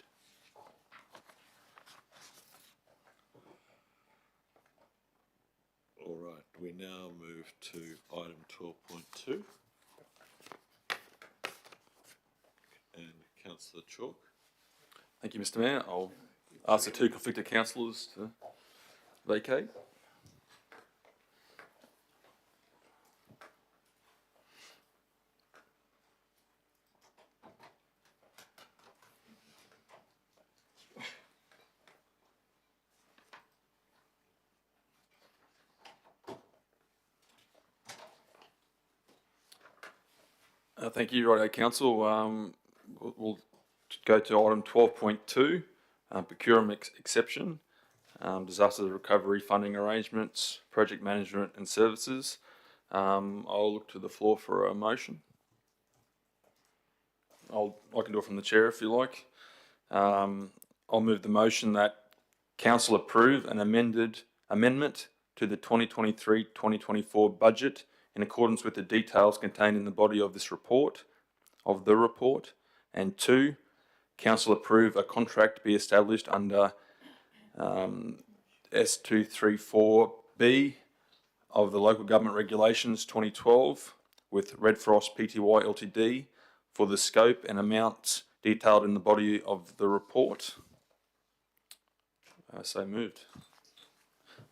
Speaker 1: All right, we now move to item 12.2. And Councillor Chalk.
Speaker 3: Thank you, Mr. Mayor. I'll ask the two conflicted councillors to vacate. Thank you, Righto Council. We'll go to item 12.2, procurement exception, disaster recovery funding arrangements, project management and services. I'll look to the floor for a motion. I can do it from the chair if you like. I'll move the motion that Council approve an amendment to the 2023-2024 budget in accordance with the details contained in the body of this report, and 2, Council approve a contract be established under S234B of the Local Government Regulations 2012 with Red Frost Pty Ltd for the scope and amounts detailed in the body of the report. So moved.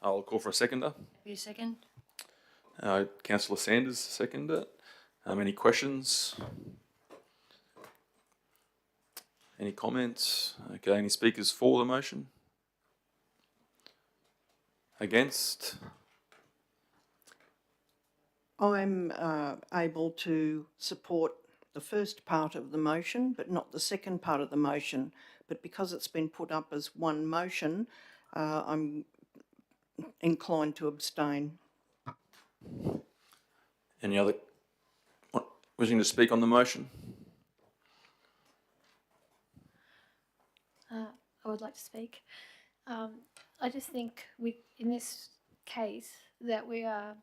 Speaker 3: I'll call for a seconder.
Speaker 9: You second?
Speaker 3: Councillor Sanders, seconder. Any questions? Any comments? Okay, any speakers for the motion? Against?
Speaker 4: I'm able to support the first part of the motion, but not the second part of the motion. But because it's been put up as one motion, I'm inclined to abstain.
Speaker 3: Any other wishing to speak on the motion?
Speaker 7: I would like to speak. I just think in this case that we are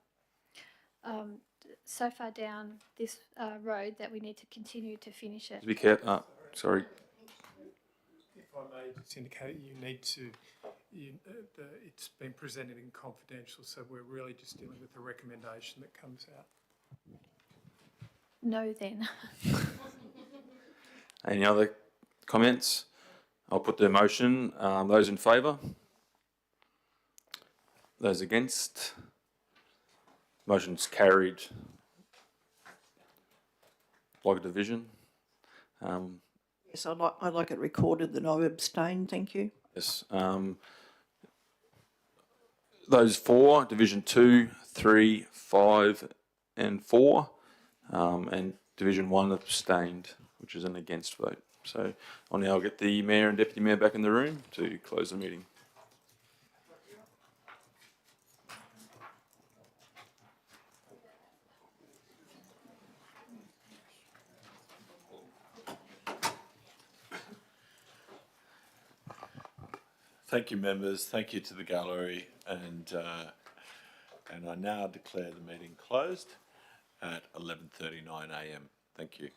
Speaker 7: so far down this road that we need to continue to finish it.
Speaker 3: To be careful. Sorry.
Speaker 8: If I may just indicate, you need to, it's been presented in confidential, so we're really just dealing with the recommendation that comes out.
Speaker 7: No, then.
Speaker 3: Any other comments? I'll put the motion. Those in favour? Those against? Motion's carried. Like a division.
Speaker 4: Yes, I'd like it recorded that I abstain, thank you.
Speaker 3: Yes. Those for Division 2, 3, 5 and 4 and Division 1 abstained, which is an against vote. So I'll now get the Mayor and Deputy Mayor back in the room to close the meeting.
Speaker 1: Thank you, members. Thank you to the gallery, and I now declare the meeting closed at 11:39 a.m. Thank you.